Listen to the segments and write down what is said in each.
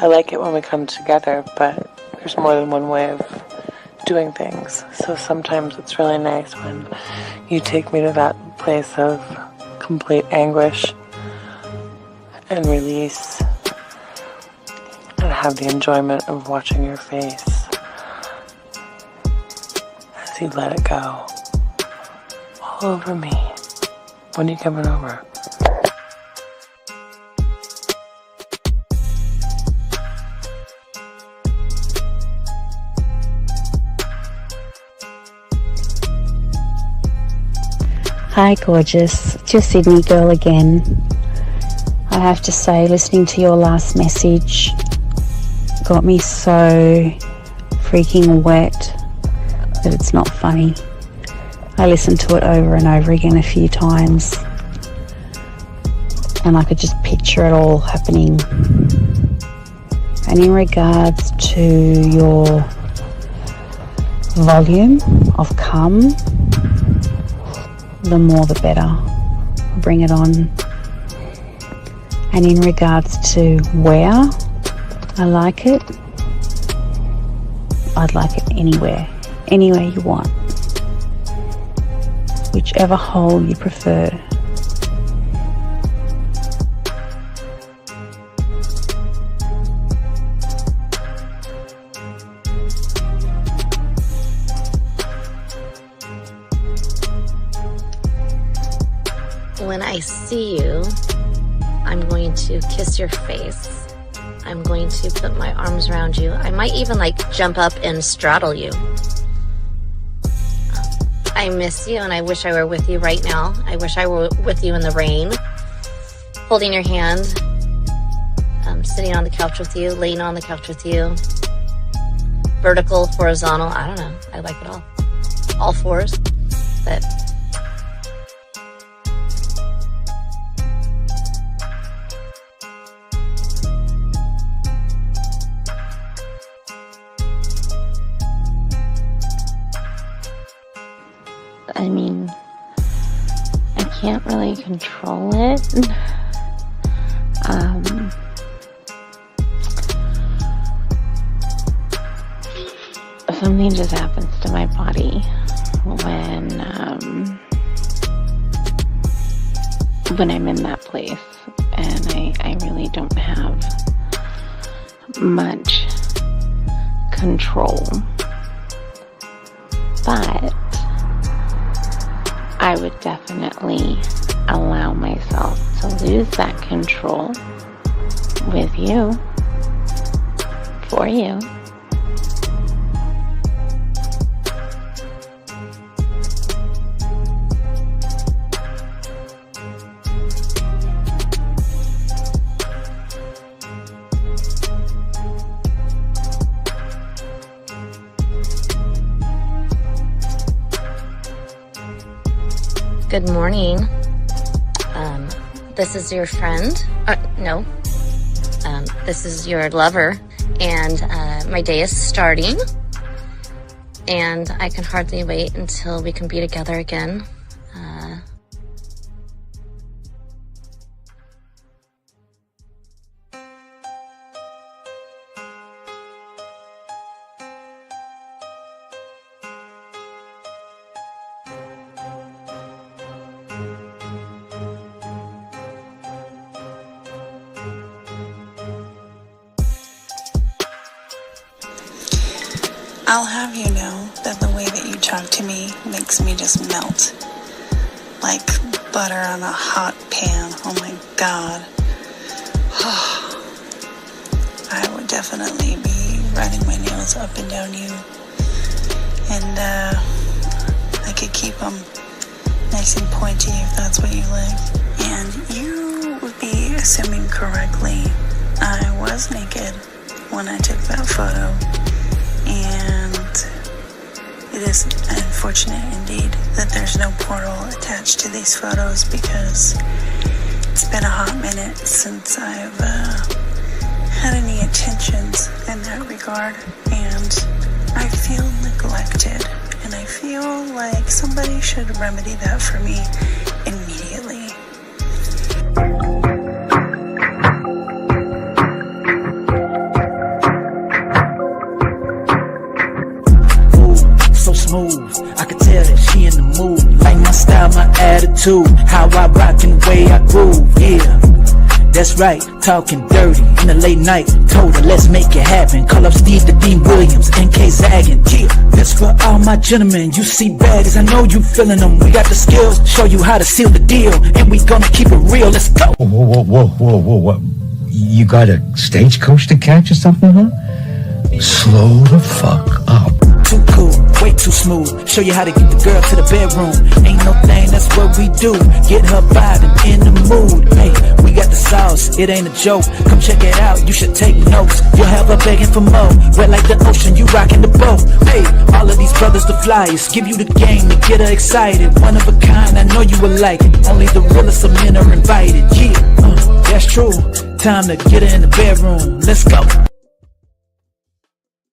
I like it when we come together, but there's more than one way of doing things. So sometimes it's really nice when you take me to that place of complete anguish and release and have the enjoyment of watching your face as you let it go all over me. When are you coming over? Hi gorgeous, it's your Sydney girl again. I have to say, listening to your last message got me so freaking wet that it's not funny. I listened to it over and over again a few times and I could just picture it all happening. And in regards to your volume of cum, the more the better. Bring it on. And in regards to where I like it, I'd like it anywhere you want, whichever hole you prefer. When I see you, I'm going to kiss your face. I'm going to put my arms around you. I might even jump up and straddle you. I miss you and I wish I were with you right now. I wish I were with you in the rain, holding your hand, sitting on the couch with you, laying on the couch with you, vertical, horizontal, I don't know. I like it all fours, but I mean, I can't really control it. Something just happens to my body when I'm in that place, and I really don't have much control. But I would definitely allow myself to lose that control with you, for you. Good morning. This is your friend. No. This is your lover. And my day is starting. And I can hardly wait until we can be together again. I'll have you know that the way that you talk to me makes me just melt. Like butter on a hot pan. Oh my God. I would definitely be running my nails up and down you. And I could keep them nice and pointy if that's what you like. And you would be assuming correctly. I was naked when I took that photo. And it is unfortunate indeed that there's no portal attached to these photos, because it's been a hot minute since I've had any attentions in that regard, and I feel neglected, and I feel like somebody should remedy that for me immediately. attitude, how I rock and the way I groove, yeah. That's right, talking dirty in the late night. Told her, let's make it happen. Call up Steve the Dean Williams, NK Zaggin', yeah. That's for all my gentlemen. You see baddies, I know you feeling them. We got the skills, show you how to seal the deal, and we gonna keep it real. Let's go. Whoa. You got a stagecoach to catch or something, huh? Slow the fuck up. Too cool, way too smooth. Show you how to get the girl to the bedroom. Ain't no thing, that's what we do. Get her vibing in the mood. Hey, we got the sauce, it ain't a joke. Come check it out, you should take notes. You'll have her begging for more. Wet like the ocean, you rocking the boat. Hey, all of these brothers the flyers. Give you the game to get her excited. One of a kind, I know you will like it. Only the realest of men are invited. Yeah, that's true. Time to get her in the bedroom. Let's go.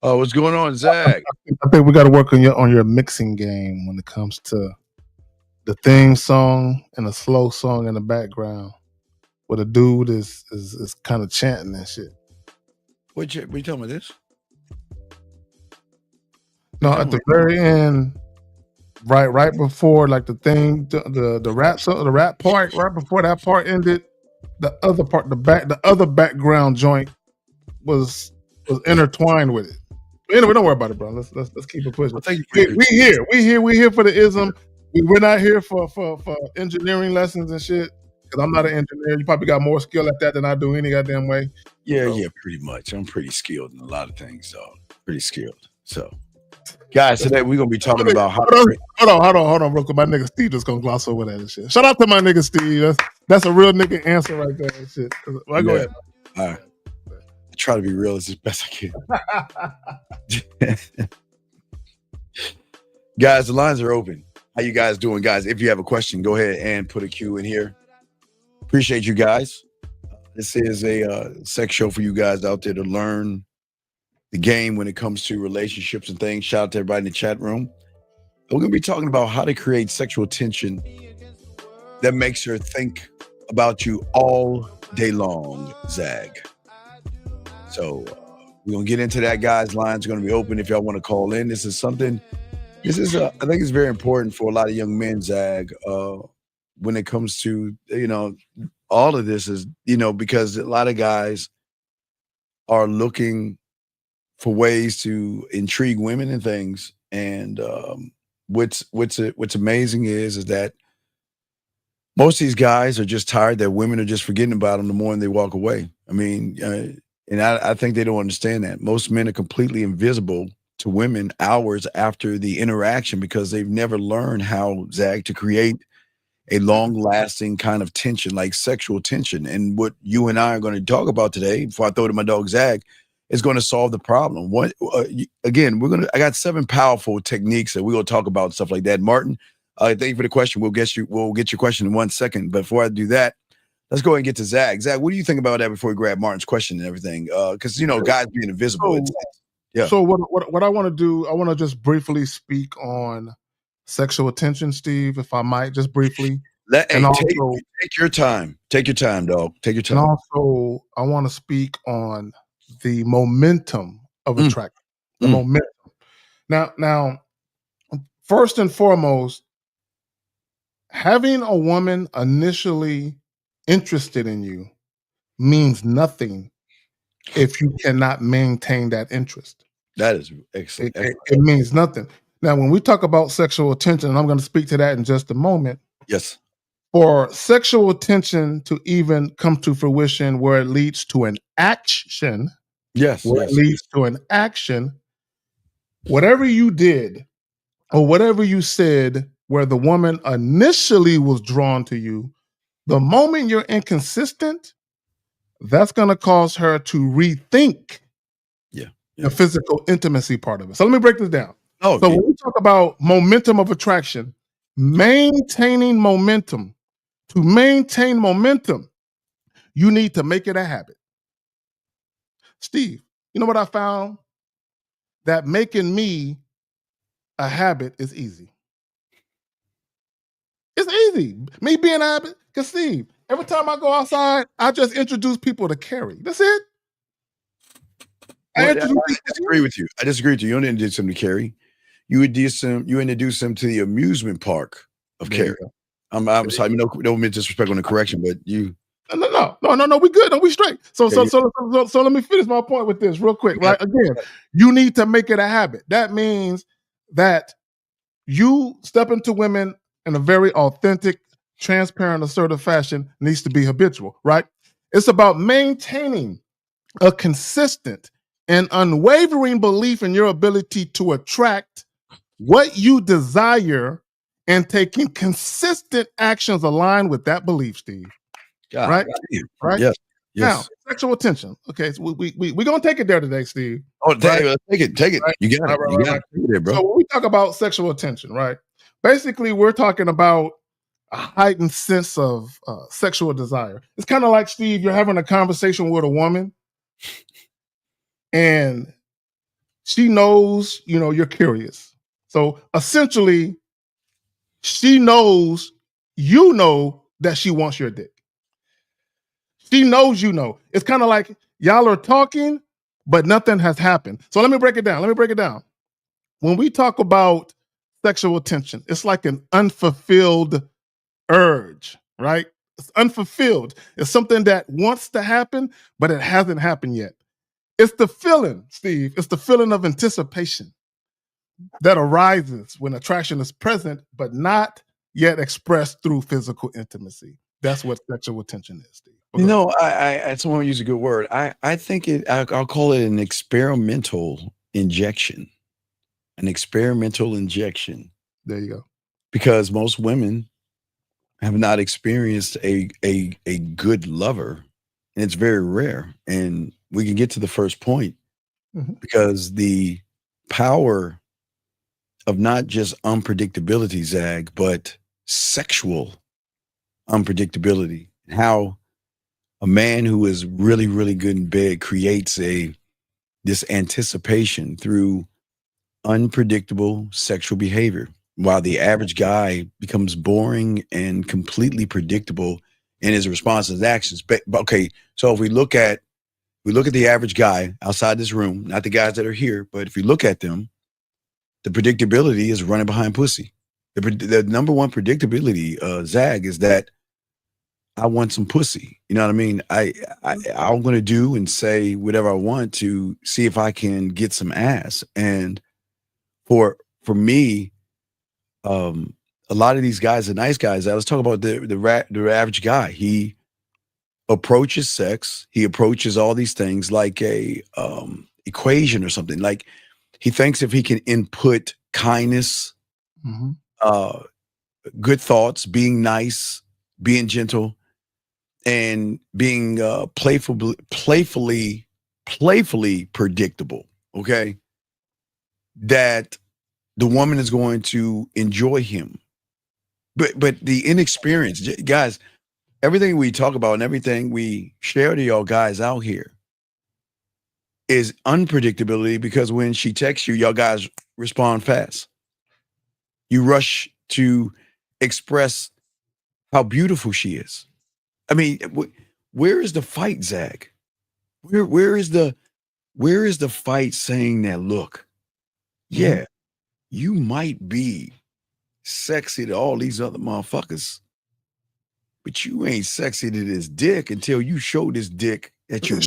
Oh, what's going on, Zach? I think we got to work on your mixing game when it comes to the theme song and a slow song in the background, where the dude is kind of chanting and shit. What you talking about this? No, at the very end, right before like the thing, the rap part, right before that part ended, the other part, the other background joint was intertwined with it. Anyway, don't worry about it, bro. Let's keep it pushing. We here for the ism. We're not here for engineering lessons and shit. Because I'm not an engineer. You probably got more skill at that than I do any goddamn way. Yeah, pretty much. I'm pretty skilled in a lot of things, so pretty skilled. So, guys, today we're gonna be talking about how. Hold on, real quick. My nigga Steve just gonna gloss over that and shit. Shout out to my nigga Steve. That's a real nigga answer right there and shit. Well, go ahead. All right. Try to be real as best I can. Guys, the lines are open. How you guys doing, guys? If you have a question, go ahead and put a Q in here. Appreciate you guys. This is a sex show for you guys out there to learn the game when it comes to relationships and things. Shout out to everybody in the chat room. We're going to be talking about how to create sexual tension that makes her think about you all day long, Zag. So we're going to get into that, guys. Lines are going to be open if y'all want to call in. I think it's very important for a lot of young men, Zag, when it comes to, all of this is, because a lot of guys are looking for ways to intrigue women and things. And what's amazing is that most of these guys are just tired that women are just forgetting about them the more they walk away. I mean, and I think they don't understand that. Most men are completely invisible to women hours after the interaction because they've never learned how, Zach, to create a long-lasting kind of tension, like sexual tension. And what you and I are going to talk about today, before I throw to my dog Zach, is going to solve the problem. I got 7 powerful techniques that we're going to talk about, stuff like that. Martin, thank you for the question. We'll get your question in 1 second. But before I do that, let's go ahead and get to Zach. Zach, what do you think about that before we grab Martin's question and everything? Because, guys being invisible. So what I want to do, I want to just briefly speak on sexual attention, Steve, if I might, just briefly. Take your time. Take your time, dog. Take your time. And also, I want to speak on the momentum of attraction. The momentum. Now, first and foremost, having a woman initially interested in you means nothing if you cannot maintain that interest. That is excellent. It means nothing. Now, when we talk about sexual attention, and I'm going to speak to that in just a moment. Yes. For sexual attention to even come to fruition where it leads to an action, it leads to an action, whatever you did or whatever you said where the woman initially was drawn to you, the moment you're inconsistent, that's going to cause her to rethink the physical intimacy part of it. So let me break this down. So when we talk about momentum of attraction, maintaining momentum, to maintain momentum, you need to make it a habit. Steve, you know what I found? That making me a habit is easy. It's easy. Me being a habit, because Steve, every time I go outside, I just introduce people to Carrie. That's it. I disagree with you. You don't introduce them to Carrie. You introduce them to the amusement park of Carrie. I'm sorry. No disrespect on the correction, but you. No. We good. No, we straight. So let me finish my point with this real quick. Right. Again, you need to make it a habit. That means that you step into women in a very authentic, transparent, assertive fashion needs to be habitual. Right. It's about maintaining a consistent and unwavering belief in your ability to attract what you desire and taking consistent actions aligned with that belief, Steve. God, right? Right? Yes. Now, sexual attention. Okay, so we're going to take it there today, Steve. Oh, take it. Right? You got it. You got it. Take it there, bro. So when we talk about sexual attention, right? Basically, we're talking about a heightened sense of sexual desire. It's kind of like, Steve, you're having a conversation with a woman and she knows, you're curious. So essentially, she knows, that she wants your dick. She knows It's kind of like y'all are talking, but nothing has happened. So let me break it down. When we talk about sexual attention, it's like an unfulfilled urge, right? It's unfulfilled. It's something that wants to happen, but it hasn't happened yet. It's the feeling, Steve. It's the feeling of anticipation that arises when attraction is present, but not yet expressed through physical intimacy. That's what sexual attention is, Steve. I someone use a good word. I think I'll call it an experimental injection. An experimental injection. There you go. Because most women have not experienced a good lover, and it's very rare. And we can get to the first point because the power of not just unpredictability, Zag, but sexual unpredictability. How a man who is really, really good in bed creates this anticipation through unpredictable sexual behavior, while the average guy becomes boring and completely predictable in his responses and actions. But okay, so if we look at the average guy outside this room, not the guys that are here, but if you look at them, the predictability is running behind pussy. The number one predictability, Zag, is that I want some pussy. You know what I mean? I'm going to do and say whatever I want to see if I can get some ass. And for me, a lot of these guys are nice guys. Let's talk about the average guy. He approaches sex. He approaches all these things like a equation or something. Like he thinks if he can input kindness, good thoughts, being nice, being gentle, and being playfully predictable, okay, that the woman is going to enjoy him. But the inexperience, guys, everything we talk about and everything we share to y'all guys out here is unpredictability, because when she texts you, y'all guys respond fast. You rush to express how beautiful she is. I mean, where is the fight, Zag? Where is the fight saying that, look, yeah, you might be sexy to all these other motherfuckers, but you ain't sexy to this dick until you show this dick that you're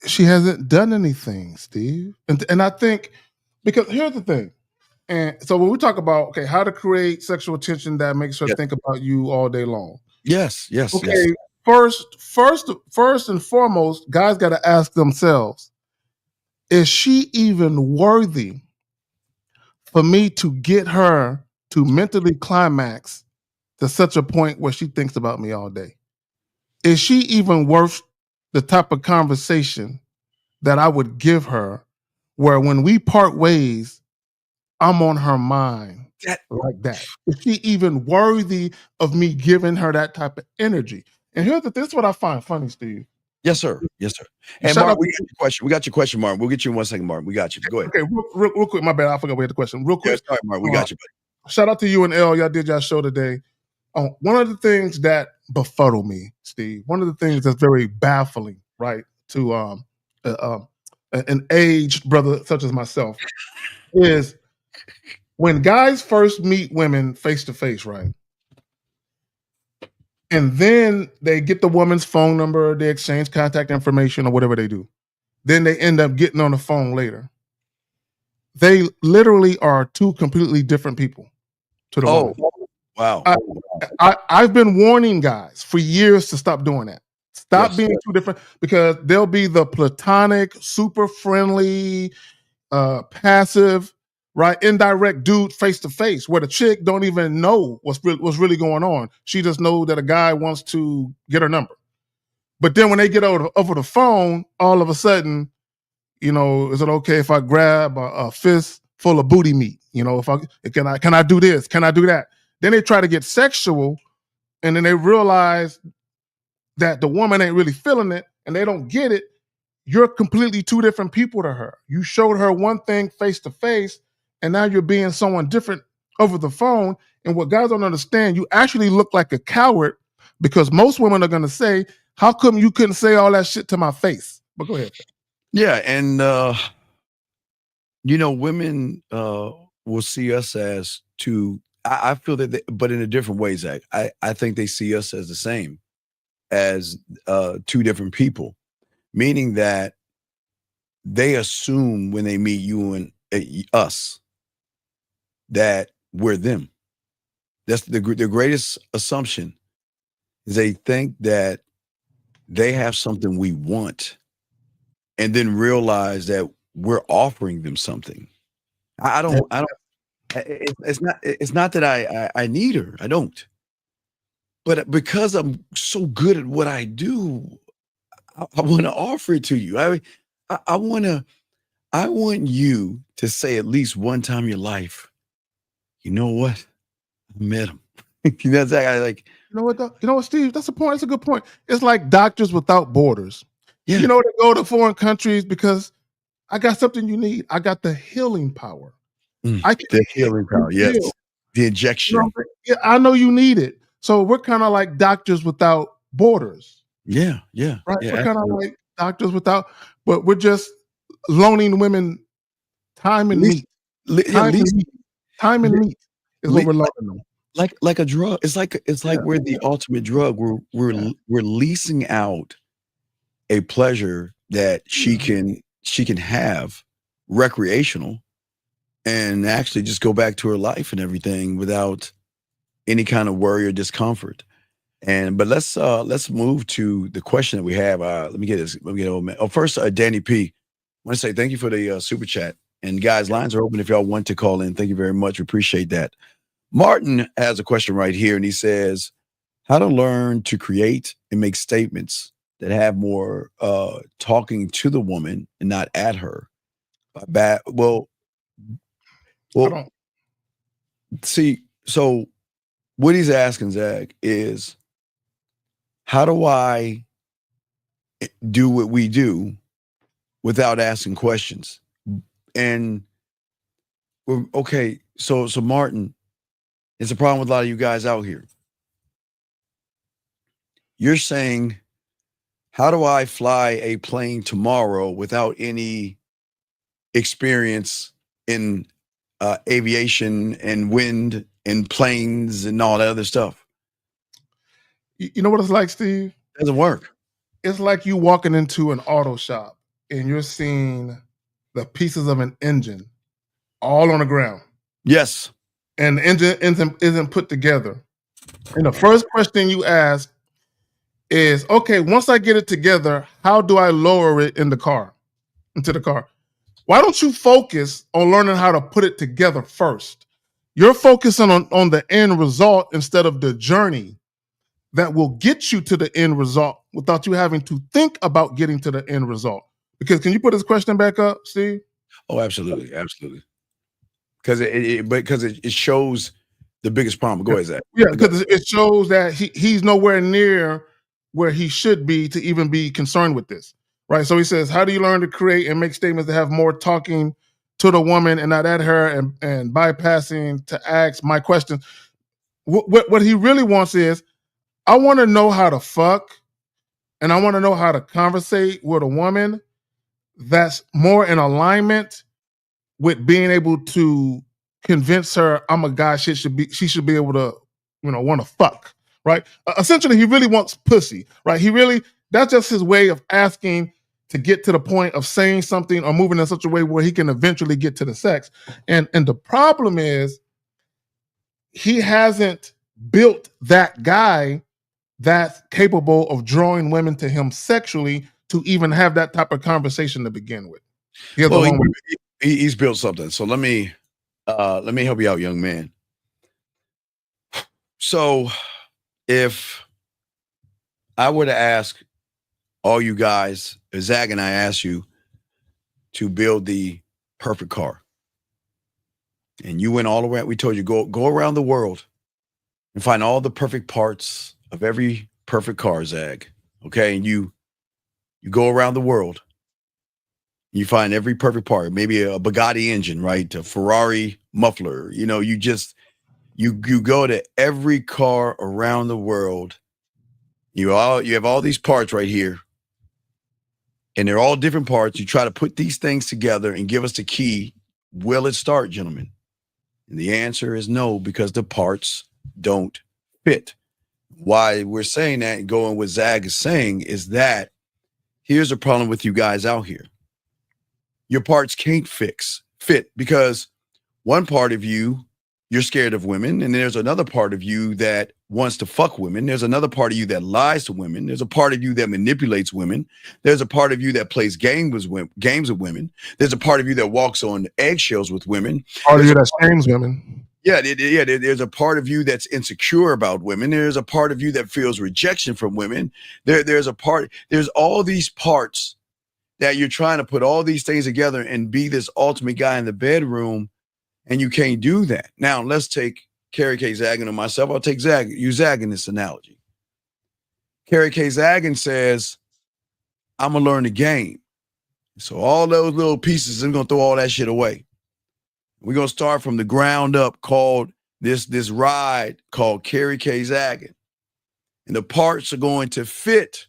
she hasn't done anything, Steve. And I think, because here's the thing. And so when we talk about, okay, how to create sexual attention that makes her think about you all day long. Yes. Okay, first and foremost, guys got to ask themselves, is she even worthy for me to get her to mentally climax to such a point where she thinks about me all day? Is she even worth the type of conversation that I would give her, where when we part ways, I'm on her mind like that? Is she even worthy of me giving her that type of energy? And this is what I find funny, Steve. Yes, sir. And Mark, we got your question. We got your question, Mark. We'll get you in 1 second, Mark. We got you. Go ahead. Okay, real quick. My bad. I forgot we had the question. Real quick. Sorry, Mark. We got you, buddy. Shout out to you and L. Y'all did y'all show today. One of the things that befuddle me, Steve, one of the things that's very baffling, right, to an aged brother such as myself, is when guys first meet women face to face, right? And then they get the woman's phone number, they exchange contact information or whatever they do. Then they end up getting on the phone later. They literally are two completely different people to the woman. Wow. I've been warning guys for years to stop doing that. Stop being too different, because they'll be the platonic, super friendly, passive, right, indirect dude face to face, where the chick don't even know what's really going on. She just knows that a guy wants to get her number. But then when they get over the phone, all of a sudden, is it okay if I grab a fist full of booty meat? Can I do this? Can I do that? Then they try to get sexual, and then they realize that the woman ain't really feeling it, and they don't get it. You're completely two different people to her. You showed her one thing face to face, and now you're being someone different over the phone. And what guys don't understand, you actually look like a coward, because most women are going to say, how come you couldn't say all that shit to my face? But go ahead. Yeah, and women will see us as two. I feel that, but in a different way, Zach. I think they see us as the same, as two different people, meaning that they assume when they meet you and us that we're them. That's the greatest assumption. Is they think that they have something we want, and then realize that we're offering them something. I don't. It's not that I need her. I don't. But because I'm so good at what I do, I want to offer it to you. I want you to say at least one time in your life, you know what? I met him. That's like. You know what, Steve? That's a point. That's a good point. It's like Doctors Without Borders. Yeah. They go to foreign countries because I got something you need. I got the healing power. The healing power, yes. The injection. I know you need it. So we're kind of like Doctors Without Borders. Yeah. Right? Yeah, we're kind of like Doctors Without, but we're just loaning women time and meat. Time and meat is what we're loaning them. Like a drug. It's like we're the ultimate drug. We're leasing out a pleasure that she can have recreational, and actually just go back to her life and everything without any kind of worry or discomfort. But let's move to the question that we have. Let me get this. Let me get old man. Oh, first, Danny P. I want to say thank you for the super chat. And guys, lines are open if y'all want to call in. Thank you very much. We appreciate that. Martin has a question right here, and he says, how to learn to create and make statements that have more talking to the woman and not at her. Well, see, so what he's asking, Zach, is how do I do what we do without asking questions? And okay, so Martin, it's a problem with a lot of you guys out here. You're saying, how do I fly a plane tomorrow without any experience in aviation and wind and planes and all that other stuff? You know what it's like, Steve? It doesn't work. It's like you walking into an auto shop and you're seeing the pieces of an engine all on the ground. Yes. And the engine isn't put together. And the first question you ask is, okay, once I get it together, how do I lower it into the car? Why don't you focus on learning how to put it together first? You're focusing on the end result instead of the journey that will get you to the end result without you having to think about getting to the end result. Because can you put this question back up, Steve? Oh, absolutely. Because it shows the biggest problem. Go ahead, Zach. Yeah, because it shows that he's nowhere near where he should be to even be concerned with this, right? So he says, how do you learn to create and make statements that have more talking to the woman and not at her, and bypassing to ask my questions? What he really wants is, I want to know how to fuck, and I want to know how to conversate with a woman that's more in alignment with being able to convince her I'm a guy she should be able to, want to fuck, right? Essentially, he really wants pussy, right? That's just his way of asking to get to the point of saying something or moving in such a way where he can eventually get to the sex. And the problem is he hasn't built that guy that's capable of drawing women to him sexually to even have that type of conversation to begin with. He's built something. So let me help you out, young man. So if I were to ask all you guys, Zach and I asked you to build the perfect car, and you went all the way, we told you go around the world and find all the perfect parts of every perfect car, Zach. Okay, and you go around the world, you find every perfect part, maybe a Bugatti engine, right? A Ferrari muffler. You know, you go to every car around the world. You have all these parts right here. And they're all different parts. You try to put these things together and give us the key. Will it start, gentlemen? And the answer is no, because the parts don't fit. Why we're saying that and going what Zag is saying is that here's a problem with you guys out here. Your parts can't fit because one part of you're scared of women, and there's another part of you that wants to fuck women. There's another part of you that lies to women. There's a part of you that manipulates women. There's a part of you that plays games with women. There's a part of you that walks on eggshells with women. Part of you that shames women. Yeah, there's a part of you that's insecure about women. There's a part of you that feels rejection from women. There's all these parts that you're trying to put all these things together and be this ultimate guy in the bedroom. And you can't do that. Now, let's take Carrie K. Zaggin and myself. I'll take you Zag in this analogy. Carrie K. Zaggin says, I'm going to learn the game. So all those little pieces, I'm going to throw all that shit away. We're going to start from the ground up called this ride called Carrie K. Zaggin. And the parts are going to fit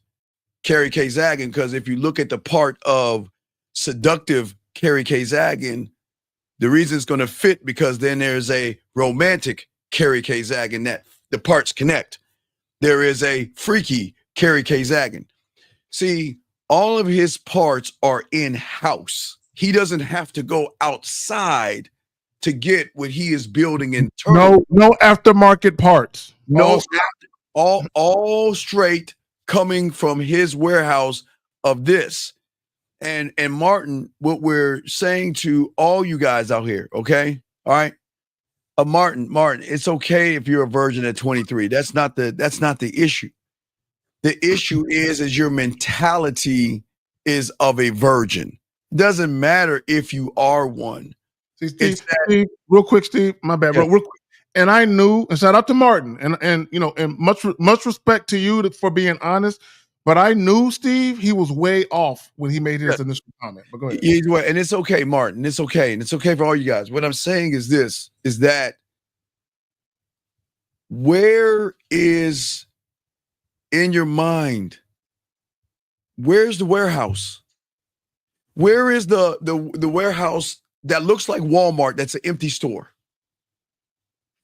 Carrie K. Zaggin because if you look at the part of seductive Carrie K. Zaggin, the reason it's going to fit because then there's a romantic Carrie K. Zaggin that the parts connect. There is a freaky Carrie K. Zaggin. See, all of his parts are in-house. He doesn't have to go outside to get what he is building internally. No aftermarket parts. No, all straight coming from his warehouse of this. And Martin, what we're saying to all you guys out here, okay? All right. Martin, it's okay if you're a virgin at 23. That's not the issue. The issue is your mentality is of a virgin. Doesn't matter if you are one. See, Steve, real quick, Steve, my bad, bro. Real quick. And I knew, and shout out to Martin, and you know, and much respect to you for being honest. But I knew, Steve, he was way off when he made his initial comment. But go ahead. And it's okay, Martin. It's okay. And it's okay for all you guys. What I'm saying is that where is in your mind, where's the warehouse? Where is the warehouse that looks like Walmart that's an empty store?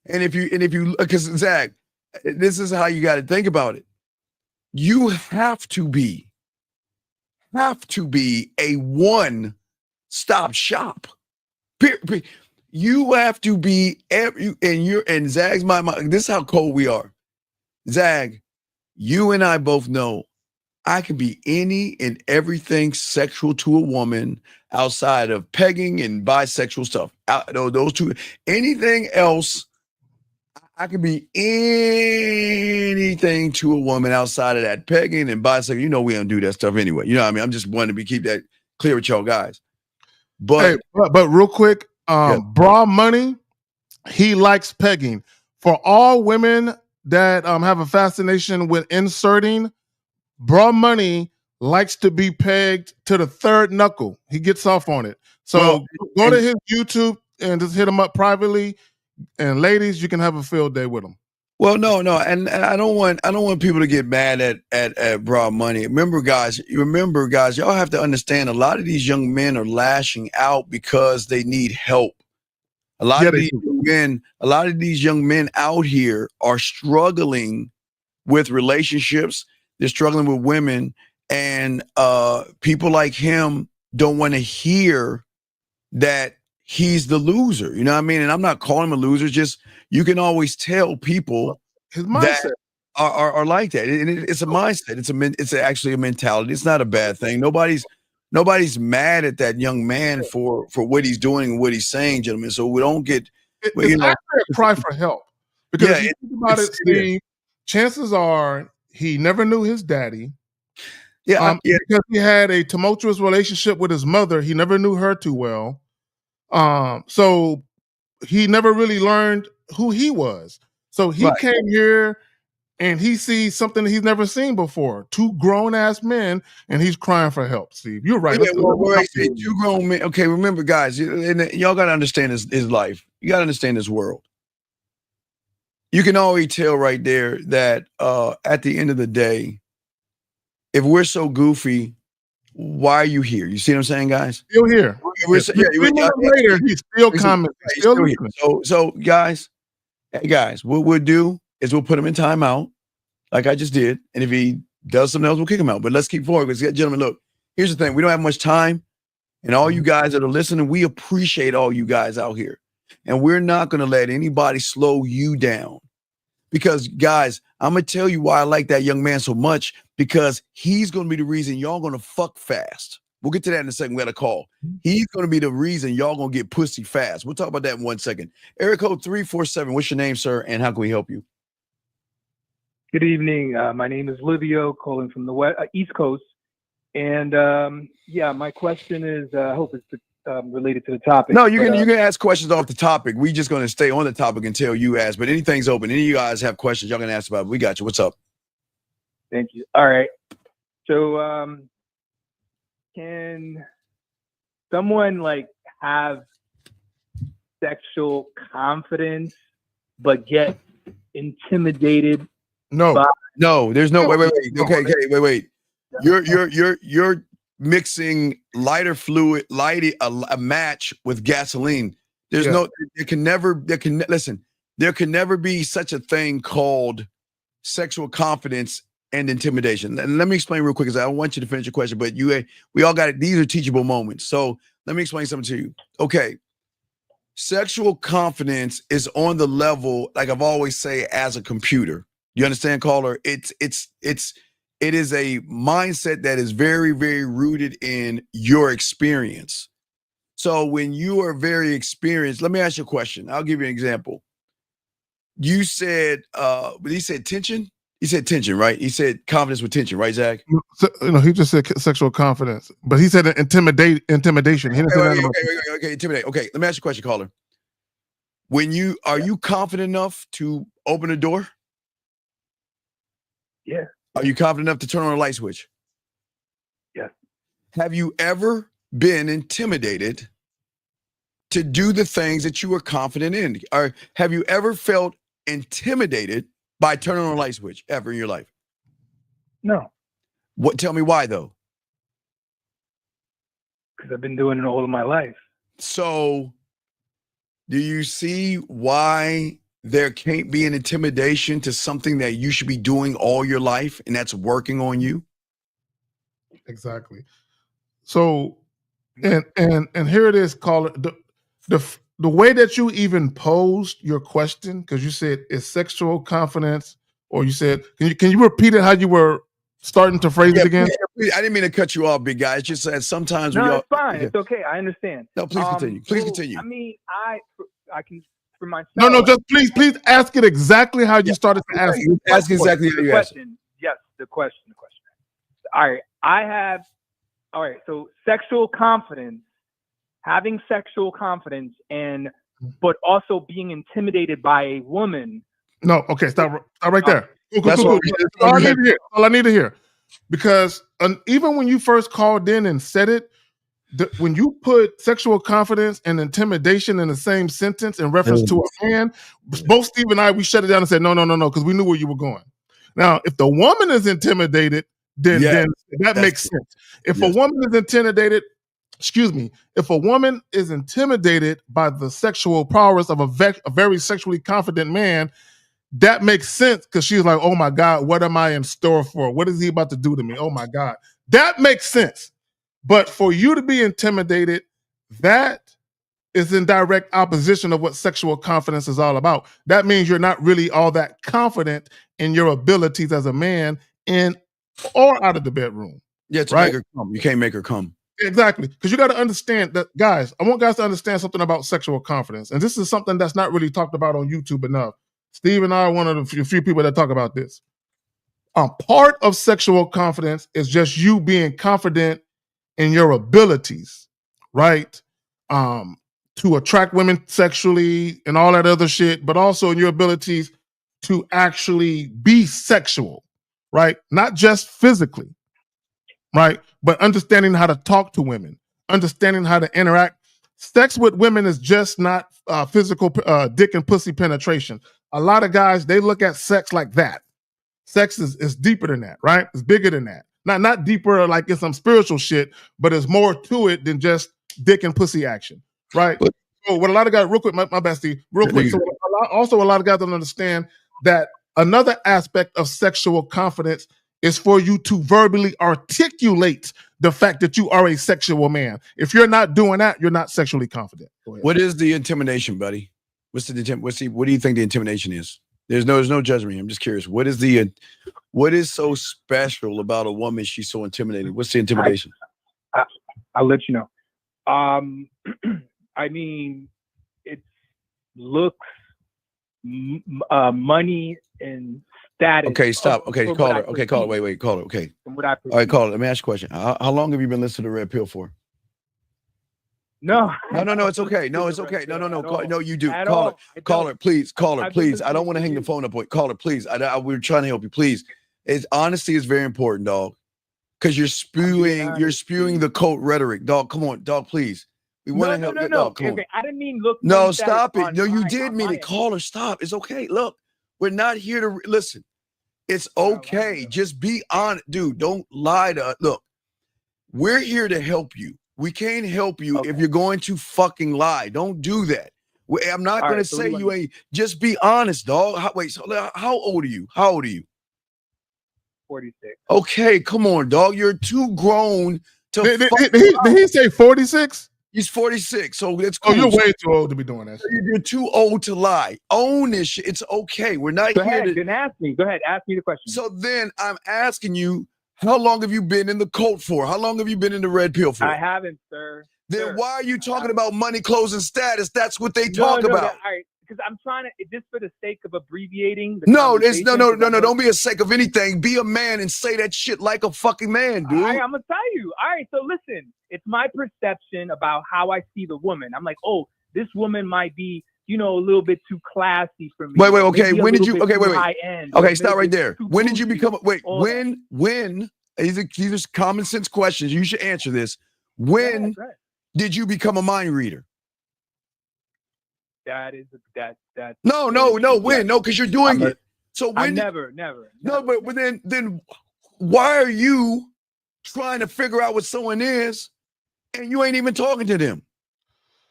And if you, because Zach, this is how you got to think about it. You have to be a one-stop shop. You have to be and Zag's my this is how cold we are. Zag, you and I both know I can be any and everything sexual to a woman outside of pegging and bisexual stuff. Those two, anything else. I can be anything to a woman outside of that pegging and bisexual. You know we don't do that stuff anyway. You know what I mean? I'm just wanting to keep that clear with y'all guys. But but real quick, Bra Money, he likes pegging. For all women that have a fascination with inserting, Bra Money likes to be pegged to the third knuckle. He gets off on it. So go to his YouTube and just hit him up privately. And ladies, you can have a field day with them. Well, no, and I don't want people to get mad at Bra Money. Remember, guys, y'all have to understand a lot of these young men are lashing out because they need help. A lot of these young men out here are struggling with relationships. They're struggling with women, and people like him don't want to hear that he's the loser. You know what I mean? And I'm not calling him a loser. Just you can always tell people his mindset that are like that. And it's a mindset. It's actually a mentality. It's not a bad thing. Nobody's mad at that young man for what he's doing and what he's saying, gentlemen. So we don't get it's actually a cry for help. Because if you think about it, Steve, chances are he never knew his daddy. Because he had a tumultuous relationship with his mother. He never knew her too well. So he never really learned who he was. So he came here and he sees something that he's never seen before. Two grown-ass men, and he's crying for help, Steve. You're right. Two grown men. Okay, remember, guys, y'all got to understand his life. You got to understand his world. You can always tell right there that at the end of the day, if we're so goofy, why are you here? You see what I'm saying, guys? Still here. Later, he's still commenting. Still here. So guys, what we'll do is we'll put him in timeout, like I just did. And if he does something else, we'll kick him out. But let's keep forward. Because, gentlemen, look, here's the thing. We don't have much time. And all you guys that are listening, we appreciate all you guys out here. And we're not going to let anybody slow you down. Because, guys, I'm going to tell you why I like that young man so much. Because he's going to be the reason y'all going to fuck fast. We'll get to that in a second. We got a call. He's going to be the reason y'all going to get pussy fast. We'll talk about that in 1 second. Area code 347. What's your name, sir? And how can we help you? Good evening. My name is Livio, calling from the East Coast. And my question is, I hope it's related to the topic. No, you can ask questions off the topic. We're just going to stay on the topic until you ask. But anything's open. Any of you guys have questions y'all can ask about it. We got you. What's up? Thank you. All right. So can someone have sexual confidence but get intimidated? No, there's no wait. Okay, wait. You're mixing lighter fluid, a match with gasoline. There can never be such a thing called sexual confidence and intimidation. And let me explain real quick, because I don't want you to finish your question, but we all got it. These are teachable moments. So let me explain something to you. Okay. Sexual confidence is on the level, like I've always say, as a computer. You understand, caller? It is a mindset that is very, very rooted in your experience. So when you are very experienced, let me ask you a question. I'll give you an example. You said, but he said tension. He said tension, right? He said confidence with tension, right, Zach? He just said sexual confidence, but he said intimidation. He didn't say okay, intimidate. Okay, let me ask you a question, caller. Are you confident enough to open a door? Yeah. Are you confident enough to turn on a light switch? Yes. Have you ever been intimidated to do the things that you were confident in? Or have you ever felt intimidated by turning on a light switch ever in your life? No. Tell me why, though. Because I've been doing it all of my life. So do you see why there can't be an intimidation to something that you should be doing all your life, and that's working on you? Exactly. So, and here it is, caller. The way that you even posed your question, because you said is sexual confidence, or you said, can you repeat it how you were starting to phrase it again? I didn't mean to cut you off, big guy. It's just that sometimes it's fine. Yeah. It's okay. I understand. No, please continue. Please continue. I mean, I can for myself. No, just please ask it exactly how you started to ask it. Ask exactly how you asked it. Yes, the question. All right. So sexual confidence, having sexual confidence, but also being intimidated by a woman. No, okay, stop right there. Cool. All I need to hear. Because even when you first called in and said it, when you put sexual confidence and intimidation in the same sentence in reference to a man, both Steve and I, we shut it down and said, no, because we knew where you were going. Now, if the woman is intimidated, then that makes sense. If a woman is intimidated, if a woman is intimidated by the sexual prowess of a very sexually confident man, that makes sense because she's like, oh my God, what am I in store for? What is he about to do to me? Oh my God. That makes sense. But for you to be intimidated, that is in direct opposition of what sexual confidence is all about. That means you're not really all that confident in your abilities as a man in or out of the bedroom. Yeah, to make her come. You can't make her come. Exactly. Because you got to understand that, guys, I want guys to understand something about sexual confidence. And this is something that's not really talked about on YouTube enough. Steve and I are one of the few people that talk about this. Part of sexual confidence is just you being confident in your abilities, right? To attract women sexually and all that other shit, but also in your abilities to actually be sexual, right? Not just physically, right? But understanding how to talk to women, understanding how to interact. Sex with women is just not physical dick and pussy penetration. A lot of guys, they look at sex like that. Sex is deeper than that, right? It's bigger than that. Not deeper like it's some spiritual shit, but it's more to it than just dick and pussy action, right? So what a lot of guys, real quick, my bestie, real quick. So a lot of guys don't understand that another aspect of sexual confidence is for you to verbally articulate the fact that you are a sexual man. If you're not doing that, you're not sexually confident. What is the intimidation, buddy? What do you think the intimidation is? There's no judgment. I'm just curious. What is so special about a woman? She's so intimidating. What's the intimidation? I'll let you know. I mean, it's looks, money, and status. Okay, stop. Okay, call her. Okay, call her. Wait, call her. Okay. All right, call her. Let me ask you a question. How long have you been listening to Red Pill for? No, it's okay. No, it's okay. No, you do. Call her, please. Call her, please. I don't want to hang the phone up. Call her, please. We're trying to help you, please. Honesty is very important, dog. Because you're spewing the cult rhetoric, dog. Come on, dog, please. We want to help you, dog. Come on. Okay, I didn't mean look. No, stop it. No, you did mean it. Call her. Stop. It's okay. Look, we're not here to listen. It's okay. Just be honest, dude. Don't lie to us. Look, we're here to help you. We can't help you if you're going to fucking lie. Don't do that. I'm not going to say you ain't. Just be honest, dog. How old are you? 46. Okay, come on, dog. You're too grown to. Did he say 46? He's 46, so it's cool. Oh, you're way too old to be doing that. You're too old to lie. Own this shit. It's okay. We're not here to. Then ask me. Go ahead. Ask me the question. So then I'm asking you. How long have you been in the cult for? How long have you been in the Red Pill for? I haven't, sir. Then why are you talking about money, clothes, and status? That's what they talk about. All right, because I'm trying to, just for the sake of abbreviating. No. Don't be a sake of anything. Be a man and say that shit like a fucking man, dude. All right, I'm gonna tell you. All right, so listen, it's my perception about how I see the woman. I'm like, oh, this woman might be, a little bit too classy for me. Wait. Okay, when did you? Okay, wait. High end, okay, stop right there. When did you become? Wait, when? These are common sense questions. You should answer this. When did you become a mind reader? That. No. When? No, because you're doing it. So when? Never. No, but then why are you trying to figure out what someone is, and you ain't even talking to them?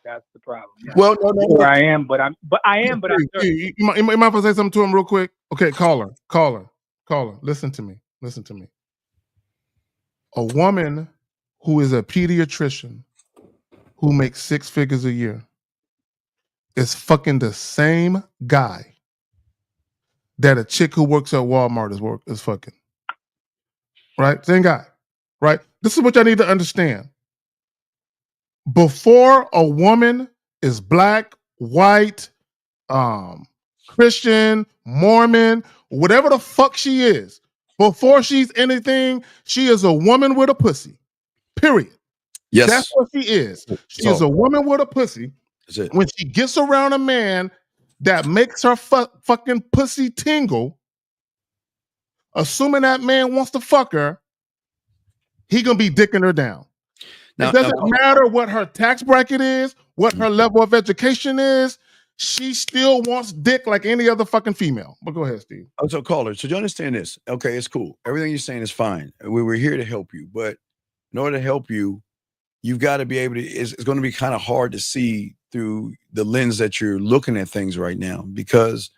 That's the problem. Well, no. I am, but I'm. You might say something to him real quick. Okay, call her. Listen to me. A woman who is a pediatrician who makes 6 figures a year is fucking the same guy that a chick who works at Walmart is fucking. Right? Same guy. Right? This is what y'all need to understand. Before a woman is black, white, Christian, Mormon, whatever the fuck she is, before she's anything, she is a woman with a pussy. Period. Yes. That's what she is. She is a woman with a pussy. That's it. When she gets around a man that makes her fucking pussy tingle, assuming that man wants to fuck her, he gonna be dicking her down. It doesn't matter what her tax bracket is, what her level of education is. She still wants dick like any other fucking female. But go ahead, Steve. So caller, so do you understand this? Okay, it's cool. Everything you're saying is fine. We were here to help you, but in order to help you, you've got to be able to, it's going to be kind of hard to see through the lens that you're looking at things right now, because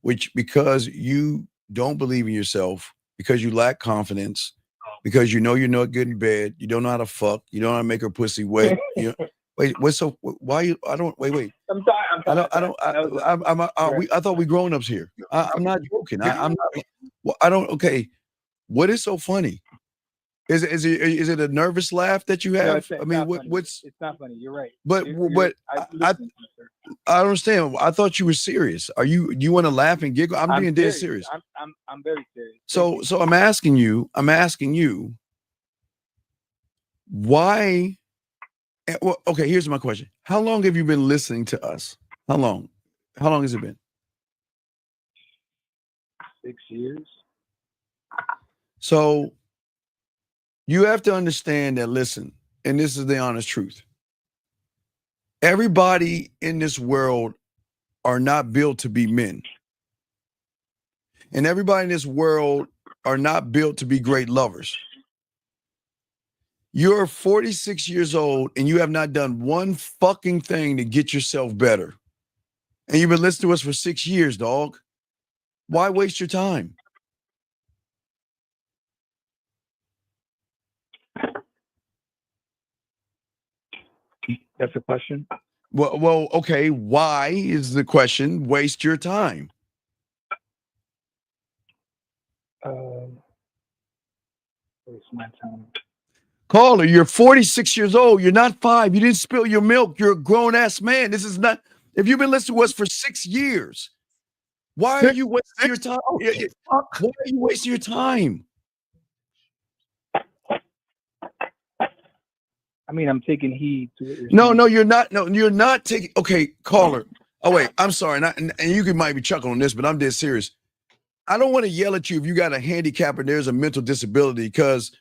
which because you don't believe in yourself, because you lack confidence, because you know you're not good in bed, you don't know how to fuck, you don't know how to make her pussy wet. Wait, what's so? Why you? I don't. Wait. I'm sorry. I thought we grown ups here. I'm not joking. I'm not. Well, I don't. Okay. What is so funny? Is it a nervous laugh that you have? No, I mean, what's? It's not funny. You're right. But I understand. I thought you were serious. Do you want to laugh and giggle? I'm being dead serious. I'm very serious. So I'm asking you. Why? Well, okay. Here's my question. How long have you been listening to us? How long has it been? 6 years. So you have to understand that, listen, and this is the honest truth. Everybody in this world are not built to be men. And everybody in this world are not built to be great lovers. You're 46 years old and you have not done one fucking thing to get yourself better. And you've been listening to us for 6 years, dog. Why waste your time? That's a question. Well, okay. Why is the question? Waste your time. Waste my time. Caller, you're 46 years old. You're not 5. You didn't spill your milk. You're a grown ass man. This is not. If you've been listening to us for 6 years, why are you wasting your time? Why are you wasting your time? I mean, I'm taking heed to it. No, you're not. No, you're not taking. Okay, caller. Oh wait, I'm sorry. And you might be chuckling on this, but I'm dead serious. I don't want to yell at you if you got a handicap and there's a mental disability, because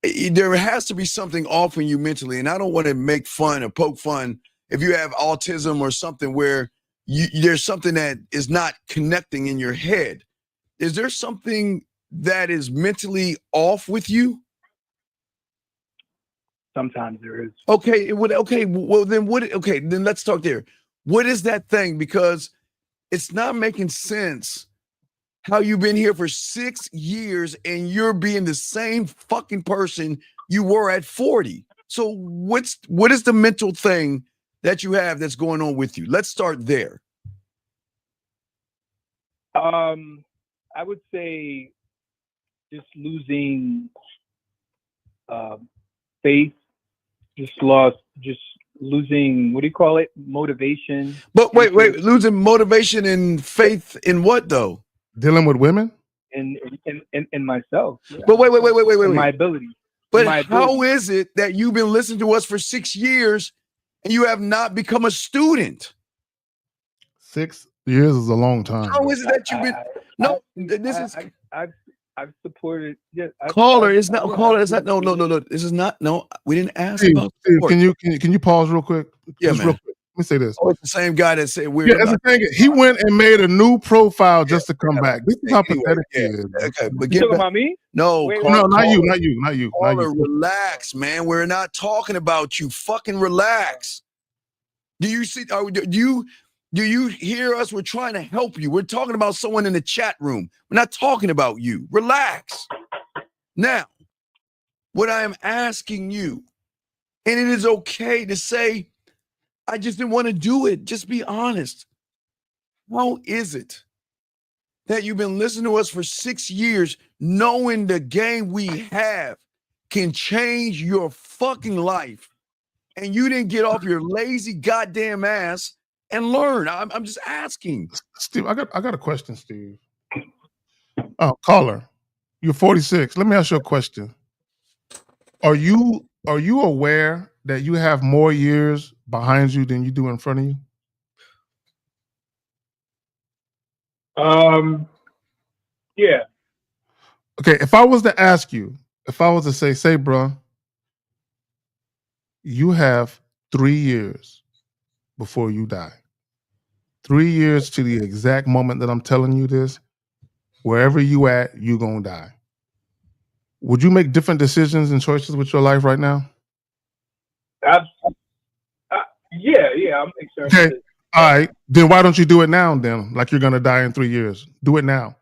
there has to be something off in you mentally. And I don't want to make fun or poke fun if you have autism or something where there's something that is not connecting in your head. Is there something that is mentally off with you? Sometimes there is. Okay. Well, then what? Okay, then let's talk there. What is that thing? Because it's not making sense how you've been here for 6 years and you're being the same fucking person you were at 40. So what is the mental thing that you have that's going on with you? Let's start there. I would say just losing faith. Just losing, what do you call it? Motivation. But wait, losing motivation and faith in what though? Dealing with women? In myself. Yeah. But wait. My ability. But how is it that you've been listening to us for 6 years and you have not become a student? 6 years is a long time. How is it that you've been? I've supported. Yeah, caller, it's not. No. This is not. No, we didn't ask about. Steve, can you pause real quick? Yeah, just man. Real quick. Let me say this. Oh, it's the same guy that said weird. Yeah, that's the thing. He went and made a new profile just to come back. This is how pathetic he is. Okay, but you talking about me? No, not you. Caller, relax, man. We're not talking about you. Fucking relax. Do you see? Do you hear us? We're trying to help you. We're talking about someone in the chat room. We're not talking about you. Relax. Now, what I am asking you, and it is okay to say, I just didn't want to do it. Just be honest. How is it that you've been listening to us for 6 years, knowing the game we have can change your fucking life, and you didn't get off your lazy goddamn ass and learn? I'm just asking. Steve, I got a question, Steve. Oh, caller, you're 46. Let me ask you a question. Are you aware that you have more years behind you than you do in front of you? Yeah. Okay, if I was to ask you, if I was to say, bro, you have 3 years before you die. 3 years to the exact moment that I'm telling you this, wherever you at, you gonna die. Would you make different decisions and choices with your life right now? Yeah, I'm excited. Okay, All right, then why don't you do it now? Then, like you're gonna die in 3 years, do it now.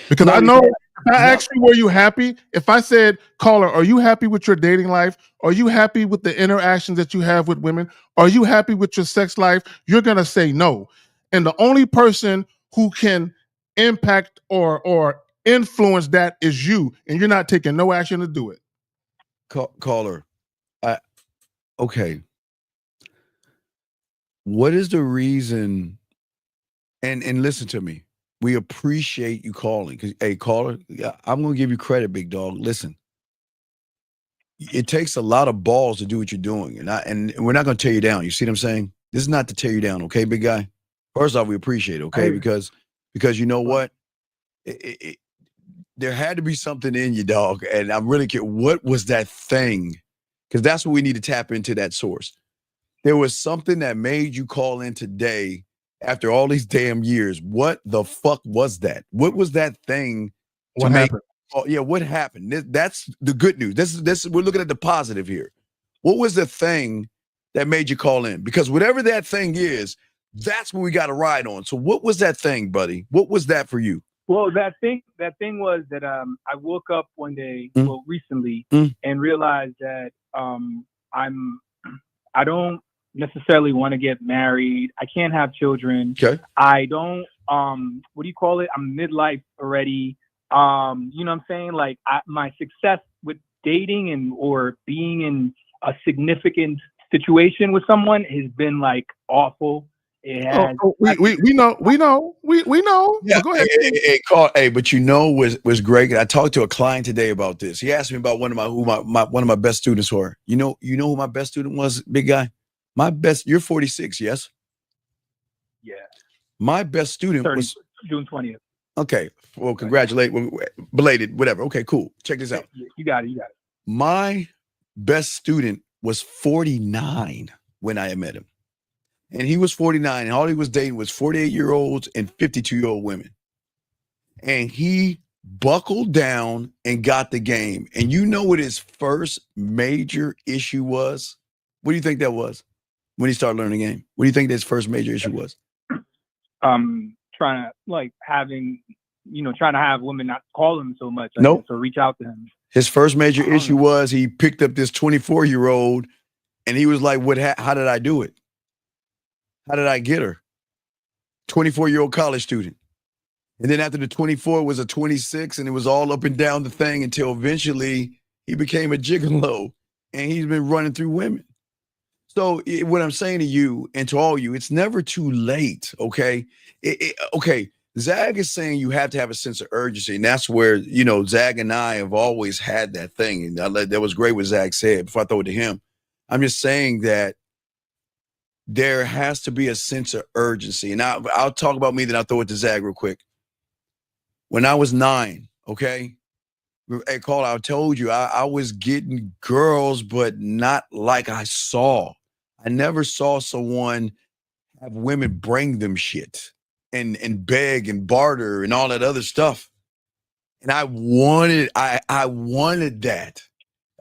Because I know if I asked you, were you happy? If I said, caller, are you happy with your dating life? Are you happy with the interactions that you have with women? Are you happy with your sex life? You're gonna say no. And the only person who can impact or influence that is you, and you're not taking no action to do it. Caller, okay. What is the reason? And listen to me. We appreciate you calling. Because, hey, caller, I'm going to give you credit, big dog. Listen, it takes a lot of balls to do what you're doing. And we're not going to tear you down. You see what I'm saying? This is not to tear you down, okay, big guy? First off, we appreciate it, okay? Because you know what? There had to be something in you, dog. And I'm really curious, what was that thing? Because that's what we need to tap into, that source. There was something that made you call in today after all these damn years. What the fuck was that? What was that thing? What happened? What happened? That's the good news. This we're looking at the positive here. What was the thing that made you call in? Because whatever that thing is, that's what we got to ride on. So what was that thing, buddy? What was that for you? Well, that thing was that I woke up one day, recently, and realized that I don't necessarily want to get married. I can't have children. Okay. I don't what do you call it? I'm midlife already. You know what I'm saying? Like my success with dating or being in a significant situation with someone has been like awful. It has. We know. Yeah. Go ahead. Hey, but you know was great. I talked to a client today about this. He asked me about one of my best students were. You know who my best student was, big guy? You're 46, yes? Yeah. My best student was June 20th. Okay. Well, belated, whatever. Okay, cool. Check this out. You got it. My best student was 49 when I met him. And he was 49, and all he was dating was 48-year-olds and 52-year-old women. And he buckled down and got the game. And you know what his first major issue was? What do you think that was when he started learning the game? What do you think his first major issue was? Trying to have women not call him so much. Nope. So reach out to him. His first major issue was he picked up this 24-year-old, and he was like, how did I do it? How did I get her? 24-year-old college student. And then after the 24 was a 26, and it was all up and down the thing until eventually he became a gigolo, and he's been running through women. So what I'm saying to you and to all you, it's never too late, okay? Okay, Zag is saying you have to have a sense of urgency, and that's where, Zag and I have always had that thing, and that was great what Zag said before I throw it to him. I'm just saying that there has to be a sense of urgency. And I'll talk about me, then I'll throw it to Zag real quick. When I was 9, okay? Hey, Carl, I told you, I was getting girls, but not like I saw. I never saw someone have women bring them shit and beg and barter and all that other stuff. And I wanted that.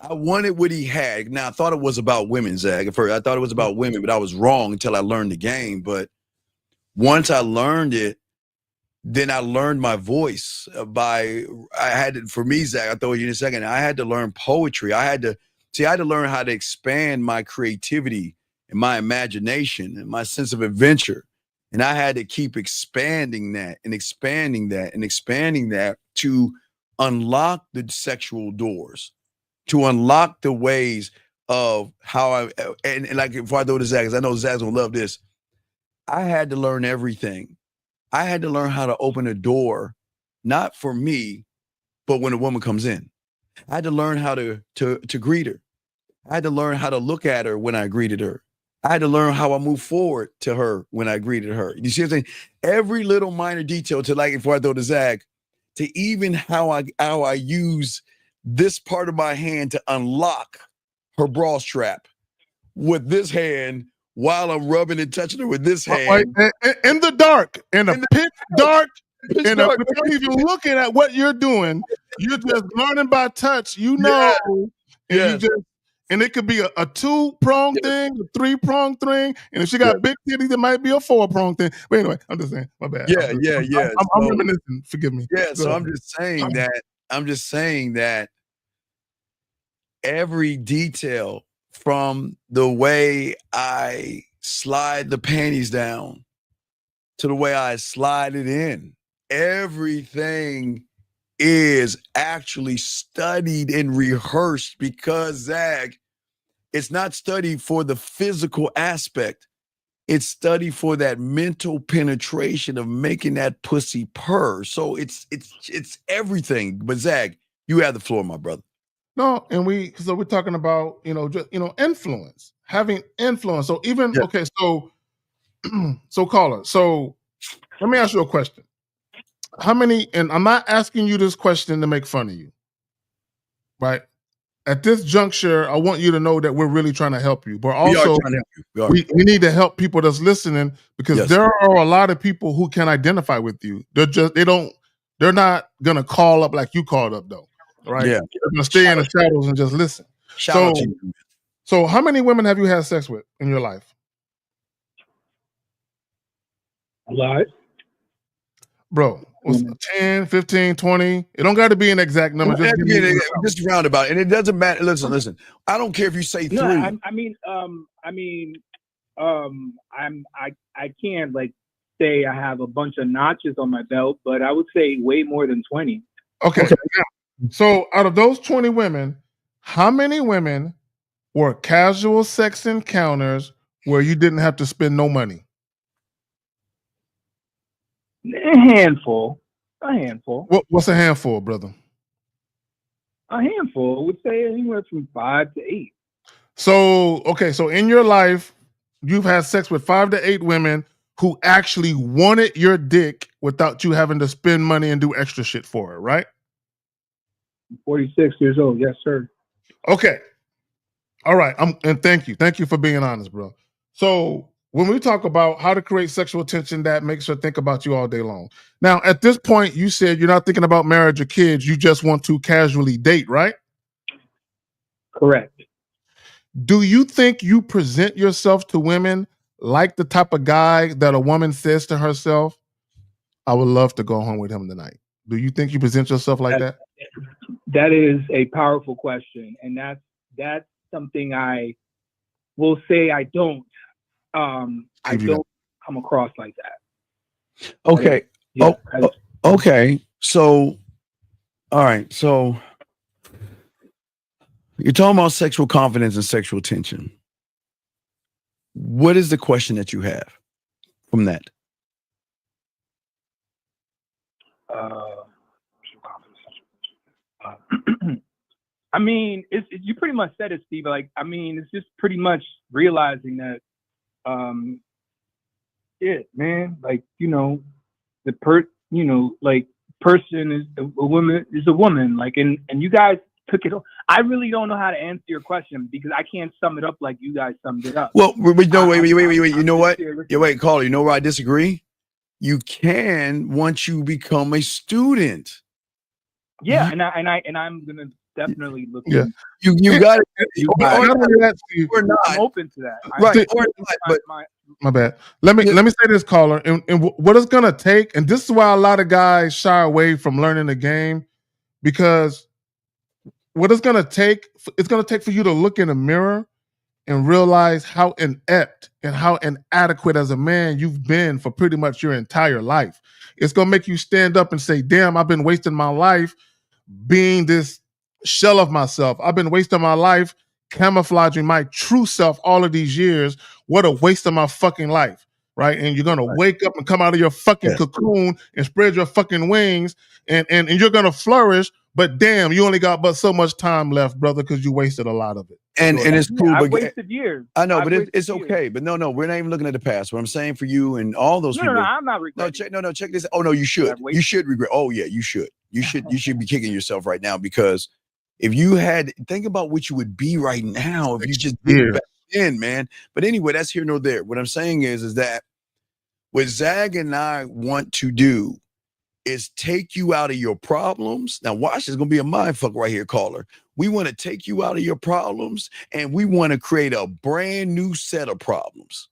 I wanted what he had. Now, I thought it was about women, Zag. At first, I thought it was about women, but I was wrong until I learned the game. But once I learned it, then I learned my voice for me, Zag, I'll throw you in a second. I had to learn poetry. I had to learn how to expand my creativity and my imagination and my sense of adventure. And I had to keep expanding that and expanding that and expanding that to unlock the sexual doors, to unlock the ways of how and like before I throw to Zag, because I know Zag's gonna love this. I had to learn everything. I had to learn how to open a door, not for me, but when a woman comes in. I had to learn how to greet her. I had to learn how to look at her when I greeted her. I had to learn how I move forward to her when I greeted her. You see what I'm saying? Every little minor detail to, like, before I throw to Zag, to even how I use this part of my hand to unlock her bra strap with this hand while I'm rubbing and touching her with this hand. In the dark, in a pitch dark, without even looking at what you're doing, you're just learning by touch. And And it could be a 2-prong thing, a 3-prong thing. And if she got big titties, it might be a 4-prong thing. But anyway, I'm just saying, my bad. Yeah. I'm reminiscing. Forgive me. Yeah. So I'm just saying that every detail, from the way I slide the panties down to the way I slide it in, everything is actually studied and rehearsed, because Zag, it's not studied for the physical aspect. It's studied for that mental penetration of making that pussy purr. So it's everything. But Zag, you have the floor, my brother. No, and we're talking about, influence, having influence. So even okay, so caller. So let me ask you a question. How many, and I'm not asking you this question to make fun of you, right? At this juncture, I want you to know that we're really trying to help you, but also we need to help people that's listening, because there are a lot of people who can identify with you. They're not gonna call up like you called up though, right? Yeah. They're gonna stay in the shadows and just listen. Shout out to you. So how many women have you had sex with in your life? A lot. Bro, 10, 15, 20. It don't got to be an exact number. Just roundabout. And it doesn't matter. Listen. I don't care if you say 3. I can't like say I have a bunch of notches on my belt, but I would say way more than 20. Okay. So out of those 20 women, how many women were casual sex encounters where you didn't have to spend no money? A handful. What's a handful, brother? A handful. I would say anywhere from 5 to 8. So in your life, you've had sex with 5 to 8 women who actually wanted your dick without you having to spend money and do extra shit for it, right? I'm 46 years old. Yes, sir. Okay. All right. And thank you for being honest, bro. So when we talk about how to create sexual tension that makes her think about you all day long. Now, at this point, you said you're not thinking about marriage or kids. You just want to casually date, right? Correct. Do you think you present yourself to women like the type of guy that a woman says to herself, I would love to go home with him tonight? Do you think you present yourself like that? That is a powerful question. And that's something I will say I don't. I don't come across like that. Okay. Okay. So, all right. So you're talking about sexual confidence and sexual tension. What is the question that you have from that? I mean, you pretty much said it, Steve. Like, I mean, it's just pretty much realizing that, man, like, person is a woman is a woman. Like, and you guys took it. I really don't know how to answer your question because I can't sum it up like you guys summed it up. Well, wait. You know what? Wait, caller. You know where I disagree? You can once you become a student. Yeah, and I'm gonna definitely look. Yeah, you got it. I'm open to that. Right. But my bad. Let me say this, caller, and what it's gonna take, and this is why a lot of guys shy away from learning the game, because what it's gonna take for you to look in the mirror and realize how inept and how inadequate as a man you've been for pretty much your entire life. It's gonna make you stand up and say, damn, I've been wasting my life being this shell of myself. I've been wasting my life camouflaging my true self all of these years. What a waste of my fucking life, right? And you're gonna wake up and come out of your fucking cocoon and spread your fucking wings, and you're gonna flourish. But damn, you only got but so much time left, brother, because you wasted a lot of it. And it's cool. I but wasted years. I know, but it's okay. But no, we're not even looking at the past. What I'm saying for you and all those people. No, I'm not regretting. Check this. Oh no, you should. You should regret. Oh yeah, you should. You should be kicking yourself right now, because if you had, think about what you would be right now if you just did it back then, man. But anyway, that's here nor there. What I'm saying is that what Zag and I want to do is take you out of your problems. Now, watch, there's going to be a mindfuck right here, caller. We want to take you out of your problems, and we want to create a brand new set of problems.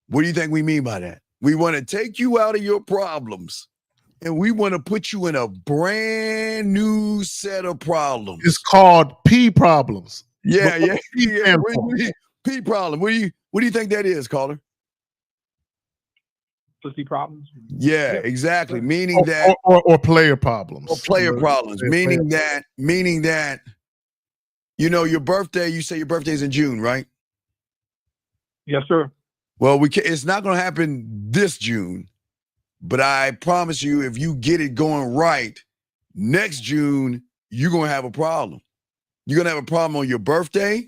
What do you think we mean by that? We want to take you out of your problems, and we want to put you in a brand new set of problems. It's called P problems. Yeah. P problem. What do you think that is, caller? Pussy problems. Yeah, exactly. Meaning that or player problems. Or player problems. Meaning that, you know, your birthday, you say your birthday's in June, right? Yes, sir. Well, it's not going to happen this June, but I promise you, if you get it going right, next June, you're going to have a problem. You're going to have a problem on your birthday.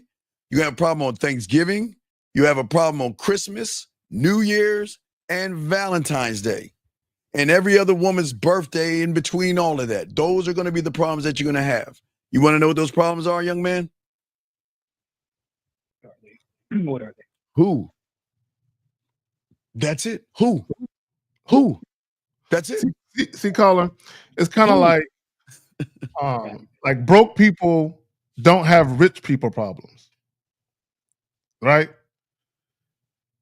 You have a problem on Thanksgiving. You have a problem on Christmas, New Year's, and Valentine's Day. And every other woman's birthday in between all of that. Those are going to be the problems that you're going to have. You want to know what those problems are, young man? What are they? Who? That's it. Who? That's it. See, caller, it's kind of like broke people don't have rich people problems, right?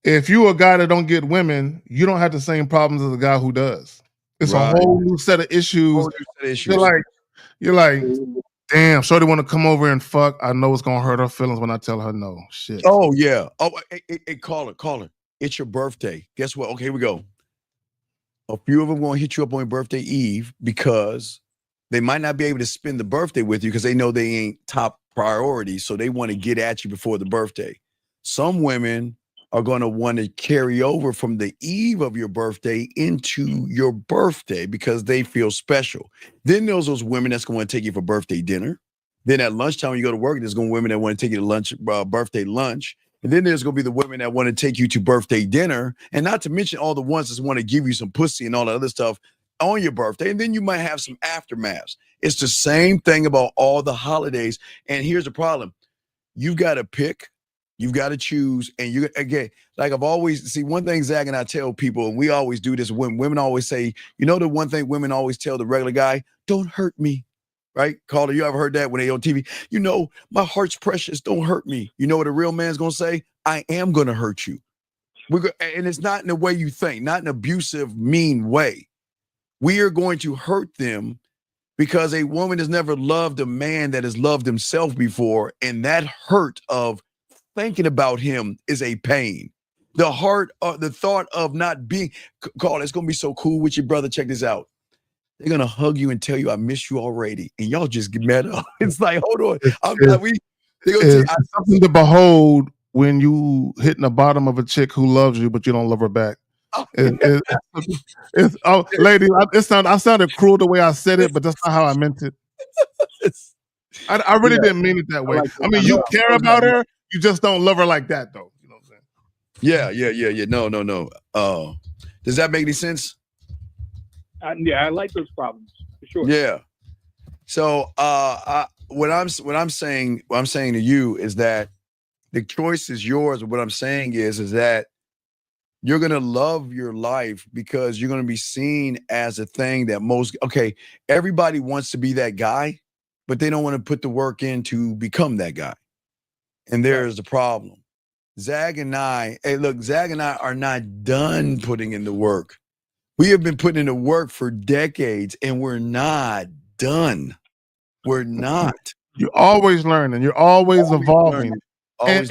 If you a guy that don't get women, you don't have the same problems as a guy who does. It's a whole new set of issues. You're like, damn, shorty want to come over and fuck. I know it's gonna hurt her feelings when I tell her no. Shit. Oh yeah. Oh, hey, caller. It's your birthday. Guess what? Okay, here we go. A few of them gonna hit you up on your birthday eve because they might not be able to spend the birthday with you because they know they ain't top priority. So they want to get at you before the birthday. Some women are going to want to carry over from the eve of your birthday into your birthday because they feel special. Then there's those women that's going to take you for birthday dinner. Then at lunchtime when you go to work, there's going to be women that want to take you to lunch, birthday lunch. And then there's going to be the women that want to take you to birthday dinner. And not to mention all the ones that want to give you some pussy and all that other stuff on your birthday. And then you might have some aftermaths. It's the same thing about all the holidays. And here's the problem. You've got to pick. You've got to choose. And you, again, like I've always, see, one thing Zach and I tell people, and we always do this when women always say, you know, the one thing women always tell the regular guy, don't hurt me. Right? Caller, you ever heard that when they on TV? You know, my heart's precious. Don't hurt me. You know what a real man's going to say? I am going to hurt you. And it's not in the way you think, not in an abusive, mean way. We are going to hurt them because a woman has never loved a man that has loved himself before. And that hurt of thinking about him is a pain. The thought of not being, Caller, it's going to be so cool with your brother. Check this out. They're going to hug you and tell you, I miss you already. And y'all just get mad up. It's like, hold on. It's something to behold when you hitting the bottom of a chick who loves you, but you don't love her back. Lady, I sounded cruel the way I said it, but that's not how I meant it. I really didn't mean it that way. I mean, you care about her, you just don't love her like that, though. You know what I'm saying? Yeah. No. Does that make any sense? I like those problems for sure. Yeah. So what I'm saying to you is that the choice is yours. What I'm saying is that you're gonna love your life because you're gonna be seen as a thing that everybody wants to be that guy, but they don't want to put the work in to become that guy. And there's the problem. Zag and I are not done putting in the work. We have been putting in the work for decades, and we're not done. We're not. You're always learning. You're always evolving. And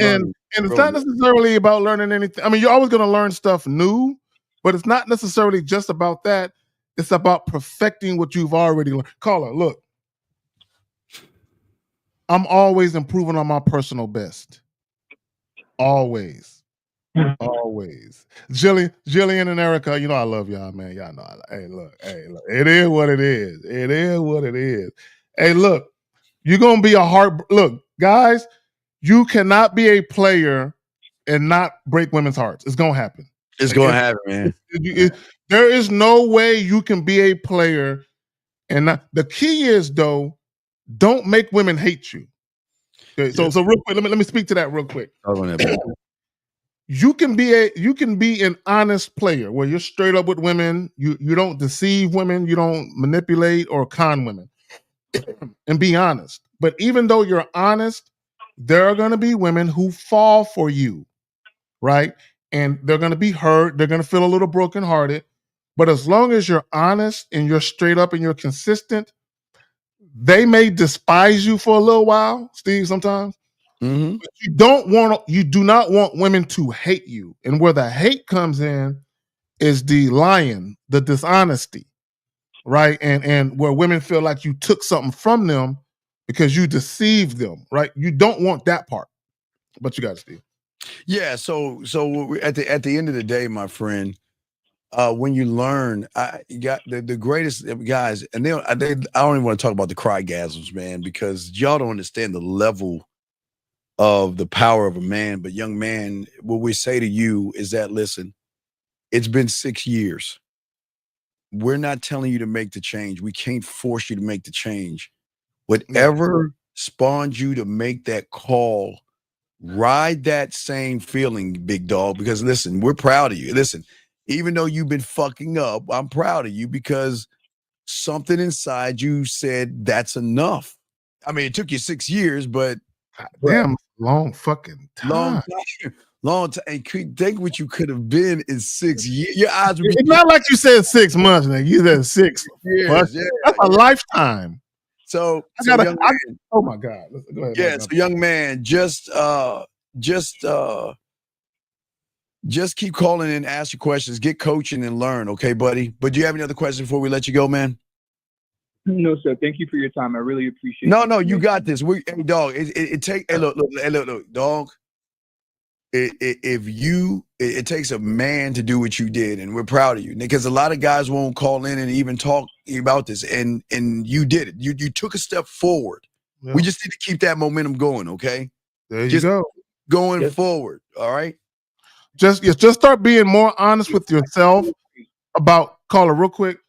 it's not necessarily about learning anything. I mean, you're always going to learn stuff new, but it's not necessarily just about that. It's about perfecting what you've already learned. Caller, look. I'm always improving on my personal best. Always. Always. Jillian and Erica, you know I love y'all, man. Y'all know hey, look. It is what it is. It is what it is. Hey, look, you're gonna be look, guys, you cannot be a player and not break women's hearts. It's gonna happen. It's gonna happen, man. There is no way you can be a player and not. The key is though, don't make women hate you. Okay, so real quick, let me speak to that real quick. you can be an honest player where you're straight up with women. You don't deceive women. You don't manipulate or con women, and be honest. But even though you're honest, there are going to be women who fall for you, right? And they're going to be hurt. They're going to feel a little brokenhearted. But as long as you're honest and you're straight up and you're consistent, they may despise you for a little while, Steve, sometimes. Mm-hmm. But you do not want women to hate you. And where the hate comes in is the lying, the dishonesty, right? And where women feel like you took something from them because you deceived them, right? You don't want that part. But you got it, Steve. Yeah, so at the end of the day, my friend, when you learn, you got the greatest guys, and I don't even want to talk about the crygasms, man, because y'all don't understand the level of the power of a man. But young man, what we say to you is that, listen, it's been 6 years. We're not telling you to make the change. We can't force you to make the change. Whatever spawned you to make that call, ride that same feeling, big dog, because listen, we're proud of you. Listen, even though you've been fucking up, I'm proud of you because something inside you said that's enough. I mean, it took you 6 years, but damn, long fucking time. Long time. And think what you could have been in 6 years. Your eyes would be. It's not like you said 6 months, man. You said 6 years. That's a lifetime. So young man, oh my God. Go ahead. Yeah, so young man, just keep calling and ask your questions, get coaching and learn, okay, buddy? But do you have any other questions before we let you go, man? No, sir. Thank you for your time. I really appreciate it. No, you got this. Hey, dog, look, dog. It takes a man to do what you did, and we're proud of you, because a lot of guys won't call in and even talk about this, and you did it. You took a step forward. Yeah. We just need to keep that momentum going, okay? There you go. Going forward, all right? Just start being more honest with yourself about, caller, real quick.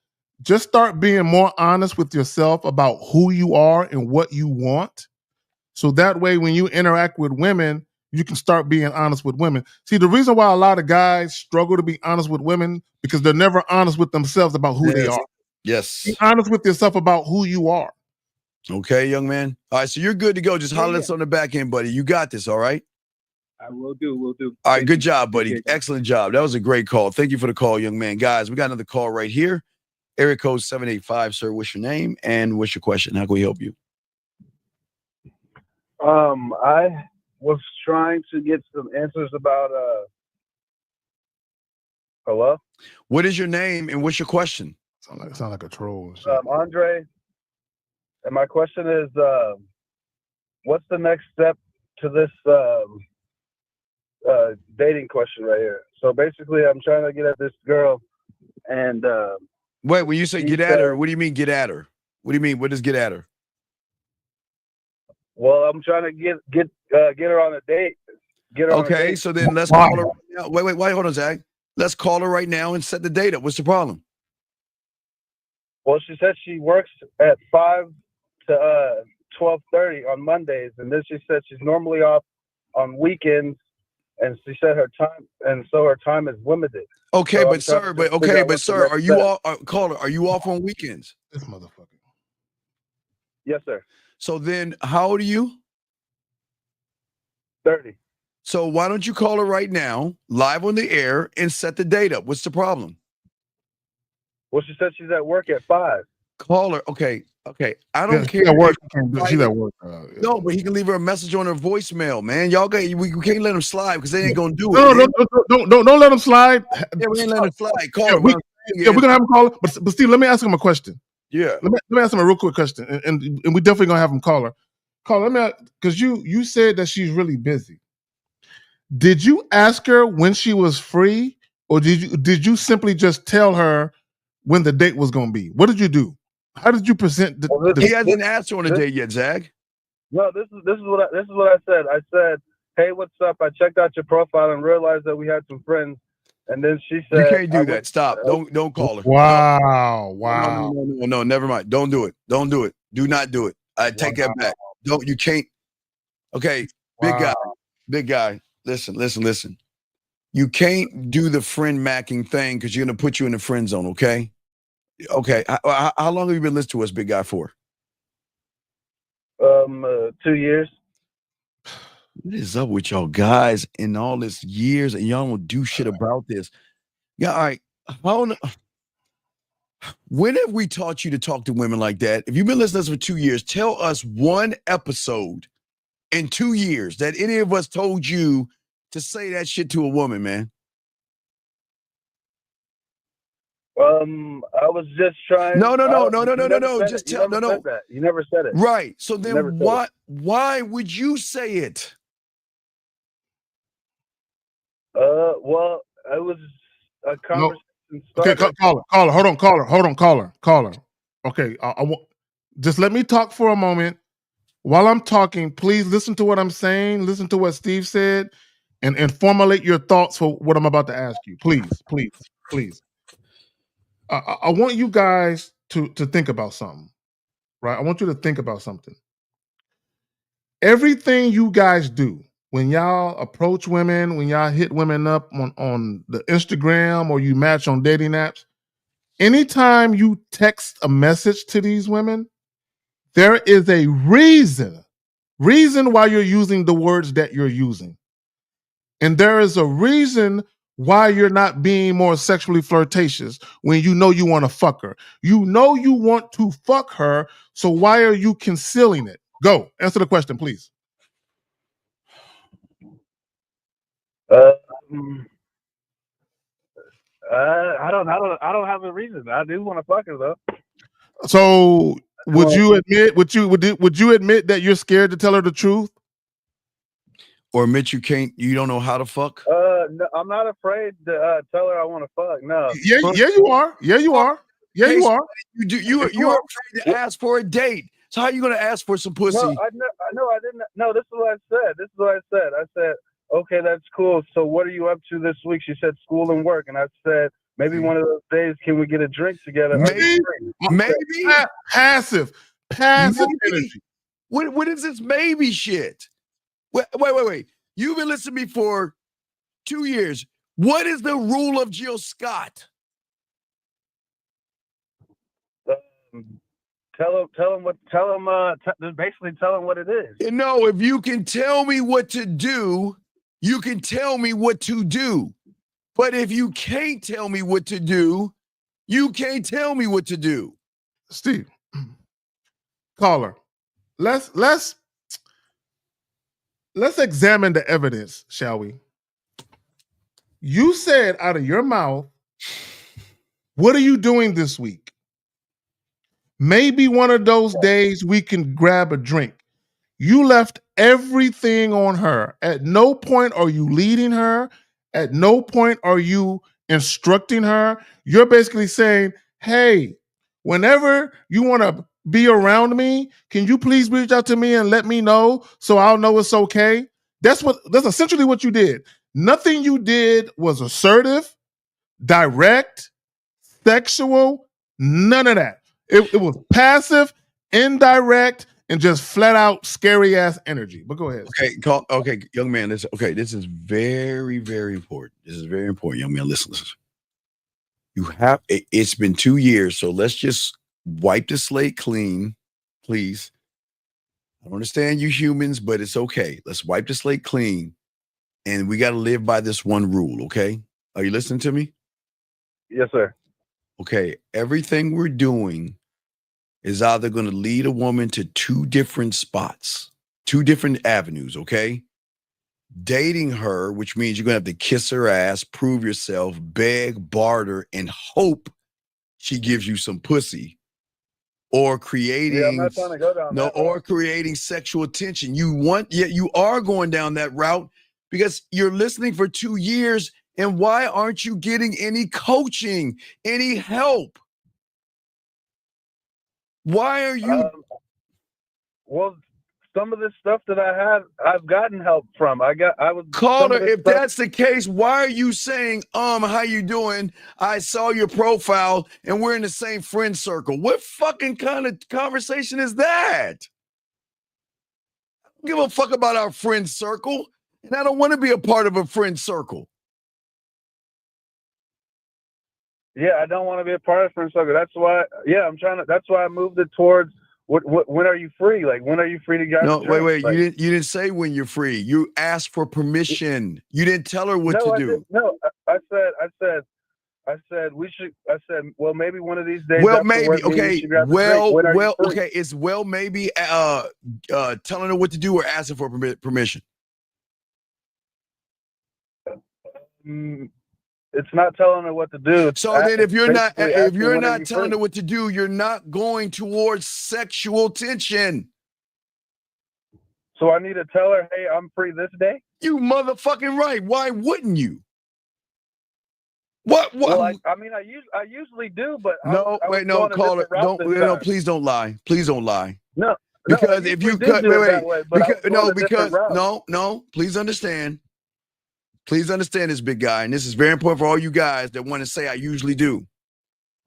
Just start being more honest with yourself about who you are and what you want. So that way, when you interact with women, you can start being honest with women. See, the reason why a lot of guys struggle to be honest with women, because they're never honest with themselves about who they are. Yes. Be honest with yourself about who you are. Okay, young man. All right, so you're good to go. Just holler at us on the back end, buddy. You got this, all right? I will do. All right, good job, buddy. Excellent job. That was a great call. Thank you for the call, young man. Guys, we got another call right here. Area code 785, sir. What's your name and what's your question? How can we help you? I was trying to get some answers about hello? What is your name and what's your question? Sound like a troll. Andre, and my question is, what's the next step to this dating question right here? So basically, I'm trying to get at this girl, and wait, when you say get at her, what do you mean get at her? What do you mean? What does get at her? Well, I'm trying to get her on a date. Get her on a date. So then let's call her right now. Wait, hold on, Zach. Let's call her right now and set the date up. What's the problem? Well, she said she works at 5 to 12:30 on Mondays, and then she said she's normally off on weekends, and she said her time is limited. Okay, so but sir, are you off? Caller, are you off on weekends? This motherfucker. Yes, sir. So then, how old are you? 30. So why don't you call her right now, live on the air, and set the date up? What's the problem? Well, she said she's at work at 5. Call her. Okay. I don't care. She's at work. She's at work. No, but he can leave her a message on her voicemail, man. We can't let him slide because they ain't gonna do it. No, don't let him slide. Yeah, we ain't letting him slide. Call her. We're gonna have him call her. But Steve, let me ask him a question. Yeah. Let me ask him a real quick question, and we definitely gonna have him call her. Let me, because you said that she's really busy. Did you ask her when she was free, or did you simply just tell her when the date was going to be? What did you do? How did you present he hasn't asked her on a date yet, Zach. No, this is what I said. I said, "Hey, what's up? I checked out your profile and realized that we had some friends." And then she said, "You can't do that. Stop. Don't call her." Wow. No, never mind. Don't do it. Do not do it. I take that back. You can't. Okay, big guy. Listen. You can't do the friend macking thing because you're gonna put you in the friend zone. Okay. Okay. How long have you been listening to us, big guy, for? 2 years. What is up with y'all guys in all this years and y'all don't do shit about this? Yeah, all right. When have we taught you to talk to women like that? If you've been listening to us for 2 years, tell us one episode in 2 years that any of us told you to say that shit to a woman, man. I was just trying. No. Just tell. No. You never said it. Right. So then why would you say it? Well, it was a conversation. Okay, caller. Hold on, caller. Okay, I want. Just let me talk for a moment. While I'm talking, please listen to what I'm saying. Listen to what Steve said, and formulate your thoughts for what I'm about to ask you. Please. I want you guys to think about something, right? I want you to think about something. Everything you guys do when y'all approach women, when y'all hit women up on the Instagram or you match on dating apps, anytime you text a message to these women, there is a reason why you're using the words that you're using. And there is a reason why you're not being more sexually flirtatious when you know you want to fuck her. You know you want to fuck her, so why are you concealing it? Go, answer the question, please. I don't have a reason. I do want to fuck her though. So would you admit that you're scared to tell her the truth? Or admit you don't know how to fuck? No, I'm not afraid to tell her I want to fuck. No. Yeah, you are. You are afraid to ask for a date. So how are you gonna ask for some pussy? No, I didn't. No, this is what I said. I said, okay, that's cool. So what are you up to this week? She said school and work, and I said maybe one of those days can we get a drink together? Maybe passive energy. What is this maybe shit? Wait. You've been listening to me for 2 years. What is the rule of Jill Scott? Basically tell him what it is. No, if you can tell me what to do, you can tell me what to do. But if you can't tell me what to do, you can't tell me what to do. Steve, caller, let's examine the evidence, shall we? You said out of your mouth, what are you doing this week? Maybe one of those days we can grab a drink. You left everything on her. At no point are you leading her. At no point are you instructing her. You're basically saying, hey, whenever you want to be around me, can you please reach out to me and let me know so I'll know it's okay? That's essentially what you did. Nothing you did was assertive, direct, sexual, none of that. It was passive, indirect, and just flat out scary ass energy. But go ahead. Okay, young man. This is very, very important. This is very important, young man. Listen. It's been 2 years, so let's just wipe the slate clean, please. I understand you humans, but it's okay. Let's wipe the slate clean, and we got to live by this one rule. Okay? Are you listening to me? Yes, sir. Okay. Everything we're doing is either going to lead a woman to 2 different spots, 2 different avenues, okay? Dating her, which means you're going to have to kiss her ass, prove yourself, beg, barter, and hope she gives you some pussy. Or creating I'm not trying to go down that or creating sexual tension. You are going down that route because you're listening for 2 years, and why aren't you getting any coaching, any help? Why are you? Well, some of this stuff that I have, I've gotten help from. Caller, if that's the case, why are you saying, how you doing? I saw your profile and we're in the same friend circle. What fucking kind of conversation is that? I don't give a fuck about our friend circle, and I don't want to be a part of a friend circle. Yeah, I don't want to be a part of friend circle. That's why. Yeah, I'm trying to. That's why I moved it towards. When are you free? Like, when are you free to grab a drink? Wait. Like, You didn't say when you're free. You asked for permission. You didn't tell her what to do. I said we should. I said, well, maybe one of these days. Well, after maybe. work, Okay. grab a drink. When are you free? Okay. It's maybe telling her what to do or asking for permission. It's not telling her what to do. So then if you're not telling her what to do, you're not going towards sexual tension. So I need to tell her, hey, I'm free this day? You motherfucking right. Why wouldn't you? What? Well, I usually do, but please don't lie. Please don't lie. No. Because if you cut please understand. Please understand this, big guy, and this is very important for all you guys that want to say I usually do.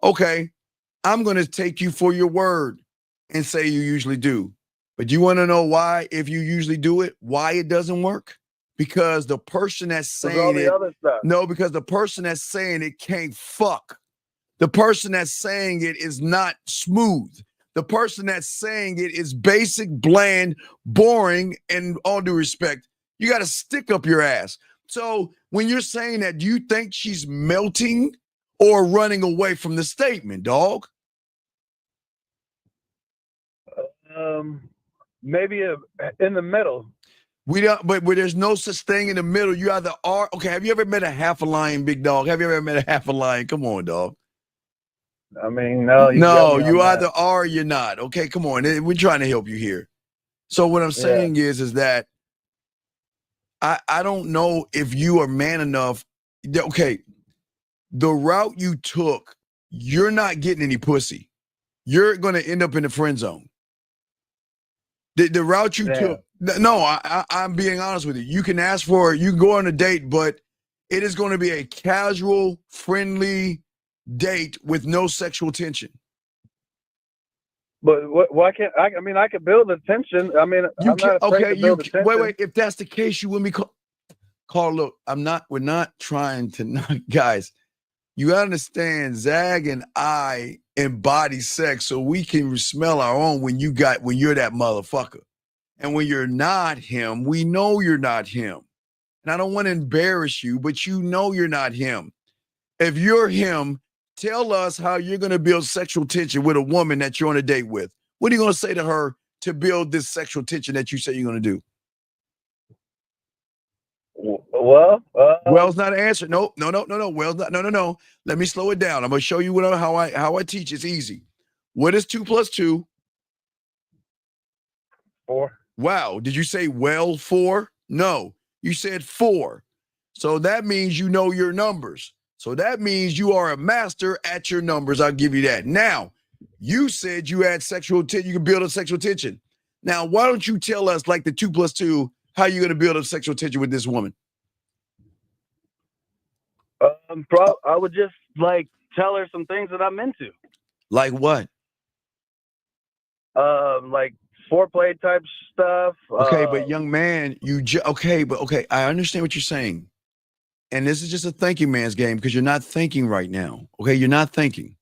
Okay, I'm going to take you for your word and say you usually do. But you want to know why, if you usually do it, why it doesn't work? Because the person that's saying because the person that's saying it can't fuck. The person that's saying it is not smooth. The person that's saying it is basic, bland, boring, and all due respect, you got to stick up your ass. So when you're saying that, do you think she's melting or running away from the statement, dog? Maybe in the middle. But there's no such thing in the middle. You either are. Okay, have you ever met a half a lion, big dog? Have you ever met a half a lion? Come on, dog. I mean, no. You either are or you're not. Okay, come on. We're trying to help you here. So what I'm saying is that I don't know if you are man enough. Okay, the route you took, you're not getting any pussy. You're going to end up in the friend zone. The route you took, no, I'm being honest with you. You can ask for it. You can go on a date, but it is going to be a casual, friendly date with no sexual tension. But why can't I? I mean, I could build the tension. I mean, I'm not afraid to build the tension. Wait. If that's the case, you wouldn't be Carl. Look, we're not trying to not, guys. You understand? Zag and I embody sex, so we can smell our own when you're that motherfucker, and when you're not him, we know you're not him. And I don't want to embarrass you, but you know you're not him. If you're him, tell us how you're going to build sexual tension with a woman that you're on a date with. What are you going to say to her to build this sexual tension that you say you're going to do? Well, well's not an answer. No. Well's not. No. Let me slow it down. I'm going to show you how I teach. It's easy. What is 2 + 2? 4. Wow. Did you say 4? No, you said 4. So that means you know your numbers. So that means you are a master at your numbers. I'll give you that. Now, you said you had sexual tension. You can build a sexual tension. Now, why don't you tell us, like the 2 + 2, how you're going to build a sexual tension with this woman? I would just tell her some things that I'm into. Like what? Like foreplay type stuff. Okay, but young man, I understand what you're saying. And this is just a thinking man's game because you're not thinking right now. Okay, you're not thinking.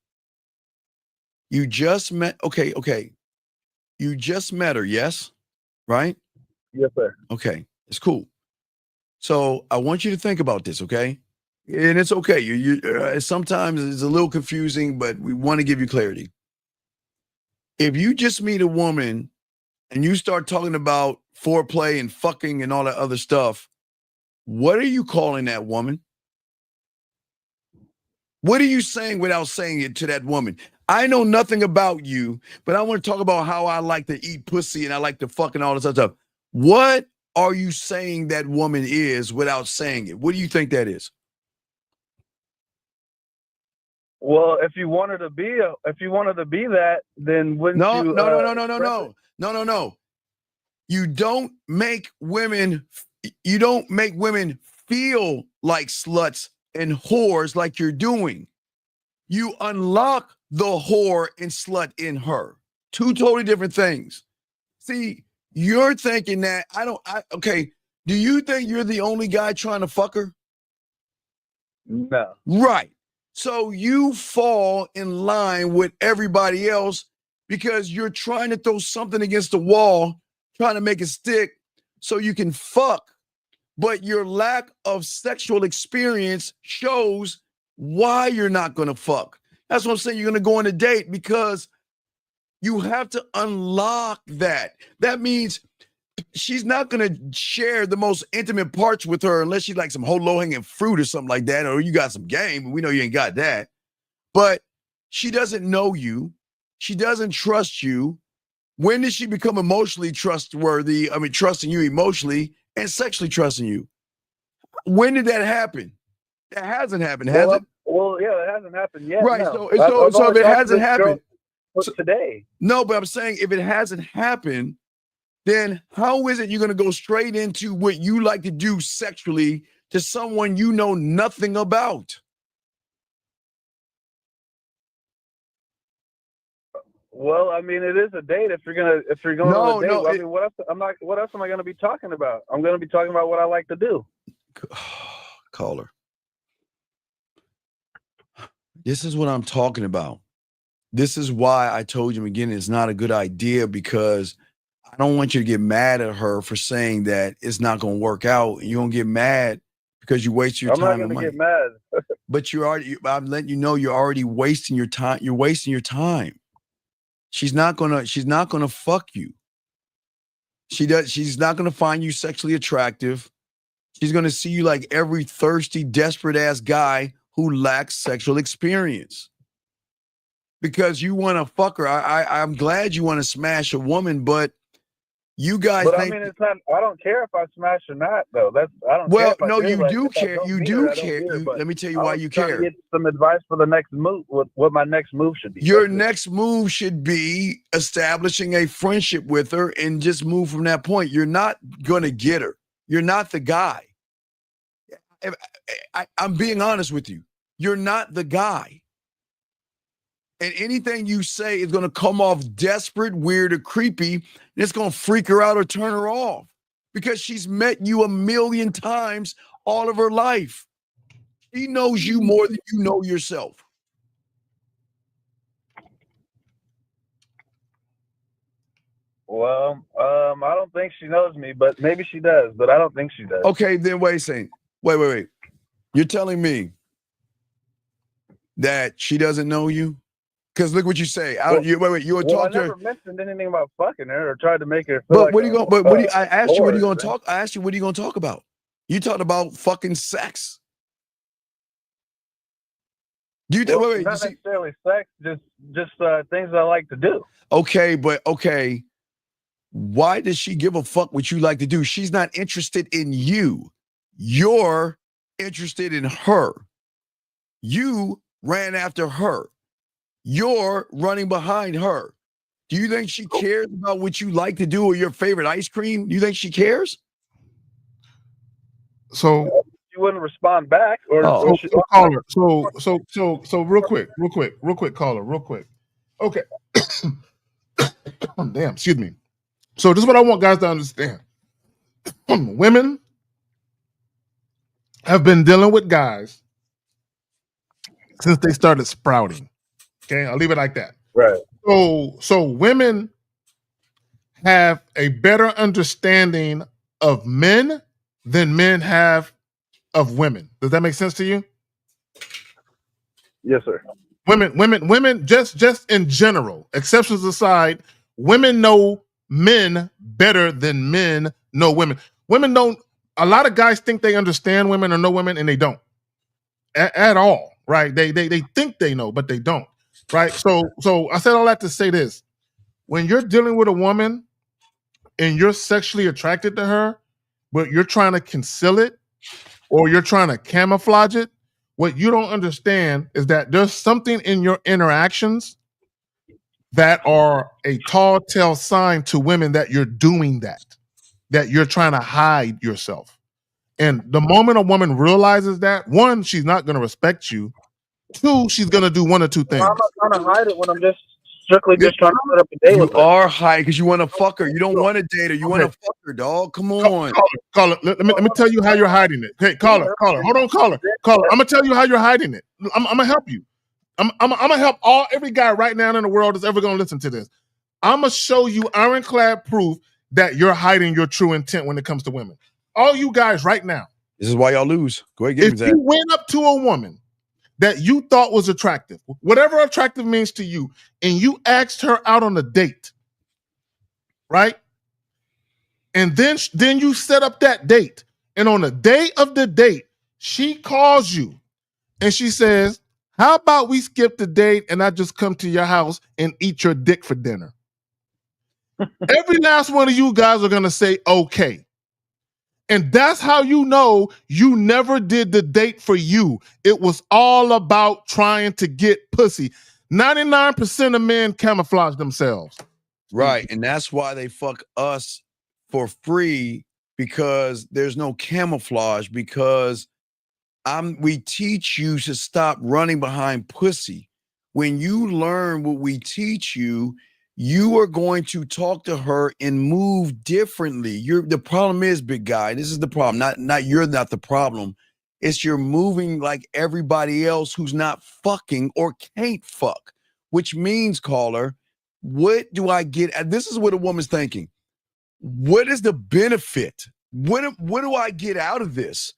You just met, okay. You just met her, yes? Right? Yes, sir. Okay, it's cool. So I want you to think about this, okay? And it's okay. You sometimes it's a little confusing, but we want to give you clarity. If you just meet a woman and you start talking about foreplay and fucking and all that other stuff, what are you calling that woman? What are you saying without saying it to that woman? I know nothing about you, but I want to talk about how I like to eat pussy and I like to fuck and all this other stuff. What are you saying that woman is without saying it? What do you think that is? Well, if you want her to be that, then wouldn't you? No. You don't make women feel like sluts and whores like you're doing. You unlock the whore and slut in her. 2 totally different things. See, you're thinking that okay. Do you think you're the only guy trying to fuck her? No. Right. So you fall in line with everybody else because you're trying to throw something against the wall, trying to make it stick so you can fuck. But your lack of sexual experience shows why you're not going to fuck. That's what I'm saying. You're going to go on a date because you have to unlock that. That means she's not going to share the most intimate parts with her unless she's like some whole low-hanging fruit or something like that, or you got some game. We know you ain't got that. But she doesn't know you. She doesn't trust you. When did she become emotionally trustworthy? I mean, trusting you emotionally and sexually trusting you. When did that happen? That hasn't happened, has it? Well, yeah, it hasn't happened yet. Right. No. So if it hasn't happened today. No, but I'm saying if it hasn't happened, then how is it you're going to go straight into what you like to do sexually to someone you know nothing about? Well, I mean, it is a date. If you're going on a date, I mean, what else am I going to be talking about? I'm going to be talking about what I like to do. Caller. This is what I'm talking about. This is why I told you again, it's not a good idea, because I don't want you to get mad at her for saying that it's not going to work out. You're going to get mad because you waste your time and money. I'm not going to get mad. But I'm letting you know you're already wasting your time. You're wasting your time. She's not going to fuck you. She's not going to find you sexually attractive. She's going to see you like every thirsty, desperate ass guy who lacks sexual experience. Because you want to fuck her. I'm glad you want to smash a woman, but you guys think. I mean, it's not. I don't care if I smash or not, though. I don't. Well, care no, you do care. You do care. Let me tell you why you care. Get some advice for the next move. What my next move should be. Your next move should be establishing a friendship with her and just move from that point. You're not gonna get her. You're not the guy. I'm being honest with you. You're not the guy. And anything you say is going to come off desperate, weird, or creepy, and it's going to freak her out or turn her off because she's met you 1,000,000 times all of her life. She knows you more than you know yourself. Well, I don't think she knows me, but maybe she does, but I don't think she does. Okay, then wait a second. Wait. You're telling me that she doesn't know you? Because look what you say. You were talking to her. I never mentioned anything about fucking her or tried to make her. But what are you going? I asked you what are you going to talk. I asked you what are you going to talk about. You talked about fucking sex. Do you not necessarily sex, just things I like to do. Okay. Why does she give a fuck what you like to do? She's not interested in you. You're interested in her. You ran after her. You're running behind her. Do you think she cares about what you like to do or your favorite ice cream? Do you think she cares? So you wouldn't respond back, or caller. So real quick, caller, real quick. Okay. Damn, excuse me. So this is what I want guys to understand. Women have been dealing with guys since they started sprouting. Okay, I'll leave it like that. Right. So women have a better understanding of men than men have of women. Does that make sense to you? Yes, sir. Women, just in general, exceptions aside, women know men better than men know women. Women don't. A lot of guys think they understand women or know women, and they don't at all. Right? They think they know, but they don't. Right. So I said all that to say this. When you're dealing with a woman and you're sexually attracted to her, but you're trying to conceal it or you're trying to camouflage it, what you don't understand is that there's something in your interactions that are a tall tale sign to women that you're doing that you're trying to hide yourself. And the moment a woman realizes that, one, she's not going to respect you. Two, she's going to do one or two things. I'm not trying to hide it when I'm just strictly just trying to set up a date with her. You are high because you want to fuck her. You don't want to date her. You want to fuck her, dog. Come on. Caller, let me tell you how you're hiding it. Hey, caller, hold on, caller. I'm gonna tell you how you're hiding it. I'm gonna help you. I'm gonna help every guy right now in the world that's ever gonna listen to this. I'm gonna show you ironclad proof that you're hiding your true intent when it comes to women. All you guys right now. This is why y'all lose. Go ahead, give me that. If you went up to a woman that you thought was attractive, whatever attractive means to you, and you asked her out on a date, right? And then you set up that date. And on the day of the date, she calls you and she says, how about we skip the date and I just come to your house and eat your dick for dinner? Every last one of you guys are going to say, okay. And that's how you know you never did the date for you. It was all about trying to get pussy. 99% of men camouflage themselves. Right. And that's why they fuck us for free, because there's no camouflage, because we teach you to stop running behind pussy. When you learn what we teach you, you are going to talk to her and move differently. The problem is, big guy, this is the problem. Not you're not the problem. It's you're moving like everybody else who's not fucking or can't fuck, which means, caller, what do I get? This is what a woman's thinking. What is the benefit? What do I get out of this?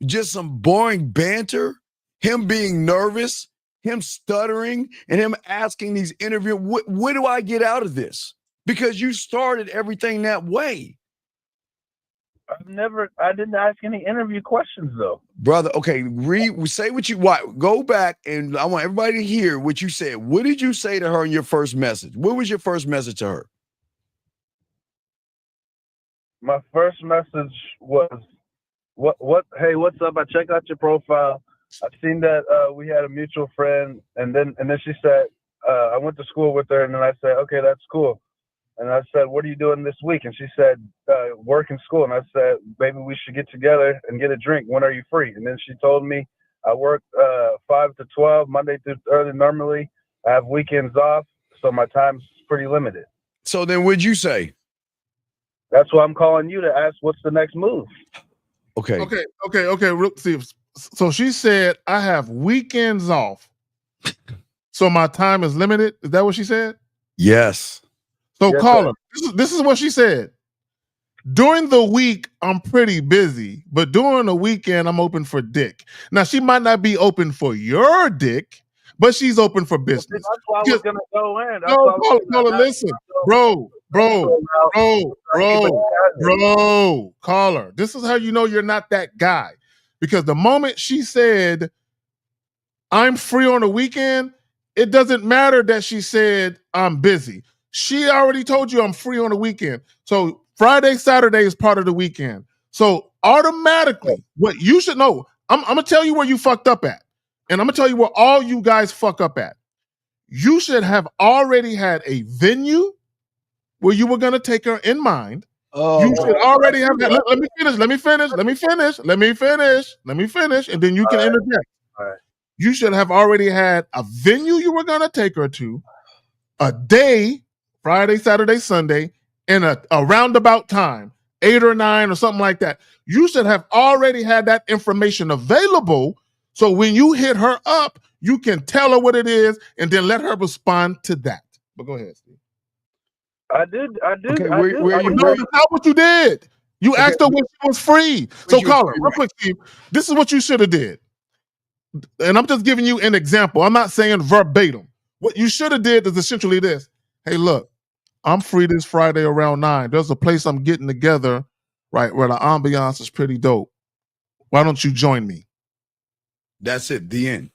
Just some boring banter? Him being nervous? Him stuttering and him asking these interviews? What do I get out of this? Because you started everything that way. I didn't ask any interview questions though. Brother, okay, say what go back and I want everybody to hear what you said. What did you say to her in your first message? What was your first message to her? My first message was, hey, what's up? I checked out your profile. I've seen that we had a mutual friend, and then she said, I went to school with her, and then I said, okay, that's cool. And I said, what are you doing this week? And she said, work in school. And I said, maybe we should get together and get a drink. When are you free? And then she told me, I work 5 to 12, Monday through Thursday normally. I have weekends off, so my time's pretty limited. So then what'd you say? That's why I'm calling you to ask what's the next move. Okay. See, so she said, I have weekends off, so my time is limited. Is that what she said? Yes. So yes, caller, this is what she said. During the week, I'm pretty busy, but during the weekend, I'm open for dick. Now, she might not be open for your dick, but she's open for business. That's why I was going to go in. Caller, listen. Bro, caller, this is how you know you're not that guy. Because the moment she said, I'm free on the weekend, it doesn't matter that she said, I'm busy. She already told you I'm free on the weekend. So Friday, Saturday is part of the weekend. So automatically, what you should know, I'm going to tell you where you fucked up at. And I'm going to tell you where all you guys fuck up at. You should have already had a venue where you were going to take her in mind. You should already have that. Let me finish, and then you can interject. All right. You should have already had a venue you were going to take her to, a day, Friday, Saturday, Sunday, and a roundabout time, 8 or 9 or something like that. You should have already had that information available, so when you hit her up, you can tell her what it is, and then let her respond to that. But go ahead, Steve. I did. Okay, no, that's not what you did. You asked her when she was free. So call her real quick, Steve. This is what you should have did. And I'm just giving you an example. I'm not saying verbatim. What you should have did is essentially this. Hey, look, I'm free this Friday around 9. There's a place I'm getting together, right, where the ambiance is pretty dope. Why don't you join me? That's it. The end.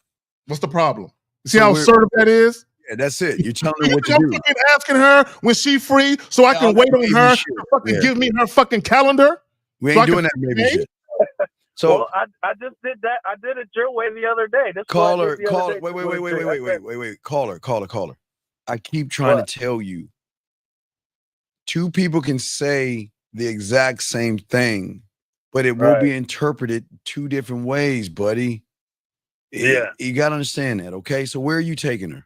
What's the problem? See how assertive that is? Yeah, that's it. You're telling her what to do. I'm fucking asking her when she free so I can wait on her to fucking give me her fucking calendar. We ain't doing that baby shit. So well, I just did that. I did it your way the other day. Caller. Wait. Caller. I keep trying to tell you. Two people can say the exact same thing, but it will be interpreted two different ways, buddy. Yeah. You got to understand that, okay? So where are you taking her?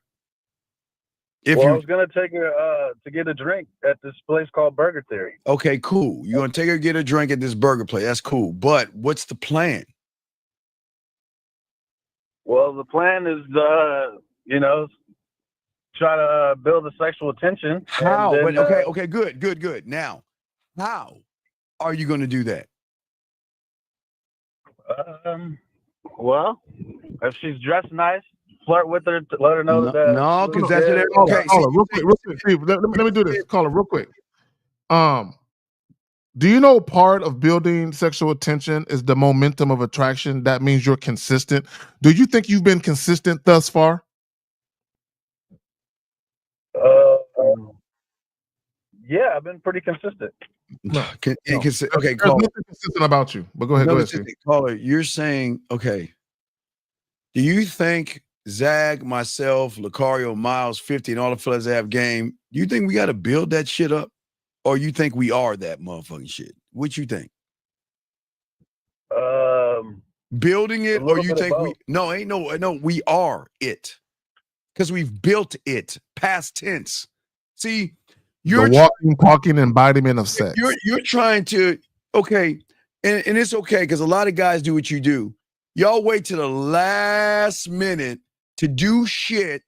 I was gonna take her to get a drink at this place called Burger Theory. Okay, cool. You're gonna take her to get a drink at this burger place. That's cool. But what's the plan? Well, the plan is, try to build a sexual tension. How? Then, okay, good. Now, how are you gonna do that? Well, if she's dressed nice, flirt with her, to let her know that. No, because that's it. Okay, caller, real quick. Steve, let me do this. Caller, real quick. Do you know part of building sexual tension is the momentum of attraction? That means you're consistent. Do you think you've been consistent thus far? Yeah, I've been pretty consistent. Okay, There's caller. nothing consistent about you. But go ahead, Steve. Caller, you're saying, okay. Do you think Zag, myself, Lucario, Miles, 50, and all the fellas that have game, do you think we got to build that shit up? Or you think we are that motherfucking shit? What you think? Building it, or you think we? No, we are it, because we've built it. Past tense. See, you're the walking, talking embodiment of sex. You're trying to and it's okay because a lot of guys do what you do. Y'all wait to the last minute to do shit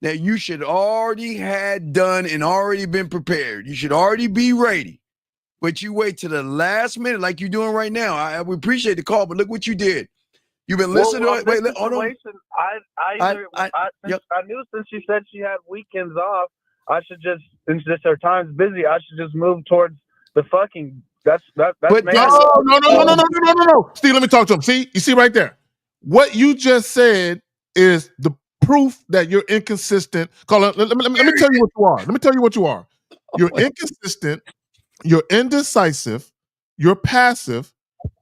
that you should already had done and already been prepared. You should already be ready. But you wait to the last minute like you're doing right now. I appreciate the call, but look what you did. You've been listening to it. Wait, hold on. I knew since she said she had weekends off, I should just, since her time's busy, I should just move towards the fucking. That's no. Steve, let me talk to him. See, you see right there. What you just said is the proof that you're inconsistent. Let me tell you what you are. Let me tell you what you are. You're inconsistent. You're indecisive. You're passive.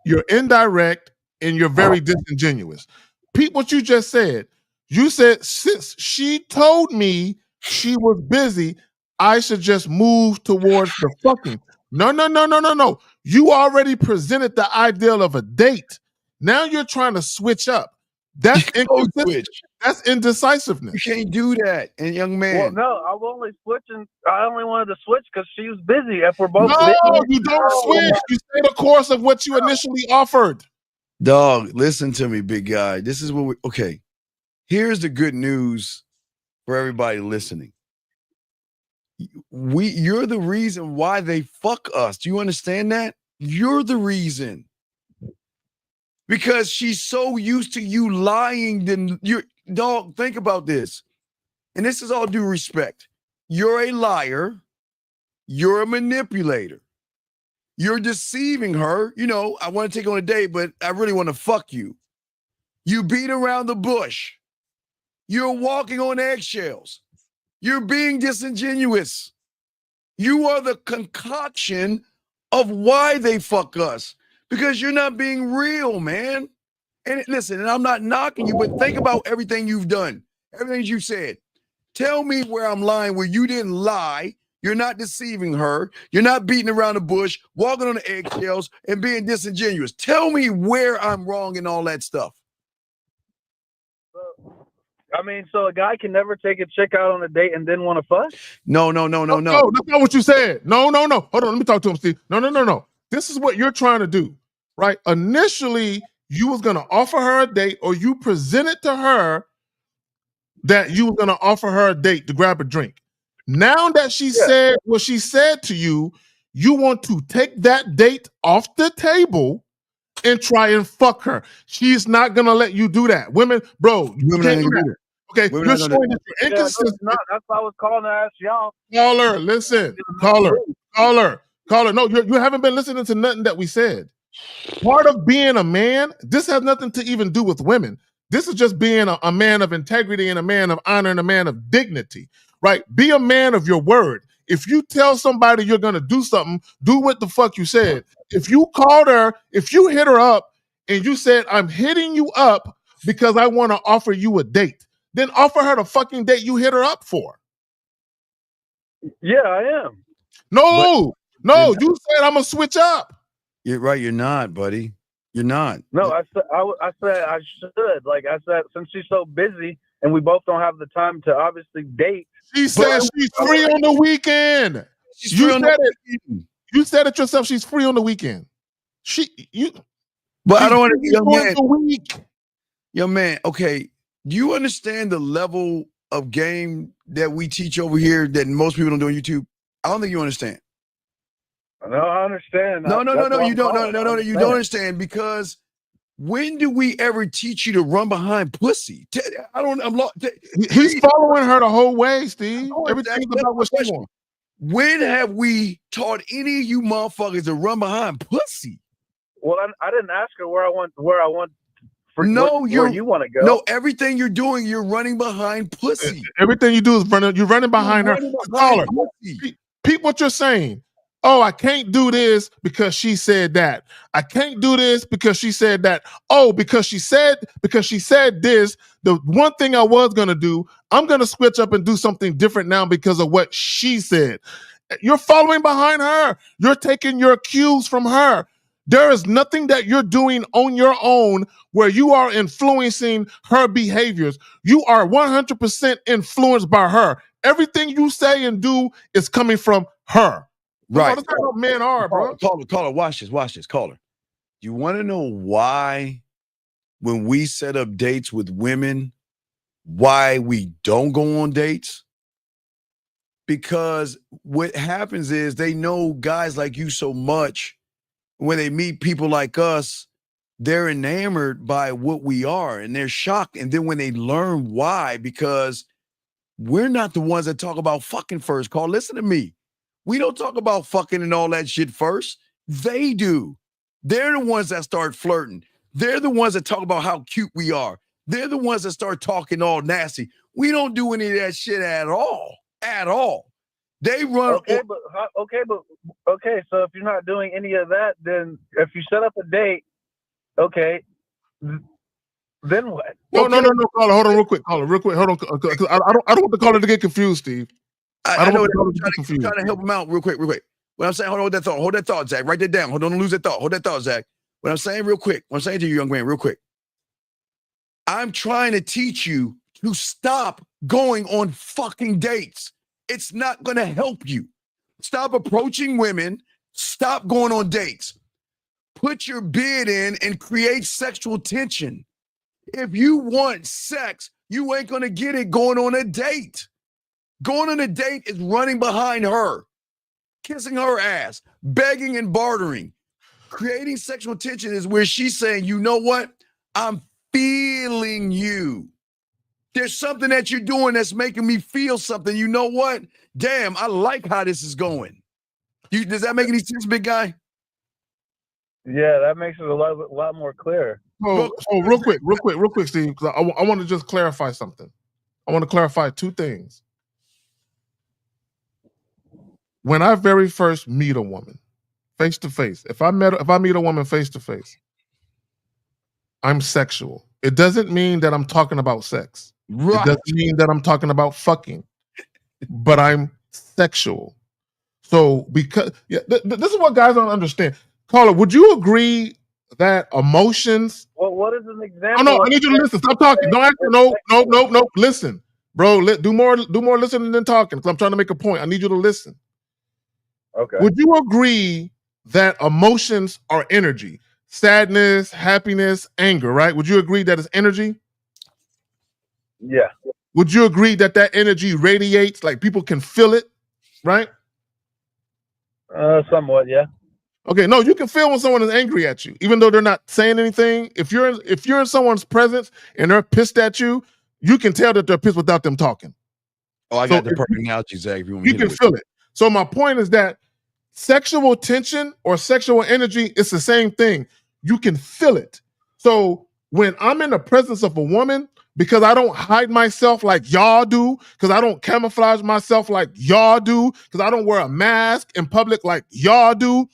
You're indirect, and you're very disingenuous. Pete, what you just said. You said since she told me she was busy, I should just move towards the fucking. No. You already presented the ideal of a date. Now you're trying to switch up. That's inconsistent. That's indecisiveness. You can't do that, and young man. Well, no, I only wanted to switch because she was busy. If we're both busy, you don't switch. You stay the course of what you initially offered. Dog, listen to me, big guy. This is what okay. Here's the good news for everybody listening. You're the reason why they fuck us. Do you understand that? You're the reason. Because she's so used to you lying, then dog, think about this. And this is all due respect. You're a liar. You're a manipulator. You're deceiving her. I want to take her on a date, but I really want to fuck you. You beat around the bush. You're walking on eggshells. You're being disingenuous. You are the concoction of why they fuck us. Because you're not being real, man. And listen, and I'm not knocking you, but think about everything you've done. Everything you said. Tell me where I'm lying, where you didn't lie. You're not deceiving her. You're not beating around the bush, walking on the eggshells, and being disingenuous. Tell me where I'm wrong in all that stuff. So a guy can never take a chick out on a date and then want to fuck? No. No, that's not what you said. No. Hold on, let me talk to him, Steve. No. This is what you're trying to do, right? Initially, you was going to offer her a date, or you presented to her that you were going to offer her a date to grab a drink. Now that she said what she said to you, you want to take that date off the table and try and fuck her. She's not going to let you do that. Women can't do that. Okay, you're showing that you're inconsistent. That's why I was calling to ask y'all. Caller, listen. Caller. No, you haven't been listening to nothing that we said. Part of being a man, this has nothing to even do with women. This is just being a man of integrity and a man of honor and a man of dignity, right? Be a man of your word. If you tell somebody you're going to do something, do what the fuck you said. If you called her, if you hit her up and you said, I'm hitting you up because I want to offer you a date, then offer her the fucking date you hit her up for. Yeah, I am. No, you said I'm going to switch up. You're right. You're not, buddy. You're not. No, I said I should. Like I said, since she's so busy and we both don't have the time to obviously date, She said she's free on the weekend. You said it. You said it yourself. She's free on the weekend. But I don't want to, young man. The week. Young man, okay. Do you understand the level of game that we teach over here that most people don't do on YouTube? I don't think you understand. No, I understand. No, you don't. No, you don't understand, because when do we ever teach you to run behind pussy? He's following her the whole way, Steve. Everything's about what she wants. When have we taught any of you motherfuckers to run behind pussy? Well, I didn't ask her where I want. Where you want to go. No, everything you're doing, you're running behind pussy. Everything you do is you're running behind her. Caller, peep what you're saying. Oh, I can't do this because she said that. I can't do this because she said that. Oh, because she said this, the one thing I was gonna do, I'm gonna switch up and do something different now because of what she said. You're following behind her. You're taking your cues from her. There is nothing that you're doing on your own where you are influencing her behaviors. You are 100% influenced by her. Everything you say and do is coming from her. Right. That's how men are, bro. Caller, watch this, caller. You want to know why when we set up dates with women, why we don't go on dates? Because what happens is they know guys like you so much. When they meet people like us, they're enamored by what we are and they're shocked. And then when they learn why, because we're not the ones that talk about fucking first. Call, listen to me. We don't talk about fucking and all that shit first. They do. They're the ones that start flirting. They're the ones that talk about how cute we are. They're the ones that start talking all nasty. We don't do any of that shit at all. At all. They run. Okay, so if you're not doing any of that, then if you set up a date, okay, then what? No, caller, hold on real quick. Hold on. I don't want the caller to get confused, Steve. I know I'm trying to help him out real quick. What I'm saying, hold that thought, Zach. Write that down. Don't lose that thought. Hold that thought, Zach. What I'm saying real quick, what I'm saying to you, young man, real quick. I'm trying to teach you to stop going on fucking dates. It's not going to help you. Stop approaching women. Stop going on dates. Put your bid in and create sexual tension. If you want sex, you ain't going to get it going on a date. Going on a date is running behind her, kissing her ass, begging and bartering. Creating sexual tension is where she's saying, you know what? I'm feeling you. There's something that you're doing that's making me feel something. You know what? Damn, I like how this is going. Does that make any sense, big guy? Yeah, that makes it a lot more clear. Oh, real quick, Steve, because I want to just clarify something. I want to clarify two things. When I very first meet a woman face to face, if I meet a woman face to face, I'm sexual. It doesn't mean that I'm talking about sex. Right. It doesn't mean that I'm talking about fucking, but I'm sexual. So this is what guys don't understand. Caller, would you agree that emotions? Well, what is an example? Oh no, I need you to listen. Stop talking. Don't answer. No. Listen, bro. Do more listening than talking. Because I'm trying to make a point. I need you to listen. Okay. Would you agree that emotions are energy? Sadness, happiness, anger, right? Would you agree that it's energy? Yeah. Would you agree that energy radiates, like people can feel it, right? Somewhat, yeah. Okay, no, you can feel when someone is angry at you, even though they're not saying anything. If you're in someone's presence and they're pissed at you, you can tell that they're pissed without them talking. Oh, I got the perfect analogy, Zach. If you can feel it. So my point is that sexual tension or sexual energy, it's the same thing. You can feel it. So when I'm in the presence of a woman, because I don't hide myself like y'all do, because I don't camouflage myself like y'all do, because I don't wear a mask in public like y'all do,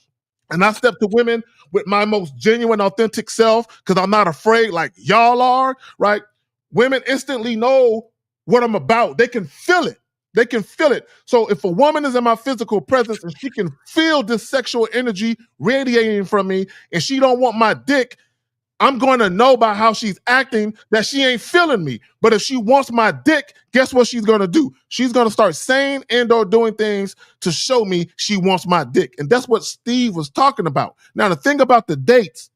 and I step to women with my most genuine, authentic self because I'm not afraid like y'all are, right? Women instantly know what I'm about. They can feel it. They can feel it. So if a woman is in my physical presence and she can feel this sexual energy radiating from me and she don't want my dick, I'm going to know by how she's acting that she ain't feeling me. But if she wants my dick, guess what she's going to do? She's going to start saying and or doing things to show me she wants my dick. And that's what Steve was talking about. Now, the thing about the dates,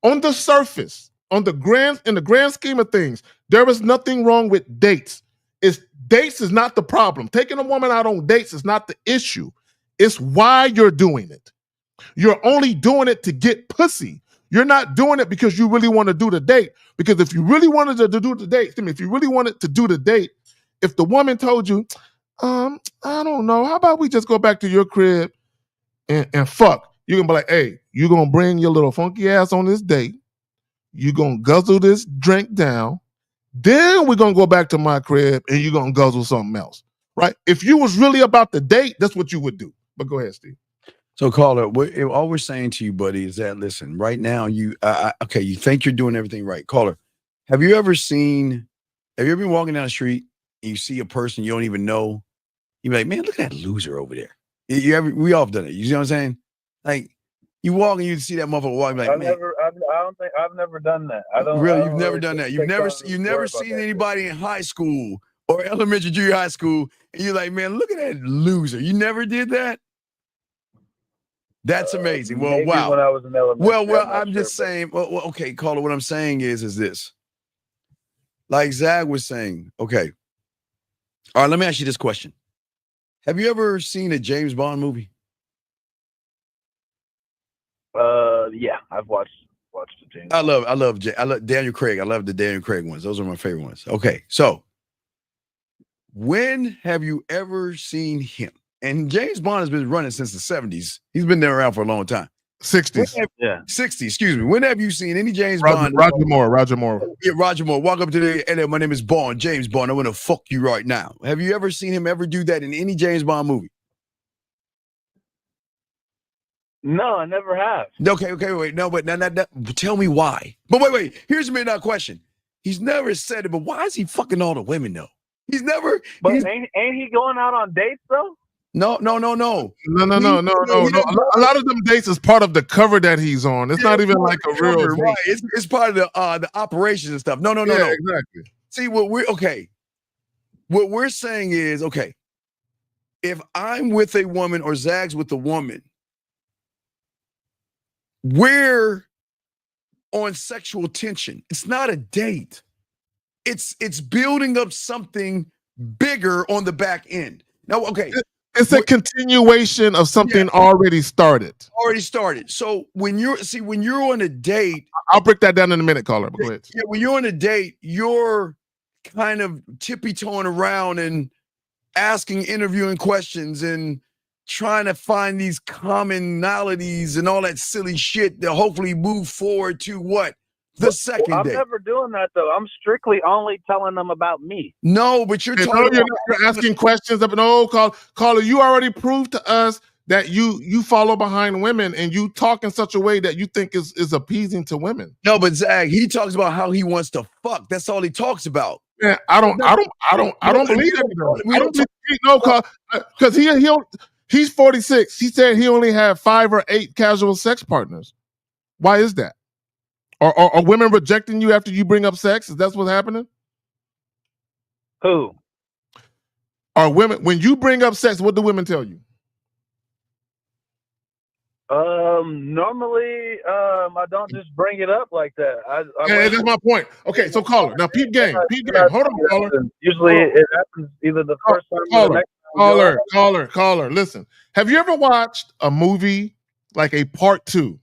on the surface, in the grand scheme of things, there is nothing wrong with dates. Dates is not the problem. Taking a woman out on dates is not the issue. It's why you're doing it. You're only doing it to get pussy. You're not doing it because you really want to do the date. Because if you really wanted to do the date, if the woman told you, I don't know, how about we just go back to your crib and fuck? You're going to be like, hey, you're going to bring your little funky ass on this date. You're going to guzzle this drink down. Then we're going to go back to my crib and you're going to guzzle something else, right? If you was really about the date, that's what you would do. But go ahead, Steve. So, caller, all we're saying to you, buddy, is that, listen, right now, you think you're doing everything right. Caller, have you ever been walking down the street and you see a person you don't even know? You're like, man, look at that loser over there. We all have done it. You see what I'm saying? Like, you walk and you see that motherfucker walking, like, man. I've never done that. You've never done that. You've never seen anybody in high school or elementary, junior high school, and you're like, man, look at that loser. You never did that? That's amazing. Well, wow. When I was in elementary. Well, I'm just saying. Well, okay, caller. What I'm saying is this. Like Zag was saying. Okay. All right. Let me ask you this question. Have you ever seen a James Bond movie? Yeah, I've watched the James. I love Daniel Craig. I love the Daniel Craig ones. Those are my favorite ones. Okay, so when have you ever seen him? And James Bond has been running since the 70s. He's been there around for a long time. 60s. 60s, excuse me. When have you seen any James Bond? Roger Moore. Yeah, Roger Moore. Walk up to the hello, my name is Bond, James Bond. I want to fuck you right now. Have you ever seen him ever do that in any James Bond movie? No, I never have. Okay, wait. No, but now, tell me why. But wait. Here's a $1 million question. He's never said it, but why is he fucking all the women though? He's never. But ain't he going out on dates though? No. No. A lot of them dates is part of the cover that he's on. It's not even like a real date. Right. It's part of the operations and stuff. No. Exactly. See what we're saying is, okay, if I'm with a woman or Zag's with a woman, we're on sexual tension. It's not a date. It's building up something bigger on the back end. Now, okay. It's a continuation of something already started. So when you're on a date, I'll break that down in a minute, caller. Go ahead. Yeah, when you're on a date, you're kind of tippy-toeing around and interviewing questions and trying to find these commonalities and all that silly shit to hopefully move forward to what? The second date. I'm never doing that though. I'm strictly only telling them about me. No, but you're you're asking questions up and caller, you already proved to us that you follow behind women and you talk in such a way that you think is appeasing to women. No, but Zag, he talks about how he wants to fuck. That's all he talks about. Yeah, I don't believe that. Because he's 46. He said he only had 5 or 8 casual sex partners. Why is that? Are women rejecting you after you bring up sex? Is that what's happening? Who? Are women, when you bring up sex, what do women tell you? Normally, I don't just bring it up like that. That's my point. Okay, so caller. Now, peep game. Hold on, caller. Usually it happens either the first time or the next time. Caller, listen. Have you ever watched a movie like a part 2?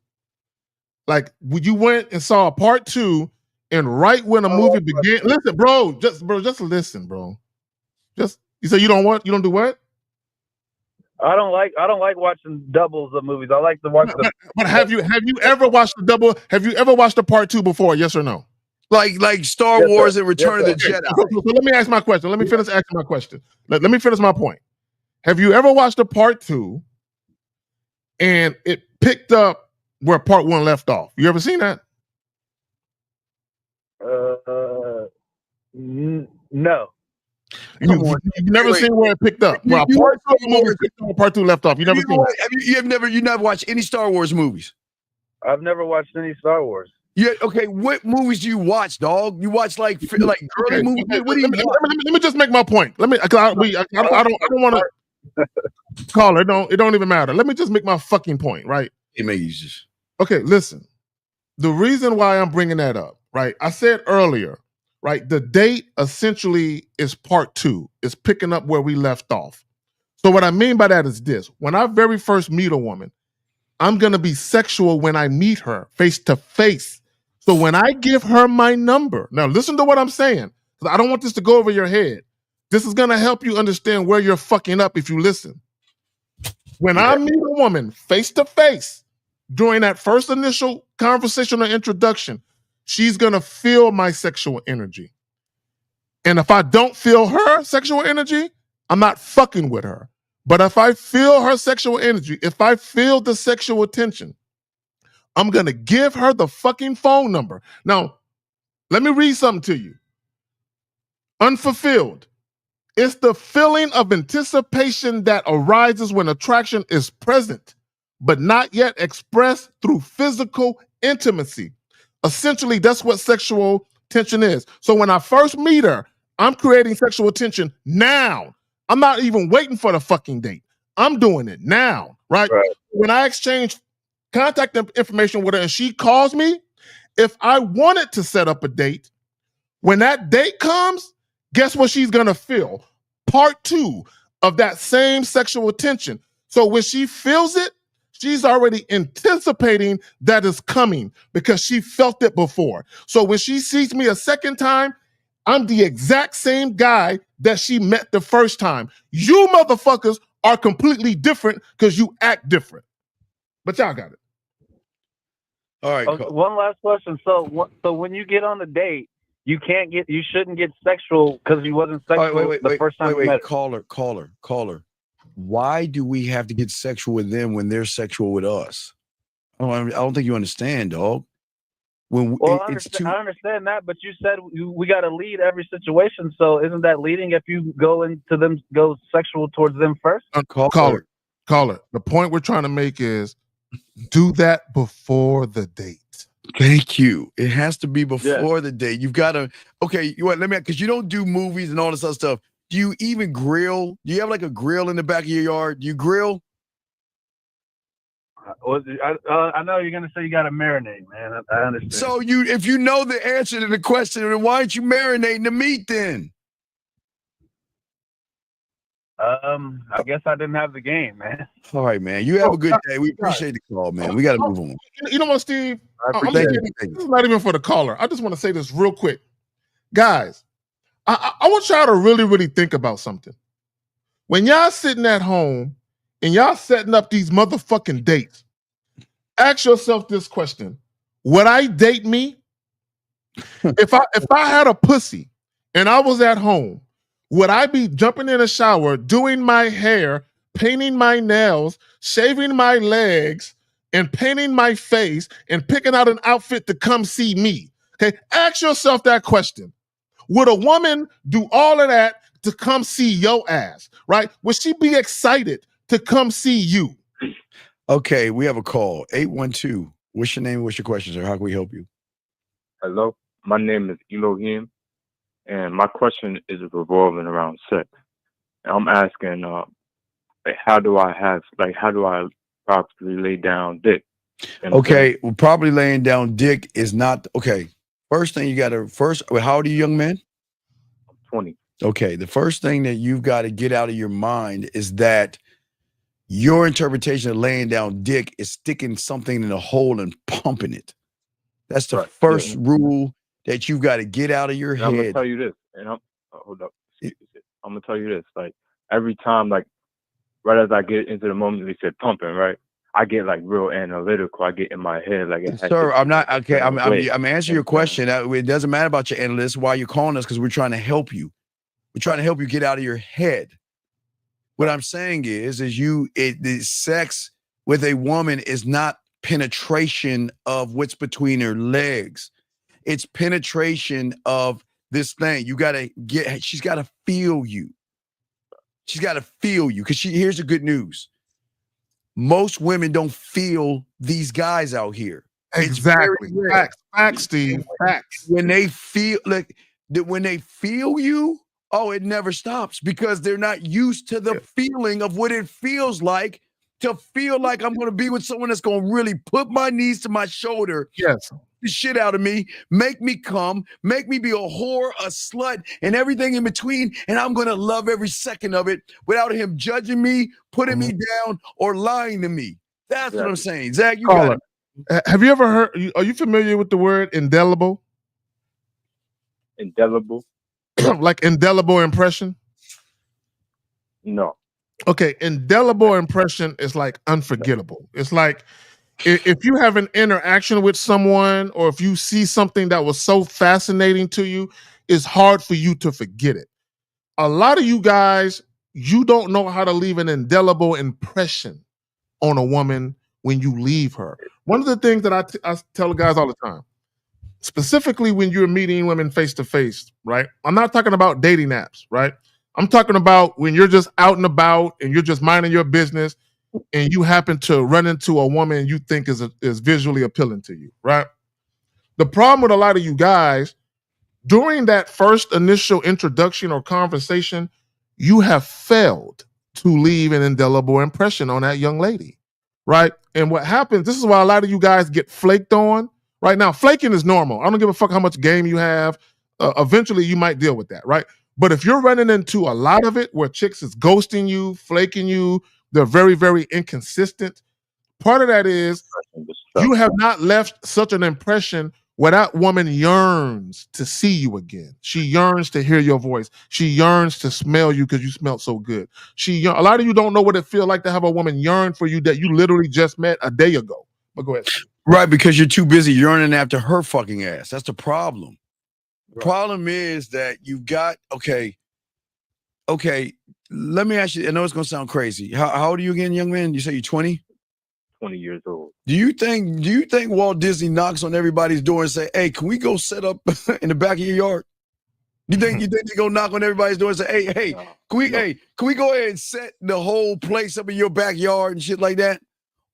Like when you went and saw a part 2, and right when a movie began, listen, bro, just listen, bro. You say you don't do what? I don't like watching doubles of movies. I like to watch them. But have you ever watched the double? Have you ever watched the part 2 before? Yes or no? Like Star Wars and Return of the Jedi. So let me ask my question. Let me finish asking my question. Let me finish my point. Have you ever watched the part 2 and it picked up where part 1 left off? You ever seen that? No. You've never seen where it picked up. Well, part 2 left off. You never seen that. You've never watched any Star Wars movies? I've never watched any Star Wars. Yeah, okay. What movies do you watch, dog? You watch like girly movies? What do you watch? Let me just make my point. I don't want to call it. It don't even matter. Let me just make my fucking point, right? It may use this. Okay, listen. The reason why I'm bringing that up, right? I said earlier, right? The date essentially is part 2. It's picking up where we left off. So what I mean by that is this. When I very first meet a woman, I'm going to be sexual when I meet her face to face. So when I give her my number, now listen to what I'm saying, because I don't want this to go over your head. This is going to help you understand where you're fucking up if you listen. When I meet a woman face to face, during that first initial conversation or introduction, she's going to feel my sexual energy. And if I don't feel her sexual energy, I'm not fucking with her. But if I feel her sexual energy, if I feel the sexual attention, I'm going to give her the fucking phone number. Now, let me read something to you. Unfulfilled. It's the feeling of anticipation that arises when attraction is present, but not yet expressed through physical intimacy. Essentially, that's what sexual tension is. So when I first meet her, I'm creating sexual tension now. I'm not even waiting for the fucking date. I'm doing it now, right? When I exchange contact information with her and she calls me, if I wanted to set up a date, when that date comes, guess what she's gonna feel? Part 2 of that same sexual tension. So when she feels it, she's already anticipating that it's coming because she felt it before. So when she sees me a second time, I'm the exact same guy that she met the first time. You motherfuckers are completely different because you act different. But y'all got it. All right. Okay, one last question. So when you get on a date, you shouldn't get sexual because you wasn't sexual the first time you met her. Caller. Why do we have to get sexual with them when they're sexual with us? I don't think you understand, dog. I understand that, but you said we got to lead every situation. So isn't that leading if you go sexual towards them first? Caller. The point we're trying to make is do that before the date. Thank you. It has to be before the date. You've got to. Okay, because you don't do movies and all this other stuff. Do you even grill? Do you have like a grill in the back of your yard? Do you grill? I know you're gonna say you got to marinate, man. I understand. So if you know the answer to the question, then why aren't you marinating the meat then? I guess I didn't have the game, man. All right, man. You have a good day. We appreciate the call, man. We got to move on. You know what, Steve? This is not even for the caller. I just want to say this real quick. Guys, I want y'all to really, really think about something. When y'all sitting at home and y'all setting up these motherfucking dates, ask yourself this question. Would I date me? If I had a pussy and I was at home, would I be jumping in a shower, doing my hair, painting my nails, shaving my legs, and painting my face, and picking out an outfit to come see me? Okay, ask yourself that question. Would a woman do all of that to come see your ass, right? Would she be excited to come see you? Okay, we have a call. 812. What's your name? What's your question, sir? How can we help you? Hello, my name is Elohim, and my question is revolving around sex. And I'm asking, how do I properly lay down dick? Okay, well, properly laying down dick is not okay. First thing you got to how old are you, young man? I'm 20. Okay, the first thing that you've got to get out of your mind is that your interpretation of laying down dick is sticking something in a hole and pumping it. That's the first rule that you've got to get out of your head. I'm gonna tell you this, and hold up. I'm gonna tell you this. Like every time, like right as I get into the moment, they said pumping, right? I get like real analytical. I get in my head like, sir, I'm not okay. I'm answering your question. It doesn't matter about your analyst. Why you're calling us? Because we're trying to help you. We're trying to help you get out of your head. What I'm saying is the sex with a woman is not penetration of what's between her legs. It's penetration of this thing. She's got to feel you. She's got to feel you. Because here's the good news. Most women don't feel these guys out here. Exactly. It's very Facts, Steve. Facts. when they feel like when they feel you, oh, it never stops because they're not used to the feeling of what it feels like to feel like I'm going to be with someone that's going to really put my knees to my shoulder. Yes. The shit out of me, make me come, make me be a whore, a slut, and everything in between. And I'm going to love every second of it without him judging me, putting me down, or lying to me. That's what I'm saying. Zach, you got it. Have you ever heard, are you familiar with the word indelible? Indelible? Like indelible impression? No. Okay, indelible impression is like unforgettable. It's like if you have an interaction with someone or if you see something that was so fascinating to you, it's hard for you to forget it. A lot of you guys, you don't know how to leave an indelible impression on a woman when you leave her. One of the things that I tell guys all the time, specifically when you're meeting women face to face, right? I'm not talking about dating apps, right? I'm talking about when you're just out and about and you're just minding your business and you happen to run into a woman you think is visually appealing to you, right? The problem with a lot of you guys, during that first initial introduction or conversation, you have failed to leave an indelible impression on that young lady, right? And what happens, this is why a lot of you guys get flaked on. Right now, flaking is normal. I don't give a fuck how much game you have. Eventually, you might deal with that, right? But if you're running into a lot of it where chicks is ghosting you, flaking you, they're very, very inconsistent. Part of that is you have not left such an impression where that woman yearns to see you again. She yearns to hear your voice. She yearns to smell you because you smelled so good. A lot of you don't know what it feels like to have a woman yearn for you that you literally just met a day ago. But go ahead. Right, because you're too busy yearning after her fucking ass. That's the problem. The problem is that you got, okay, let me ask you, I know it's going to sound crazy. How old are you again, young man? You say you're 20? 20 years old. Do you think Walt Disney knocks on everybody's door and say, hey, can we go set up in the back of your yard? You think they go knock on everybody's door and say, hey, can we go ahead and set the whole place up in your backyard and shit like that?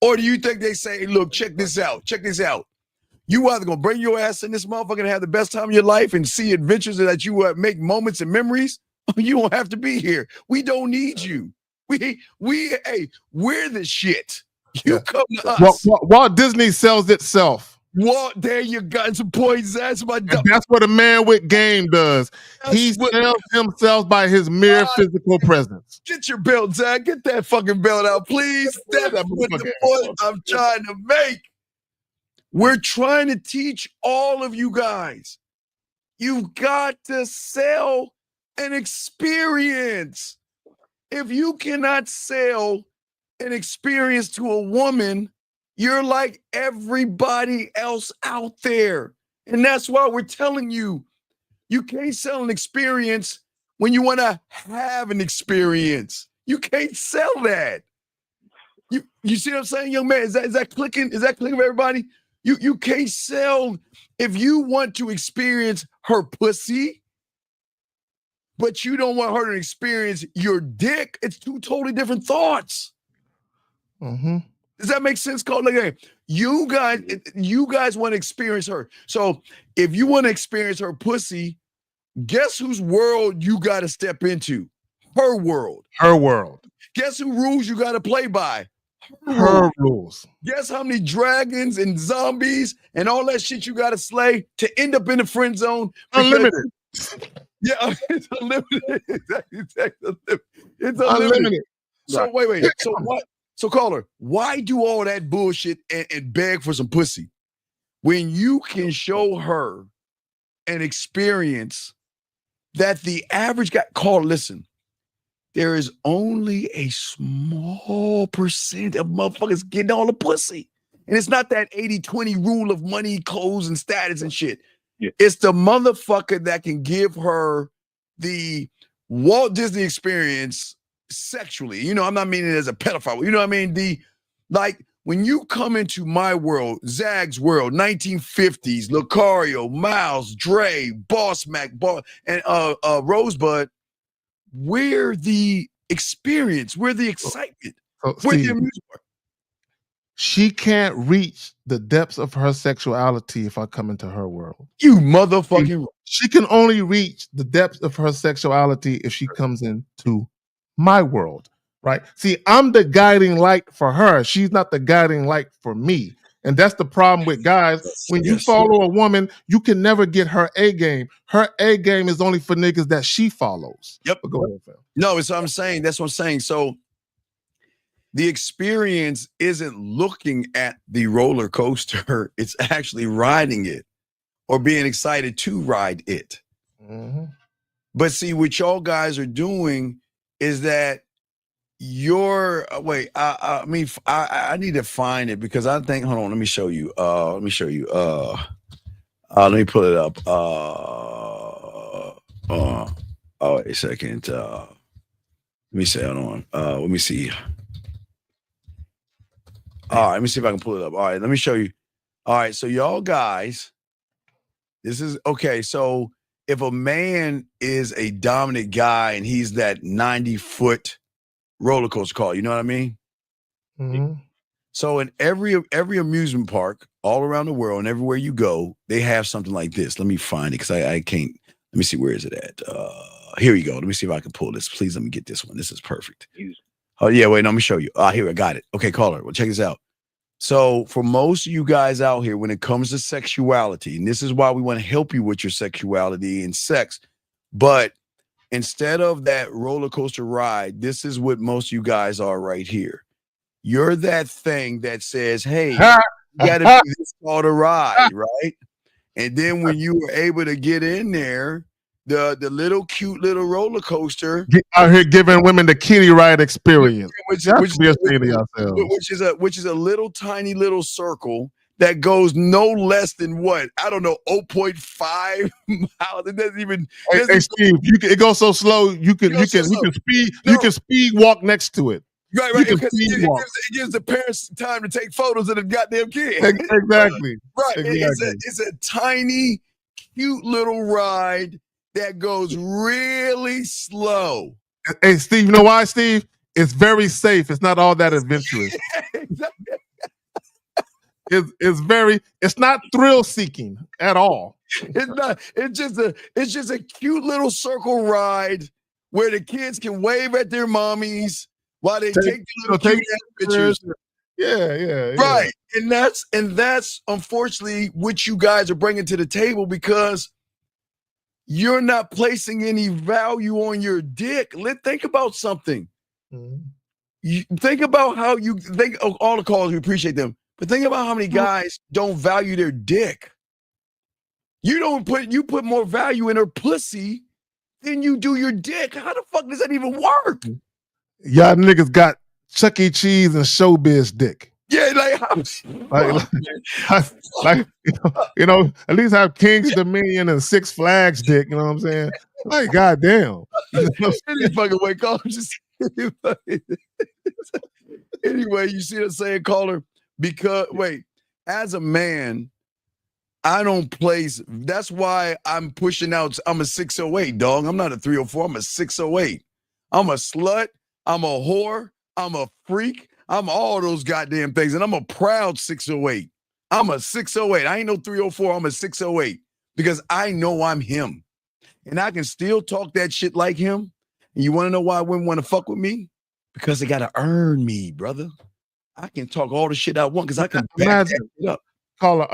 Or do you think they say, hey, look, check this out. You either gonna bring your ass in this motherfucker and have the best time of your life and see adventures that you make moments and memories, or you won't have to be here. We don't need you. We're the shit. You come to us. Walt Disney sells itself. Walt, there you got some points. That's what a man with game does. He sells himself by his mere physical presence. Get your belt, Zach. Get that fucking belt out, please. That's what the point I'm trying to make. We're trying to teach all of you guys. You've got to sell an experience. If you cannot sell an experience to a woman, you're like everybody else out there. And that's why we're telling you, you can't sell an experience when you want to have an experience. You can't sell that. You see what I'm saying, young man? Is that clicking? Is that clicking for everybody? You can't sell if you want to experience her pussy, but you don't want her to experience your dick. It's two totally different thoughts. Mm-hmm. Does that make sense, Cole? Like, you guys want to experience her. So if you want to experience her pussy, guess whose world you got to step into? Her world. Her world. Guess who rules you got to play by? Her rules. Guess how many dragons and zombies and all that shit you got to slay to end up in the friend zone? Unlimited. Yeah, it's unlimited. It's unlimited. So wait. So what? So caller, why do all that bullshit and beg for some pussy when you can show her an experience that the average guy, caller, listen, there is only a small percent of motherfuckers getting all the pussy. And it's not that 80-20 rule of money, clothes, and status and shit. Yeah. It's the motherfucker that can give her the Walt Disney experience sexually. You know, I'm not meaning it as a pedophile. You know what I mean? When you come into my world, Zag's world, 1950s, Lucario, Miles, Dre, Boss Mac, and Rosebud, we're the experience. We're the excitement. We're the amusement. She can't reach the depths of her sexuality if I come into her world. You motherfucking. She can only reach the depths of her sexuality if she comes into my world, right? See, I'm the guiding light for her. She's not the guiding light for me. And that's the problem with guys. When you follow a woman, you can never get her A game. Her A game is only for niggas that she follows. Yep. But go ahead, fam. No, it's what I'm saying. That's what I'm saying. So the experience isn't looking at the roller coaster. It's actually riding it or being excited to ride it. Mm-hmm. But see, what y'all guys are doing is that you're wait. I need to find it because I think. Hold on. Let me show you. Let me pull it up. Wait a second. Let me see. Hold on. Let me see. All right. Let me see if I can pull it up. All right. Let me show you. All right. So y'all guys, this is okay. So if a man is a dominant guy and he's that 90-foot roller coaster car, you know what I mean? Mm-hmm. So in every amusement park all around the world and everywhere you go, they have something like this. Let me find it because I can't. Let me see, where is it at? Here you go. Let me see if I can pull this. Please let me get this one. This is perfect. Oh yeah, wait, no, let me show you. Here, I got it. Okay, caller. Well, check this out. So for most of you guys out here, when it comes to sexuality, and this is why we want to help you with your sexuality and sex, but instead of that roller coaster ride, this is what most of you guys are right here. You're that thing that says, hey, you gotta be this called a ride, right? And then when you were able to get in there, the little cute little roller coaster out here giving women the kitty ride experience, which is a little tiny little circle that goes no less than what? I don't know, 0.5 miles. It doesn't even. Hey Steve, it goes so slow you can speed walk next to it. Right, because it gives the parents time to take photos of the goddamn kid. Exactly. Right. Exactly. It's a tiny, cute little ride that goes really slow. Hey, Steve, you know why, Steve? It's very safe. It's not all that adventurous. Exactly. It's not thrill seeking at all. It's not. It's just a cute little circle ride where the kids can wave at their mommies while they take little cute pictures. Yeah. Right. And that's unfortunately what you guys are bringing to the table because you're not placing any value on your dick. Think about something. Mm-hmm. Think about how you think. All the callers, we appreciate them, but think about how many guys don't value their dick. You put more value in her pussy than you do your dick. How the fuck does that even work? Y'all niggas got Chuck E. Cheese and showbiz dick. Yeah, at least have King's Dominion and Six Flags dick. You know what I'm saying? Like, goddamn. Any fucking way, caller. Anyway, you see what I'm saying, caller? Because as a man, I don't place. That's why I'm pushing out. I'm a 608, dog. I'm not a 304. I'm a 608. I'm a slut. I'm a whore. I'm a freak. I'm all those goddamn things. And I'm a proud 608. I'm a 608. I ain't no 304. I'm a 608 because I know I'm him. And I can still talk that shit like him. And you want to know why women want to fuck with me? Because they got to earn me, brother. I can talk all the shit I want because I can back that shit up. Caller,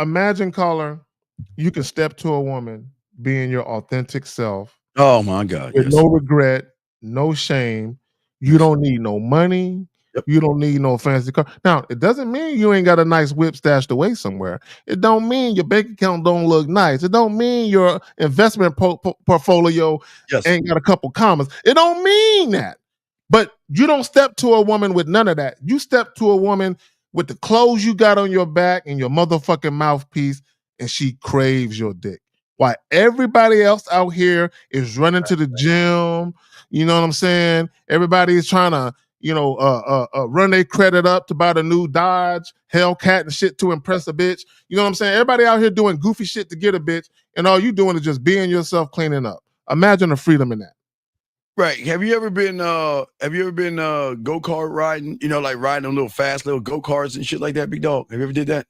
you can step to a woman being your authentic self. Oh my God. With no regret, no shame. You don't need no money. Yep. You don't need no fancy car. Now, it doesn't mean you ain't got a nice whip stashed away somewhere. It don't mean your bank account don't look nice. It don't mean your investment portfolio ain't got a couple commas. It don't mean that. But you don't step to a woman with none of that. You step to a woman with the clothes you got on your back and your motherfucking mouthpiece, and she craves your dick. While everybody else out here is running to the gym, you know what I'm saying? Everybody is trying to, run their credit up to buy the new Dodge, Hellcat and shit to impress a bitch. You know what I'm saying? Everybody out here doing goofy shit to get a bitch, and all you doing is just being yourself, cleaning up. Imagine the freedom in that. Right. Have you ever been go-kart riding? You know, like riding on little fast little go-karts and shit like that, big dog? Have you ever did that?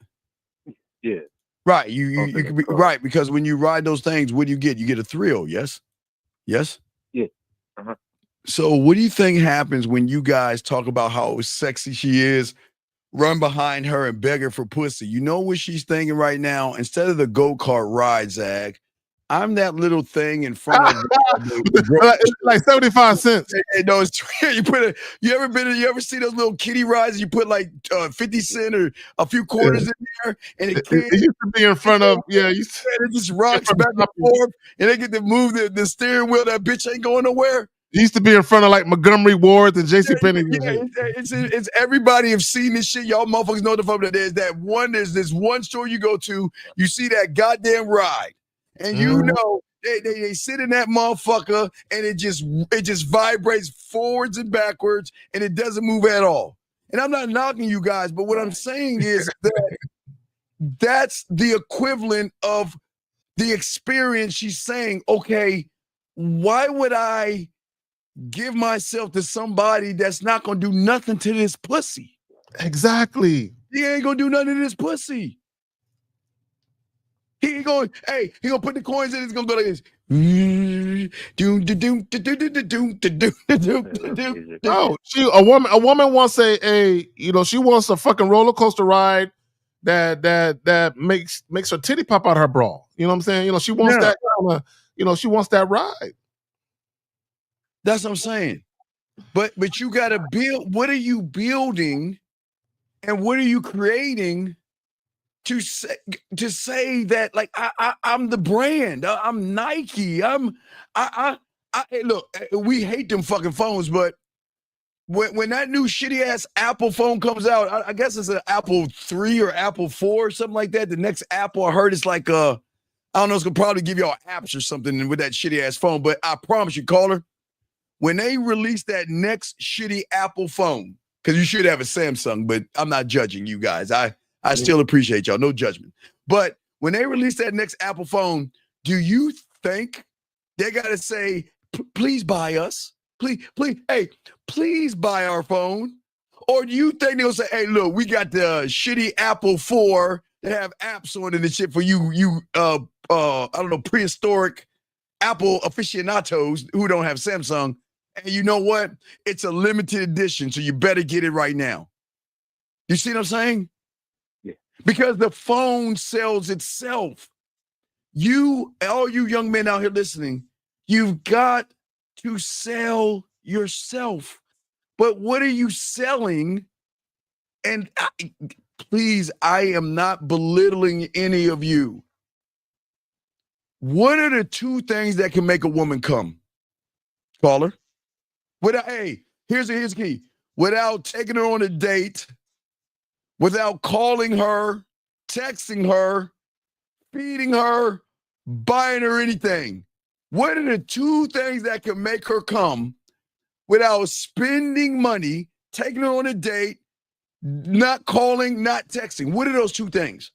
Yeah. Right. You could be right, because when you ride those things, what do you get? You get a thrill, yes? Yes? Yeah. Uh-huh. So what do you think happens when you guys talk about how sexy she is, run behind her and beg her for pussy? You know what she's thinking right now? Instead of the go-kart ride, Zach, I'm that little thing in front of like 75 cents. No, it's you ever see those little kiddie rides? You put like 50 cent or a few quarters in there, and it used to be in front of it just rocks back and forth, and they get to move the steering wheel. That bitch ain't going nowhere. It used to be in front of like Montgomery Ward and JCPenney. It's everybody have seen this shit. Y'all motherfuckers know the fuck that there's this one store you go to, you see that goddamn ride, and you know they sit in that motherfucker, and it just vibrates forwards and backwards, and it doesn't move at all. And I'm not knocking you guys, but what I'm saying is that that's the equivalent of the experience. She's saying, okay, why would I give myself to somebody that's not gonna do nothing to this pussy? Exactly. He ain't gonna do nothing to this pussy. He ain't going, he gonna put the coins in, it's gonna go like this. Oh, a woman wants she wants a fucking roller coaster ride that makes her titty pop out her bra. You know what I'm saying? She wants that kind of, she wants that ride. That's what I'm saying. But you gotta build. What are you building, and what are you creating to say that, like, I'm the brand. I'm Nike. Look, we hate them fucking phones, but when that new shitty ass Apple phone comes out, I guess it's an Apple 3 or Apple 4 or something like that. The next Apple, I heard, it's like I don't know, it's gonna probably give y'all apps or something with that shitty ass phone. But I promise you, caller, when they release that next shitty Apple phone, because you should have a Samsung, but I'm not judging you guys. I still appreciate y'all, no judgment. But when they release that next Apple phone, do you think they gotta say, please buy us? Please buy our phone? Or do you think they'll say, hey, look, we got the shitty Apple 4 that have apps on it and shit for you I don't know, prehistoric Apple aficionados who don't have Samsung? And you know what? It's a limited edition, so you better get it right now. You see what I'm saying? Yeah. Because the phone sells itself. All you young men out here listening, you've got to sell yourself. But what are you selling? And please, I am not belittling any of you. What are the two things that can make a woman come? Caller? Here's the key. Without taking her on a date, without calling her, texting her, feeding her, buying her anything. What are the two things that can make her come without spending money, taking her on a date, not calling, not texting? What are those two things?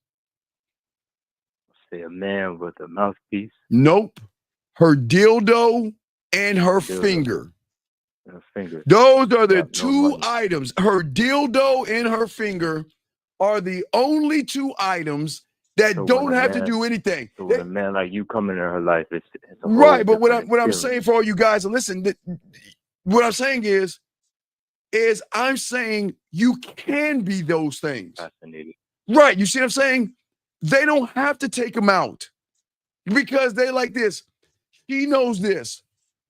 Say a man with a mouthpiece. Nope. Her dildo and her finger. Those are the two items. Her dildo and her finger are the only two items that don't have to do anything. So when a man like you come into her life, it's right. But what I'm saying for all you guys, listen, what I'm saying is I'm saying you can be those things. Fascinating. Right. You see what I'm saying? They don't have to take them out because they like this. She knows this.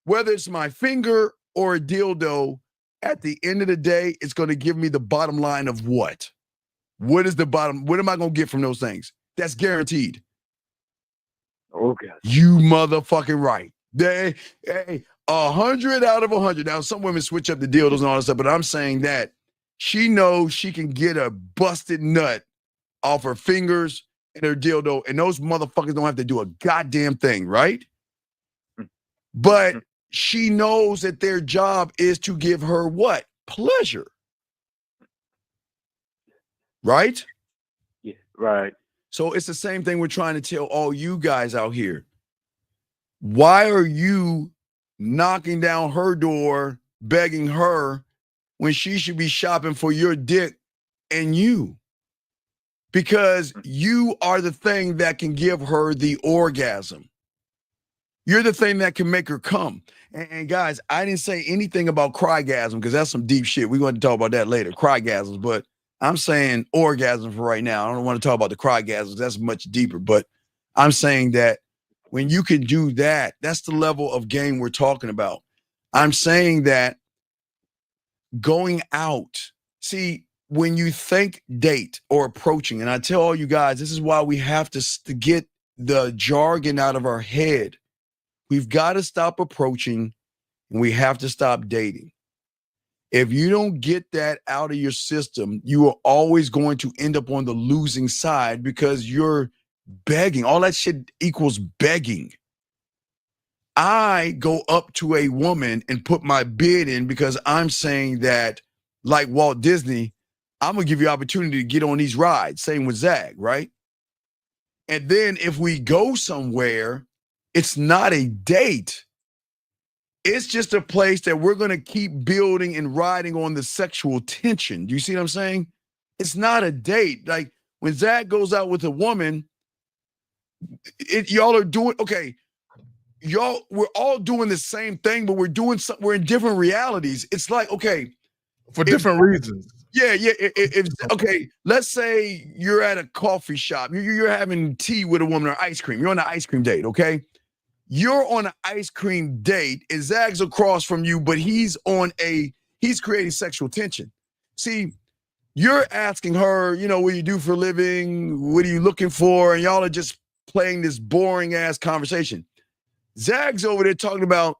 Whether it's my finger or a dildo, at the end of the day, it's going to give me the bottom line of what? What is the bottom? What am I going to get from those things? That's guaranteed. Okay. You motherfucking right. 100 out of 100. Now, some women switch up the dildos and all that stuff, but I'm saying that she knows she can get a busted nut off her fingers and her dildo, and those motherfuckers don't have to do a goddamn thing, right? But she knows that their job is to give her what? Pleasure. Right? Yeah, right. So it's the same thing we're trying to tell all you guys out here. Why are you knocking down her door, begging her when she should be shopping for your dick and you. Because you are the thing that can give her the orgasm. You're the thing that can make her come. And guys, I didn't say anything about crygasm because that's some deep shit. We're going to talk about that later, crygasms. But I'm saying orgasm for right now. I don't want to talk about the crygasms. That's much deeper. But I'm saying that when you can do that, that's the level of game we're talking about. I'm saying that going out, see, when you think date or approaching, and I tell all you guys, this is why we have to get the jargon out of our head. We've got to stop approaching and we have to stop dating. If you don't get that out of your system, you are always going to end up on the losing side because you're begging. All that shit equals begging. I go up to a woman and put my bid in because I'm saying that, like Walt Disney, I'm going to give you opportunity to get on these rides. Same with Zag, right? And then if we go somewhere, it's not a date. It's just a place that we're going to keep building and riding on the sexual tension. Do you see what I'm saying? It's not a date. Like when Zach goes out with a woman, y'all are doing, okay, we're all doing the same thing, but we're in different realities. It's like, okay. For different reasons. Yeah. Okay, let's say you're at a coffee shop. You're having tea with a woman or ice cream. You're on an ice cream date, okay? You're on an ice cream date and Zag's across from you, but he's creating sexual tension. See, you're asking her, what do you do for a living? What are you looking for? And y'all are just playing this boring ass conversation. Zag's over there talking about,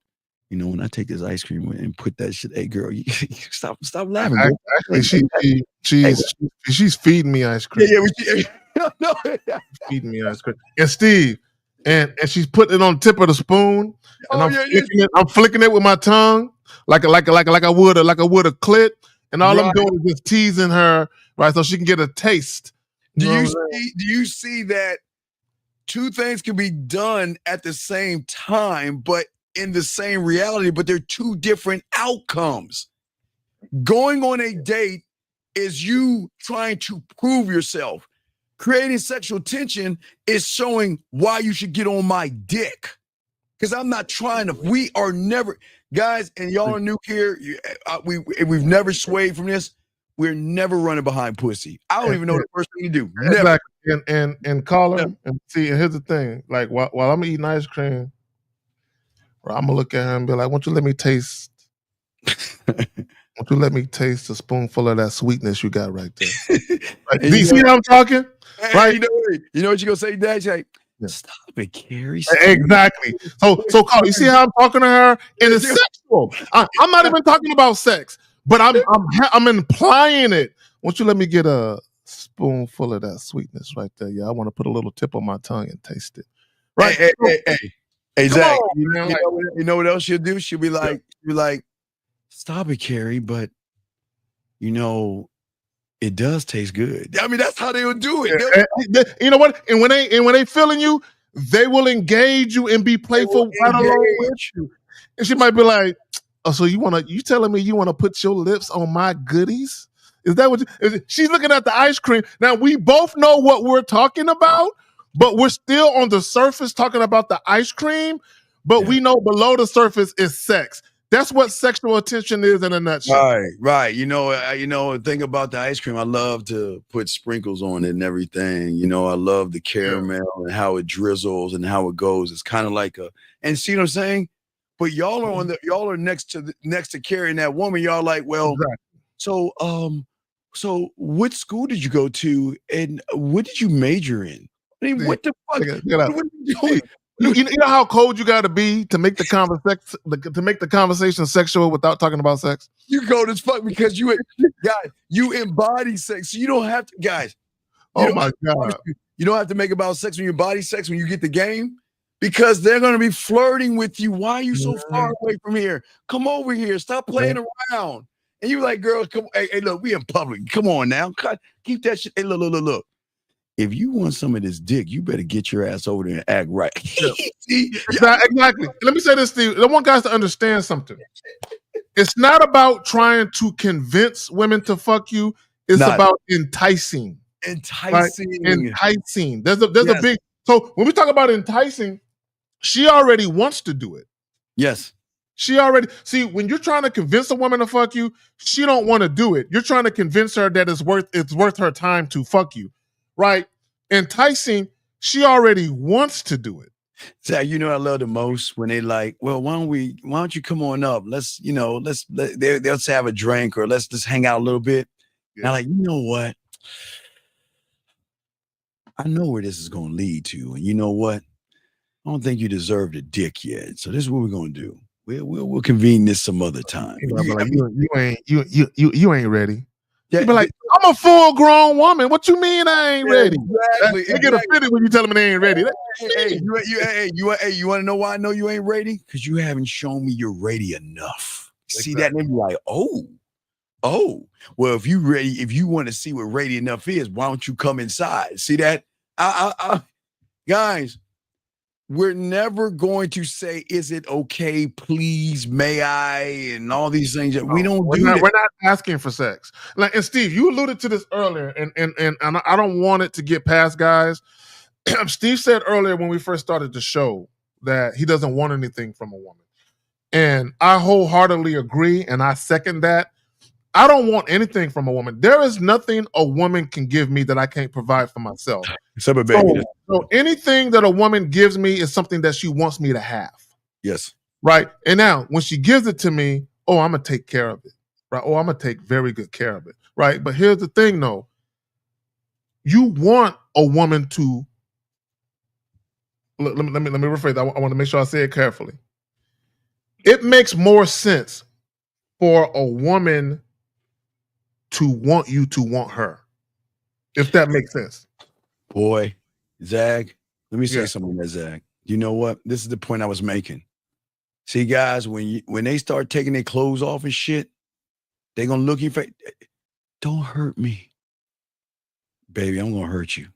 when I take this ice cream and put that shit, hey girl, you stop laughing. Actually, she's feeding me ice cream. Yeah. Feeding me ice cream. And Steve, and she's putting it on the tip of the spoon, and I'm flicking it with my tongue like I would a clit, and all I'm doing is just teasing her, right, so she can get a taste. Do you see that two things can be done at the same time, but in the same reality, but they're two different outcomes? Going on a date is you trying to prove yourself. Creating sexual tension is showing why you should get on my dick. Because I'm not trying to, we are never, guys, and y'all are new here, we've never swayed from this. We're never running behind pussy. I don't even know the first thing to do. Never. Exactly. And call her and see, and here's the thing, like while I'm eating ice cream, I'm gonna look at her and be like, won't you let me taste a spoonful of that sweetness you got right there? Right? Do you see how I'm talking? Right? You know what you're gonna say, Dad? You're like, stop it, Carrie. Exactly. So Carl, you see how I'm talking to her? And it's sexual. I'm not even talking about sex, but I'm implying it. Won't you let me get a spoonful of that sweetness right there? Yeah, I want to put a little tip on my tongue and taste it. Right? Hey, Zach, you know what else she'll do? She'll be like, stop it, Carrie, but it does taste good. I mean, that's how they will do it. You know what? And when they feeling you, they will engage you and be playful right along with you. And she might be like, "Oh, so you telling me you want to put your lips on my goodies? Is that what she's looking at the ice cream? Now we both know what we're talking about, but we're still on the surface talking about the ice cream, but we know below the surface is sex. That's what sexual attention is in a nutshell. Right. The thing about the ice cream, I love to put sprinkles on it and everything. I love the caramel and how it drizzles and how it goes. It's kind of like and see what I'm saying? But y'all are next to carrying that woman. Y'all like, well, so what school did you go to and what did you major in? I mean, what the fuck? What are you doing? You know how cold you got to be to make the conversation sexual without talking about sex? You cold as fuck because you embody sex. So you don't have to, guys. My God. You don't have to make about sex when you embody sex when you get the game because they're going to be flirting with you. Why are you so far away from here? Come over here. Stop playing around. And you're like, girl, come. Hey, look, we in public. Come on now. Keep that shit. Hey, look. if you want some of this dick, you better get your ass over there and act right. See? Exactly. Let me say this, Steve. I want guys to understand something. It's not about trying to convince women to fuck you. It's about enticing. Enticing. Right? Enticing. There's a big. So when we talk about enticing, she already wants to do it. Yes. She already when you're trying to convince a woman to fuck you, she don't want to do it. You're trying to convince her that it's worth her time to fuck you, right? Enticing, she already wants to do it. Zach, you know I love the most when they like, well, why don't you come on up? They'll say have a drink or let's just hang out a little bit. Yeah. And I'm like, you know what? I know where this is going to lead to, and you know what? I don't think you deserve the dick yet. So this is what we're going to do. We'll convene this some other time. You ain't ready. Yeah, you be like, I'm a full grown woman. What you mean I ain't ready? Exactly. They get offended when you tell them they ain't ready. You want to know why I know you ain't ready? Because you haven't shown me you're ready enough. Exactly. See that and they be like, oh. Well, if you ready, if you want to see what ready enough is, why don't you come inside? See that? Guys. We're never going to say, is it okay, please, may I, and all these things that we don't do. We're not asking for sex. And Steve, you alluded to this earlier, and I don't want it to get past guys. Steve said earlier when we first started the show that he doesn't want anything from a woman. And I wholeheartedly agree, and I second that. I don't want anything from a woman. There is nothing a woman can give me that I can't provide for myself. Except a baby. So anything that a woman gives me is something that she wants me to have. Yes. Right. And now when she gives it to me, I'm going to take care of it. Right. I'm going to take very good care of it. Right. But here's the thing though. You want a woman to, let me rephrase that. I want to make sure I say it carefully. It makes more sense for a woman to want you to want her, if that makes sense. Boy, Zag, let me say something to Zag. You know what? This is the point I was making. See, guys, when they start taking their clothes off and shit, they're gonna look you for. Don't hurt me, baby. I'm gonna hurt you.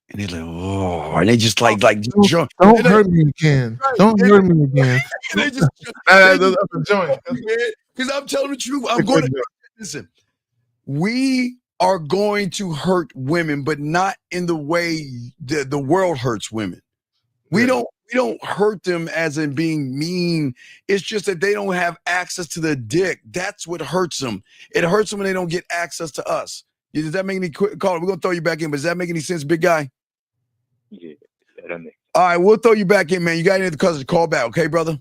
And they're like, oh, and they just like don't hurt me again. Don't hurt me again. They just that's a joint. Because I'm telling the truth. I'm going to listen. We are going to hurt women, but not in the way the world hurts women. We don't hurt them as in being mean. It's just that they don't have access to the dick. That's what hurts them. It hurts them when they don't get access to us. Does that make any call? We're gonna throw you back in, but does that make any sense, big guy? Yeah, that makes. All right, we'll throw you back in, man. You got any other cousins? Call back, okay, brother?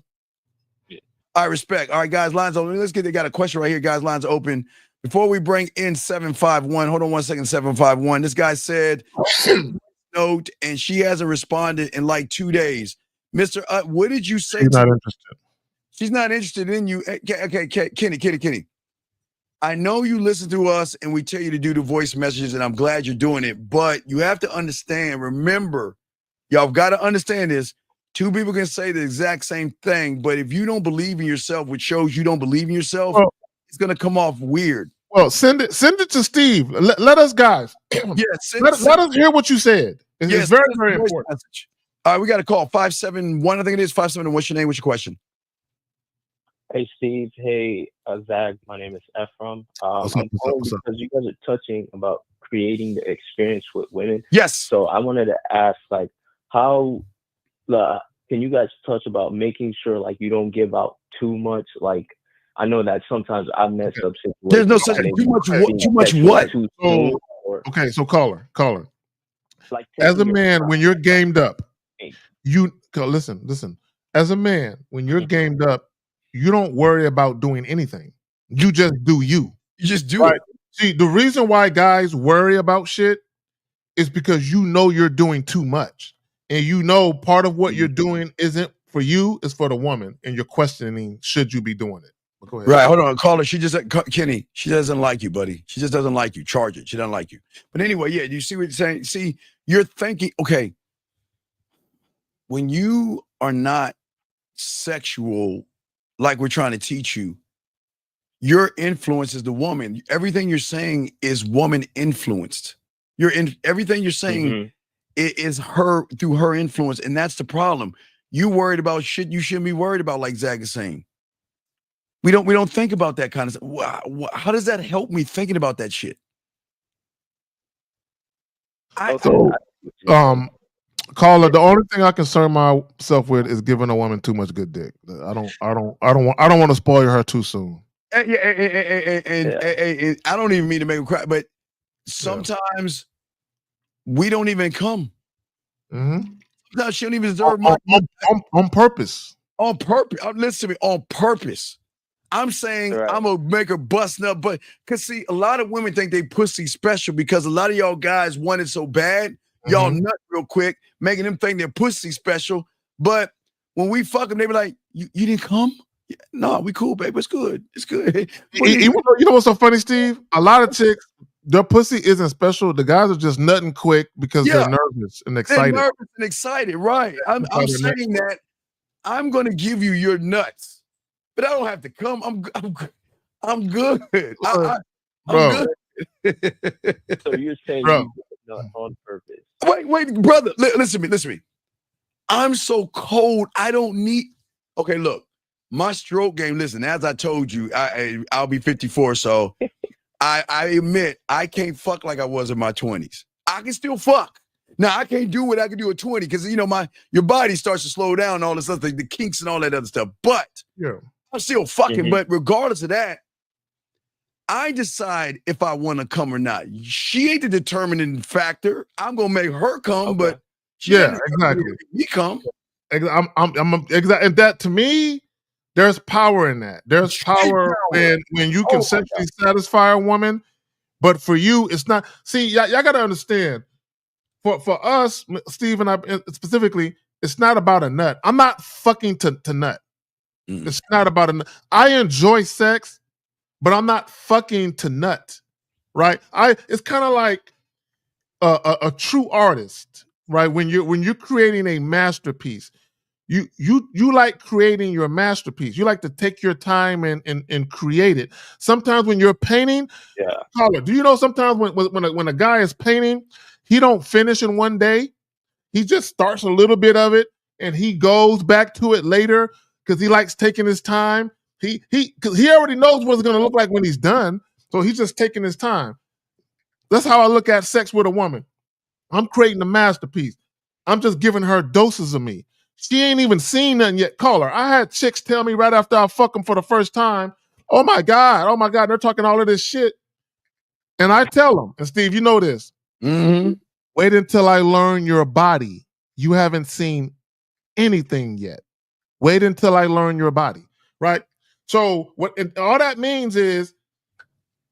Yeah. All right, respect. All right, guys, lines open. They got a question right here, guys. Lines open. Before we bring in 751, hold on 1 second, 751. This guy said note, and she hasn't responded in like 2 days. Mr. What did you say? She's not interested. She's not interested in you. Okay, Kenny. I know you listen to us and we tell you to do the voice messages, and I'm glad you're doing it, but you have to understand, remember, y'all got to understand this. Two people can say the exact same thing, but if you don't believe in yourself, which shows you don't believe in yourself, it's going to come off weird. Well, send it to Steve. Let us guys. Let us hear what you said. It's very, very important. Message. All right, we got a call. 571, I think it is 571. What's your name? What's your question? Hey, Steve. Hey, Zag. My name is Ephraim. I'm calling because you guys are touching about creating the experience with women. Yes. So I wanted to ask, like, how can you guys touch about making sure, like, you don't give out too much? Like, I know that sometimes I mess up situations. There's no such thing. Too much what? Okay, so caller. Like, as a man, when you're gamed up, you listen. As a man, when you're gamed up, you don't worry about doing anything. You just do you. You just do it. See, the reason why guys worry about shit is because you know you're doing too much. And you know part of what you're doing isn't for you, it's for the woman. And you're questioning, should you be doing it? Go ahead. Right, hold on, caller. She just said, Kenny, she doesn't like you, buddy. She just doesn't like you. Charge it. She doesn't like you. But anyway, yeah, you see what you're saying? See, you're thinking, okay, when you are not sexual, like we're trying to teach you, your influence is the woman. Everything you're saying is woman influenced. Everything you're saying it is her through her influence, and that's the problem. You worried about shit you shouldn't be worried about, like Zach is saying. We don't think about that kind of stuff. How does that help me thinking about that shit? Caller, the only thing I concern myself with is giving a woman too much good dick. I don't want to spoil her too soon. And I don't even mean to make her cry, but sometimes we don't even come. Mm-hmm. No, she don't even deserve on purpose. On purpose. Listen to me. On purpose. I'm saying I'm gonna make her bust up, but cause see, a lot of women think they pussy special because a lot of y'all guys want it so bad. Y'all nut real quick, making them think they're pussy special. But when we fuck them, they be like, "You didn't come? Yeah, no, we cool, baby. It's good. It's good." You know what's so funny, Steve? A lot of chicks, their pussy isn't special. The guys are just nutting quick because they're nervous and excited. They're nervous and excited, right? I'm saying that I'm gonna give you your nuts, but I don't have to come. I'm good. I'm good. So you're saying you nut on purpose? Wait, brother. Listen to me. I'm so cold. I don't need. Okay, look, my stroke game. Listen, as I told you, I'll be 54, so I admit I can't fuck like I was in my 20s. I can still fuck. Now I can't do what I can do at 20 because your body starts to slow down, and all this stuff, the kinks and all that other stuff. But I'm still fucking. But regardless of that, I decide if I want to come or not. She ain't the determining factor. I'm gonna make her come, but exactly. We come. I'm exactly, and that to me, there's power in that. There's power when you can sexually satisfy a woman, but for you, it's not. See, y'all gotta understand. For us, Steve and I specifically, it's not about a nut. I'm not fucking to nut. It's not about a nut. I enjoy sex, but I'm not fucking to nut, right? It's kind of like a true artist, right? When you're creating a masterpiece, you like creating your masterpiece. You like to take your time and create it. Sometimes when you're painting, Caller, do you know sometimes when a guy is painting, he don't finish in one day. He just starts a little bit of it and he goes back to it later because he likes taking his time. Because he already knows what it's going to look like when he's done. So he's just taking his time. That's how I look at sex with a woman. I'm creating a masterpiece. I'm just giving her doses of me. She ain't even seen nothing yet. Call her. I had chicks tell me right after I fuck them for the first time, oh my God, they're talking all of this shit. And I tell them, and Steve, you know this. Wait until I learn your body. You haven't seen anything yet. Wait until I learn your body, right? So all that means is,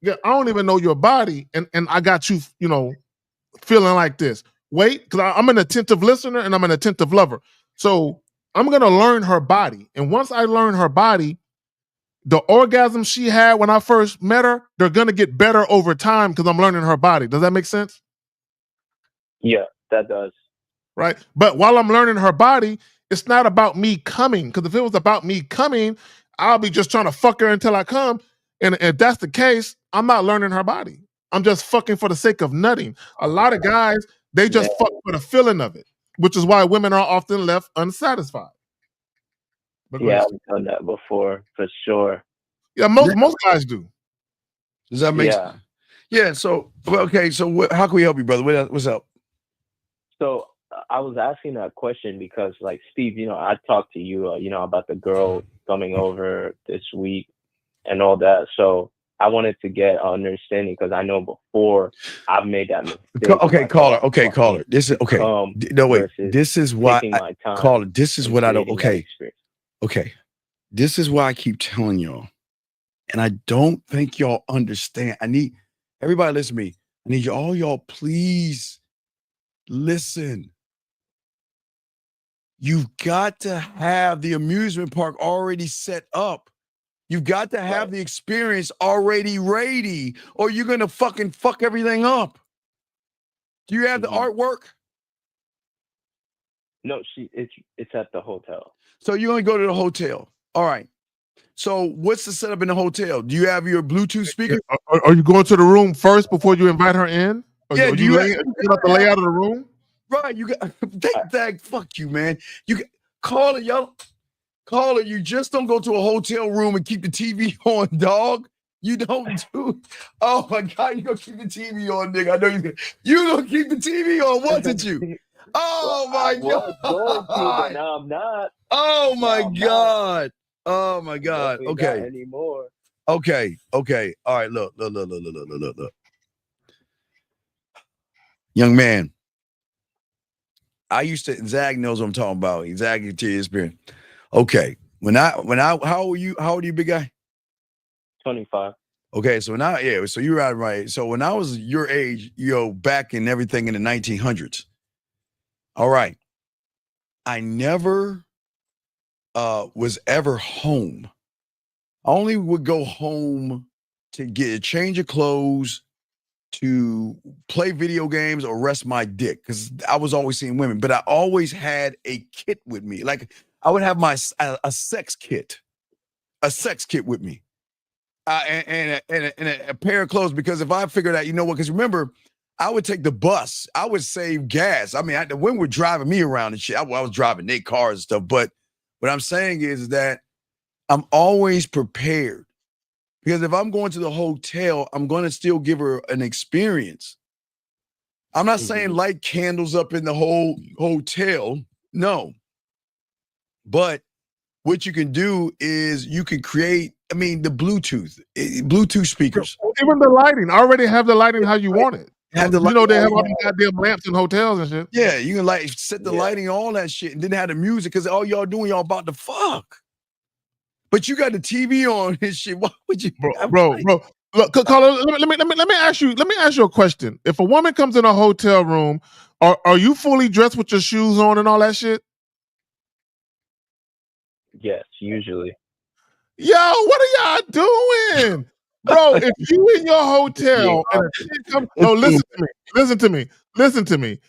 I don't even know your body, and I got you, feeling like this. Wait, because I'm an attentive listener and I'm an attentive lover. So I'm gonna learn her body, and once I learn her body, the orgasm she had when I first met her, they're gonna get better over time because I'm learning her body. Does that make sense? Yeah, that does. Right, but while I'm learning her body, it's not about me coming. Because if it was about me coming, I'll be just trying to fuck her until I come. And if that's the case, I'm not learning her body. I'm just fucking for the sake of nutting. A lot of guys, they just fuck for the feeling of it, which is why women are often left unsatisfied. I've done that before, for sure. Yeah, most guys do. Does that make sense? Yeah, so, okay, so how can we help you, brother? What's up? So I was asking that question because, like, Steve, I talked to you, about the girl coming over this week and all that. So I wanted to get an understanding because I know before I've made that mistake. Okay, caller. This is okay. No, wait. This is why caller. This is what I don't. Okay. This is why I keep telling y'all, and I don't think y'all understand. I need everybody listen to me. I need y'all please listen. You've got to have the amusement park already set up. You've got to have the experience already ready, or you're gonna fucking fuck everything up. Do you have the artwork? No, it's at the hotel. So you only go to the hotel. All right. So what's the setup in the hotel? Do you have your Bluetooth speaker? Are you going to the room first before you invite her in? Do you have the layout of the room? Right, you got that. Fuck you, man. You call it, y'all. Call it. You just don't go to a hotel room and keep the TV on, dog. You don't do. Oh my God, you gonna keep the TV on, nigga? I know you gonna keep the TV on, wasn't you? Oh my God. Going to, but now I'm not. Oh my God. Oh my God. Definitely Okay. not anymore. Okay. All right. Look. Young man. I used to, Zag knows what I'm talking about. Zag into his experience. Okay. How old are you, big guy? 25. Okay, so so you're right. So when I was your age, back in everything in the 1900s, all right, I never was ever home. I only would go home to get a change of clothes, to play video games or rest my dick, because I was always seeing women, but I always had a kit with me. Like I would have a sex kit with me. And a pair of clothes, because if I figured out, because remember, I would take the bus. I would save gas. I mean, the women were driving me around and shit. I was driving their cars and stuff. But what I'm saying is that I'm always prepared, because if I'm going to the hotel, I'm going to still give her an experience. I'm not saying light candles up in the whole hotel. No. But what you can do is you can create, the Bluetooth speakers. Even the lighting. I already have the lighting how you want it. They have all the goddamn lamps in hotels and shit. Yeah, you can set the lighting, all that shit, and then have the music, because all y'all doing, y'all about to fuck. But you got the TV on and shit. Why would you, bro? Look, caller, let me ask you a question. If a woman comes in a hotel room, are you fully dressed with your shoes on and all that shit? Yes, usually. Yo, what are y'all doing? Bro, if you in your hotel and a chick comes, listen to me.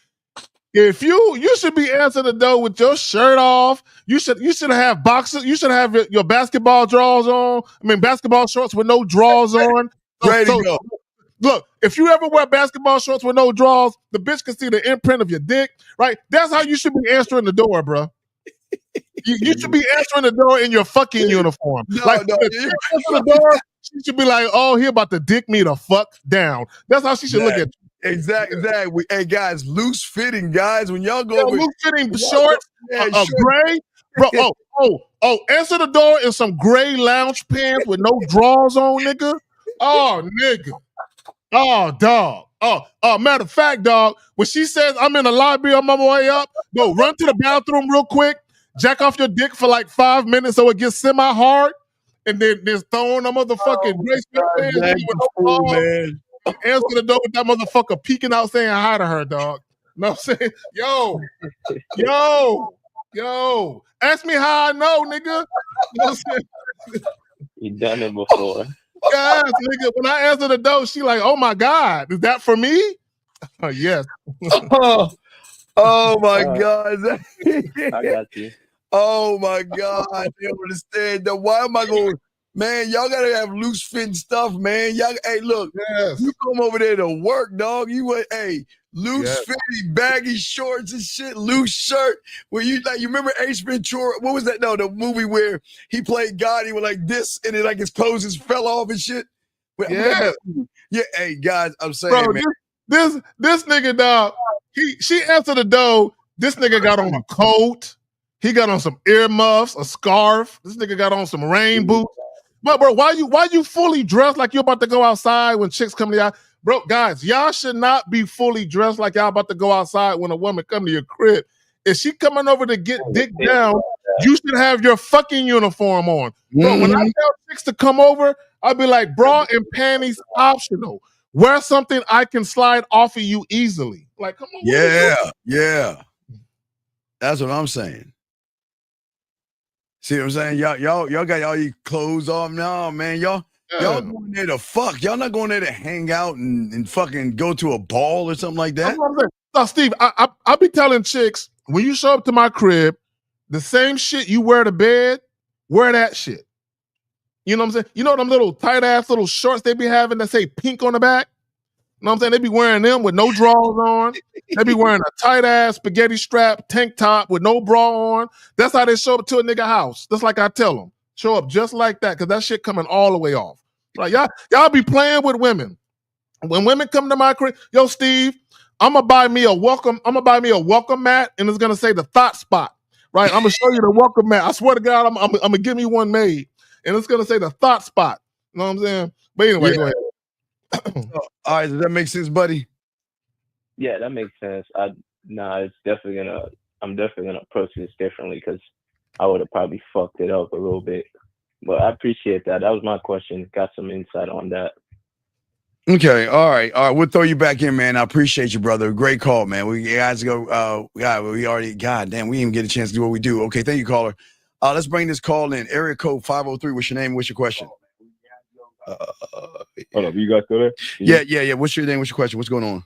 If you should be answering the door with your shirt off. You should have boxers. You should have your basketball drawers on. Basketball shorts with no drawers on. Ready to go. Look, if you ever wear basketball shorts with no drawers, the bitch can see the imprint of your dick, right? That's how you should be answering the door, bro. You should be answering the door in your fucking uniform. The door, she should be like, "Oh, he about to dick me the fuck down." That's how she should look at you. Exactly. Hey guys, loose fitting guys. When y'all go loose fitting shorts, gray, bro. Answer the door in some gray lounge pants with no drawers on, nigga. Oh, nigga. Oh, dog. Matter of fact, dog, when she says I'm in the lobby on my way up, go run to the bathroom real quick, jack off your dick for like 5 minutes so it gets semi-hard, and then throwing a motherfucking gray pants with no balls, man. Answer the door with that motherfucker peeking out saying hi to her, dog. Know what I'm saying? Yo. Ask me how I know, nigga. You know what I'm saying? You done it before. Yes, nigga. When I answer the door, she like, "Oh my God, is that for me?" Yes. Oh my God. I got you. Oh my God. I don't understand. Why am I going? Man, y'all gotta have loose fitting stuff, man. Y'all, hey, look, you come over there to work, dog. Loose fitting, baggy shorts and shit, loose shirt. Where you remember Ace Ventura? What was that? No, the movie where he played God. He was like this, and then his clothes just fell off and shit. Yeah. Hey guys, I'm saying, bro, man. This nigga, dog. She answered the door. This nigga got on a coat. He got on some earmuffs, a scarf. This nigga got on some rain boots. But bro, why you fully dressed like you're about to go outside when chicks come to y'all? Bro, guys, y'all should not be fully dressed like y'all about to go outside when a woman come to your crib. If she coming over to get dick down, you should have your fucking uniform on. Bro, when I tell chicks to come over, I'll be like, bra and panties optional. Wear something I can slide off of you easily. Like, come on. Yeah. That's what I'm saying. See what I'm saying? Y'all got all your clothes off now, man. Y'all going there to fuck. Y'all not going there to hang out and fucking go to a ball or something like that. No, Steve, I be telling chicks, when you show up to my crib, the same shit you wear to bed, wear that shit. You know what I'm saying? You know them little tight ass little shorts they be having that say pink on the back? know what I'm saying? They be wearing them with no drawers on. They be wearing a tight ass spaghetti strap tank top with no bra on. That's how they show up to a nigga house. Just like I tell them, show up just like that because that shit coming all the way off. Like y'all be playing with women. When women come to my crib, yo, Steve, I'm gonna buy me a welcome mat, and it's gonna say the thought spot. Right? I'm gonna show you the welcome mat. I swear to God, I'm gonna give me one made, and it's gonna say the thought spot. You know what I'm saying? But anyway, go ahead. All right, does that make sense, buddy? Yeah, that makes sense. It's definitely I'm definitely gonna approach this differently because I would have probably fucked it up a little bit. But I appreciate that. That was my question. Got some insight on that. Okay, all right. We'll throw you back in, man. I appreciate you, brother. Great call, man. We guys go. We already. God damn, we didn't even get a chance to do what we do. Okay, thank you, caller. Let's bring this call in. Area code 503. What's your name? What's your question? Hold up, you guys still there? Yeah. What's your name? What's your question? What's going on?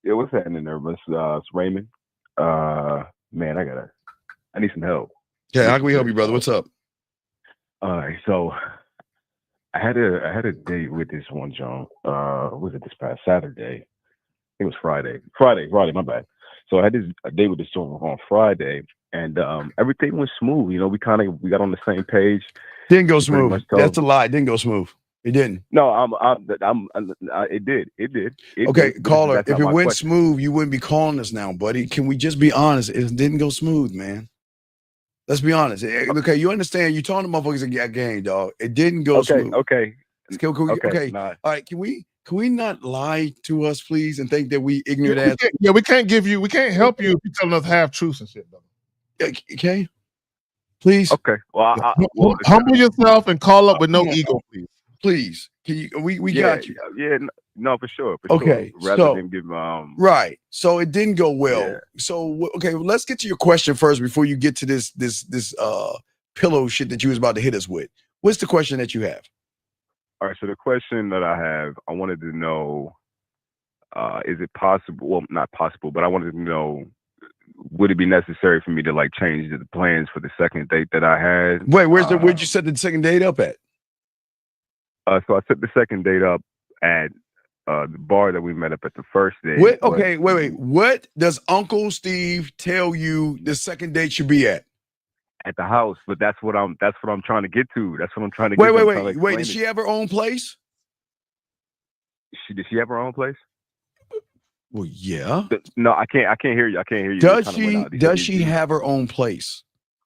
Yeah, what's happening there, Miss Raymond? Man, I need some help. Yeah, how can we help you, brother? What's up? All right, so I had a date with this one John. Was it this past Saturday? It was Friday. Friday, my bad. So I had a date with this John on Friday, and everything went smooth. You know, we got on the same page. Didn't go smooth. That's a lie. It didn't go smooth. It didn't. No, it did. Okay, did, caller. If it went smooth, you wouldn't be calling us now, buddy. Can we just be honest? It didn't go smooth, man. Let's be honest. Okay, you understand? You talking to motherfuckers at game, dog. It didn't go smooth. Okay. All right. Can we not lie to us, please, and think that we ignorant ass? We can't help you if you're telling us half truths and shit, brother. Okay. Please. Okay. Well, humble yourself and call up with no ego, please. Please. Can you? We got you. Yeah. No, for sure. Okay. Sure. Rather than give right. So it didn't go well. Yeah. So okay, let's get to your question first before you get to this pillow shit that you was about to hit us with. What's the question that you have? All right. So the question that I have, I wanted to know, is it possible? Well, not possible, but I wanted to know, would it be necessary for me to like change the plans for the second date that I had? Wait, where'd you set the second date up at? So I set the second date up at the bar that we met up at the first date. Wait. What does Uncle Steve tell you the second date should be at? At the house, but that's what I'm trying to get to. That's what I'm trying to get. Wait. Does she have her own place? Does she have her own place? Well, yeah. No, I can't hear you. I can't hear you. Does she have her own place?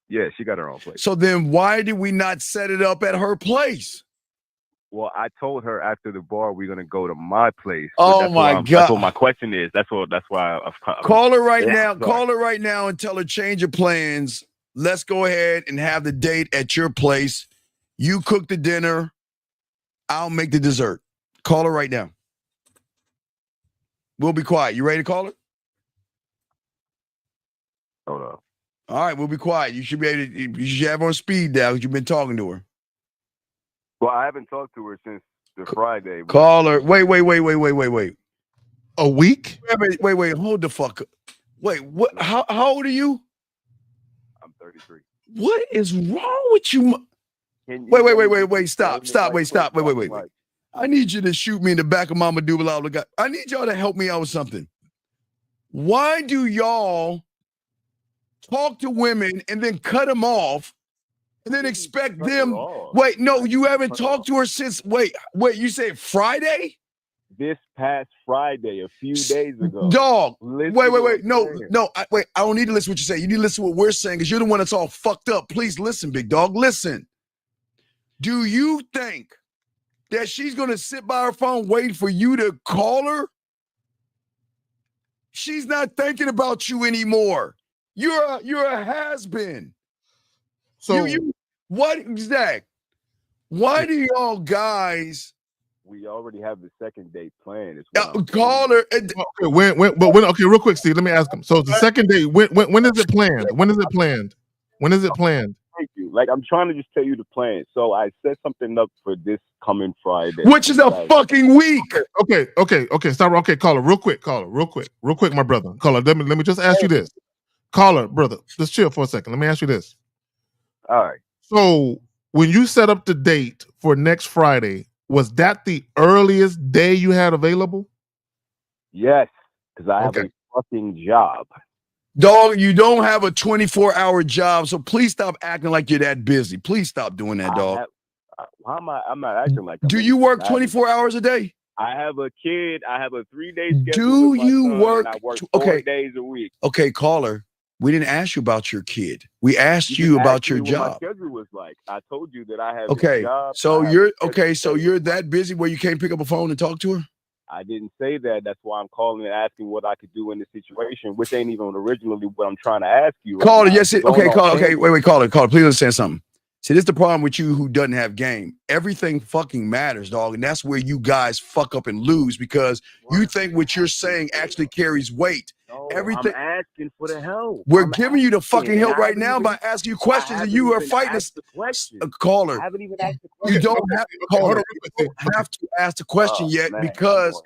Yeah, she got her own place. So then why did we not set it up at her place? Well, I told her after the bar we're gonna go to my place. Oh my God! That's what my question is. That's why I've call her right now. Sorry. Call her right now and tell her change your plans. Let's go ahead and have the date at your place. You cook the dinner. I'll make the dessert. Call her right now. We'll be quiet. You ready to call her? Hold up. All right, we'll be quiet. You should be able to. You should have her on speed dial because you've been talking to her. Well, I haven't talked to her since the Friday. Call her. Wait. A week? Wait. Hold the fuck up. Wait, what? How old are you? I'm 33. What is wrong with you? Wait. Stop. Wait. I need you to shoot me in the back of Mama Dubala. I need y'all to help me out with something. Why do y'all talk to women and then cut them off and then expect them? Wait, no, you haven't talked to her since. Wait, you said Friday? This past Friday, a few days ago. Dog. Wait. No. I don't need to listen to what you say. You need to listen to what we're saying because you're the one that's all fucked up. Please listen, big dog. Listen. Do you think that she's going to sit by her phone waiting for you to call her? She's not thinking about you anymore. You're a has-been. So what, Zach? Why do y'all guys? We already have the second date planned. Call her. Okay, real quick, Steve. Let me ask him. So the second date, when is it planned? When is it planned? Thank you. Like I'm trying to just tell you the plan. So I set something up for this coming Friday, which is a fucking week. Okay. Stop. Okay, caller, real quick, my brother. Caller, let me just ask you this. Caller, brother, just chill for a second. Let me ask you this. All right. So when you set up the date for next Friday, was that the earliest day you had available? Yes, because I have a fucking job. Dog, you don't have a 24-hour job, so please stop acting like you're that busy. Please stop doing that, dog. How am I? I'm not acting like. Do you work 24 hours a day? I have a kid. I have a 3-day schedule. Do with my you son, work? And I work 4 days a week. Okay, caller. We didn't ask you about your kid. We asked you about your job. What my schedule was like. I told you that I have a job. So you're that busy where you can't pick up a phone and talk to her? I didn't say that. That's why I'm calling and asking what I could do in this situation, which ain't even originally what I'm trying to ask you. Caller, yes. Okay, caller. Okay, wait, caller. Please understand something. See, this is the problem with you who doesn't have game. Everything fucking matters, dog. And that's where you guys fuck up and lose because you think what you're saying actually carries weight. No, Everything. I'm asking for the help. We're giving you the fucking help right now by asking you questions and you are fighting us. Caller. I haven't even asked the question. You don't have to ask the question yet because.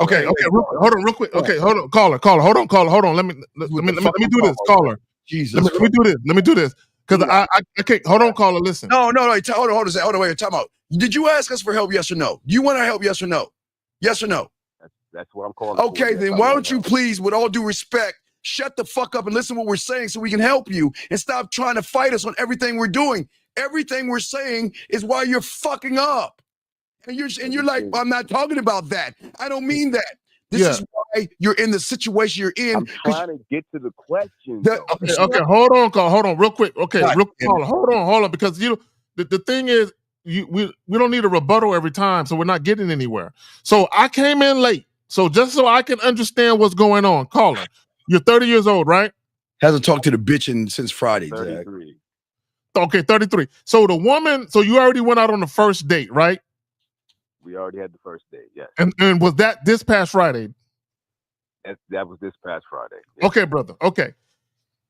Okay, hold on real quick. Okay, hold on, caller. Hold on. Let me do this, caller. Jesus. Let me do this. Because I can't. Hold on, caller. Listen. No. Hold on. Wait. Time out. Did you ask us for help? Yes or no? Do you want our help? Yes or no? Yes or no? That's what I'm calling. Okay, then why don't you please, with all due respect, shut the fuck up and listen to what we're saying so we can help you and stop trying to fight us on everything we're doing. Everything we're saying is why you're fucking up. And you're like, well, I'm not talking about that. I don't mean that. This is why you're in the situation you're in. I'm trying to get to the question. Okay, hold on, call. Hold on, real quick. Okay, hold on, because the thing is, we don't need a rebuttal every time, so we're not getting anywhere. So I came in late, so just so I can understand what's going on, caller. You're 30 years old, right? Hasn't talked to the bitch since Friday. 33. Okay, 33. So the woman, so you already went out on the first date, right? We already had the first date, yes. And was that this past Friday? That was this past Friday. Yes. Okay, brother. Okay.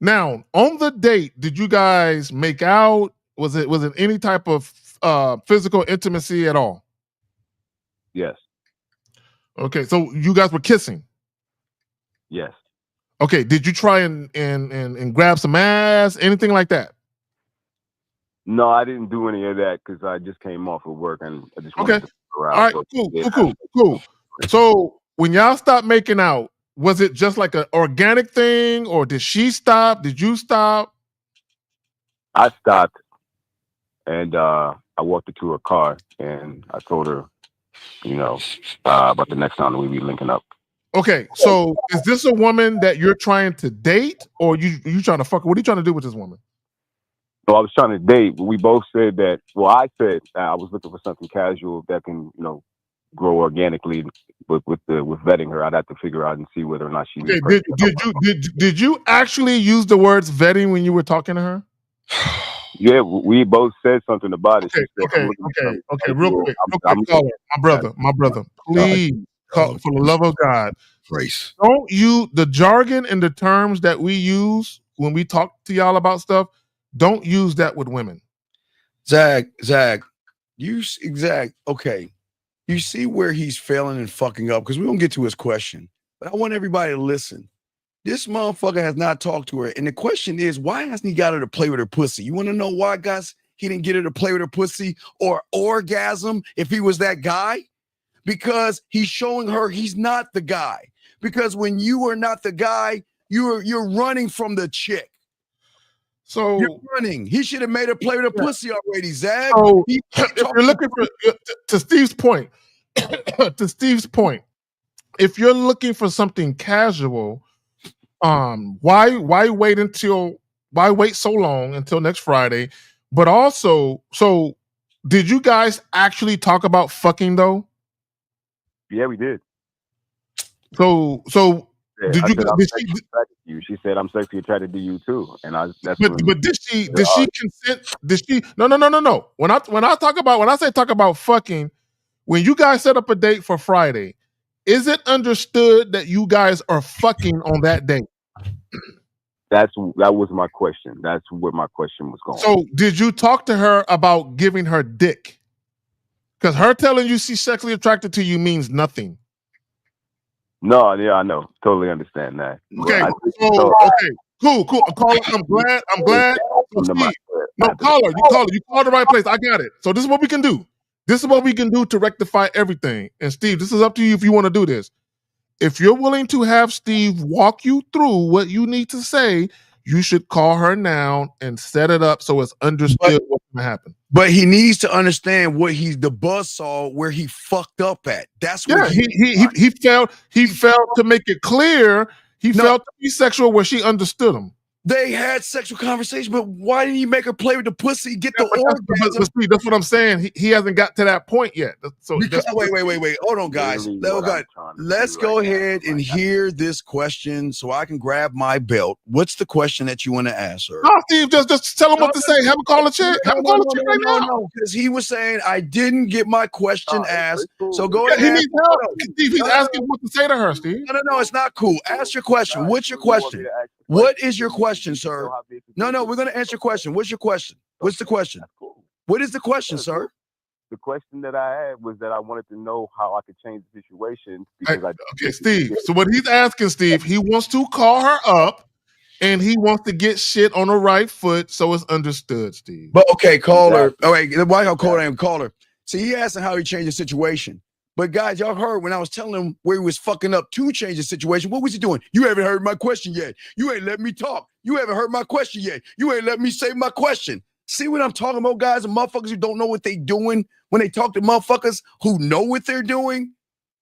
Now, on the date, did you guys make out? Was it any type of physical intimacy at all? Yes. Okay, so you guys were kissing? Yes. Okay, did you try and grab some ass, anything like that? No, I didn't do any of that because I just came off of work and I just wanted to all right, cool. So when y'all stopped making out, was it just like an organic thing, or did she stop? Did you stop? I stopped, and I walked her to her car, and I told her, about the next time that we be linking up. Okay, so is this a woman that you're trying to date, or you trying to fuck her? What are you trying to do with this woman? So I was trying to date, but we both said that. Well, I said I was looking for something casual that can, grow organically. With vetting her, I'd have to figure out and see whether or not she. Okay, did you actually use the words vetting when you were talking to her? Yeah, we both said something about it. Okay. Real quick, caller, my brother, please, for the love of God, grace. Don't use the jargon and the terms that we use when we talk to y'all about stuff. Don't use that with women. Zach, okay. You see where he's failing and fucking up, because we don't get to his question. But I want everybody to listen. This motherfucker has not talked to her. And the question is, why hasn't he got her to play with her pussy? You want to know why, guys? He didn't get her to play with her pussy or orgasm if he was that guy? Because he's showing her he's not the guy. Because when you are not the guy, you're running from the chick. So you're running. He should have made her play with her pussy already, Zach. So if you're looking for, to Steve's point, if you're looking for something casual, why wait so long until next Friday? But also, so did you guys actually talk about fucking though? Yeah, we did. So yeah, did you? She said I'm sexually attracted to you too, and but did she consent? Did she? No. When I say talk about fucking, when you guys set up a date for Friday, is it understood that you guys are fucking on that date? That was my question. That's where my question was going. So did you talk to her about giving her dick? Because her telling you she's sexually attracted to you means nothing. No, yeah, I know. Totally understand that. Okay, cool. I'm glad. So Steve, no, caller, you called the right place. I got it. So this is what we can do. This is what we can do to rectify everything. And Steve, this is up to you if you want to do this. if you're willing to have Steve walk you through what you need to say, you should call her now and set it up so it's understood what's going to happen. But he needs to understand what the buzzsaw where he fucked up at. That's where he failed to make it clear. He failed to be sexual where she understood him. They had sexual conversation, but why didn't you make her play with the pussy, get the orgasm? But Steve, that's what I'm saying. He hasn't got to that point yet. So wait. Hold on, guys. Let's go ahead and hear this question so I can grab my belt. What's the question that you want to ask her? No, Steve, just tell him what to say. Have him call a chick. Have him call a chick right now. No, because he was saying I didn't get my question asked. So go ahead. He needs help. Steve, he's asking what to say to her, Steve. No, it's not cool. Ask your question. What's your question? What is your question, sir? No, we're going to answer your question. What's your question? What's the question? What is the question, sir? The question that I had was that I wanted to know how I could change the situation. Because okay, Steve. So what he's asking, Steve, he wants to call her up and he wants to get shit on the right foot so it's understood, Steve. But okay, call her. All right, why I'll call her and call her. See, he asked him how he changed the situation. But guys, y'all heard when I was telling him where he was fucking up to change the situation. What was he doing? You haven't heard my question yet. You ain't let me talk. You haven't heard my question yet. You ain't let me say my question. See what I'm talking about, guys? And motherfuckers who don't know what they doing when they talk to motherfuckers who know what they're doing.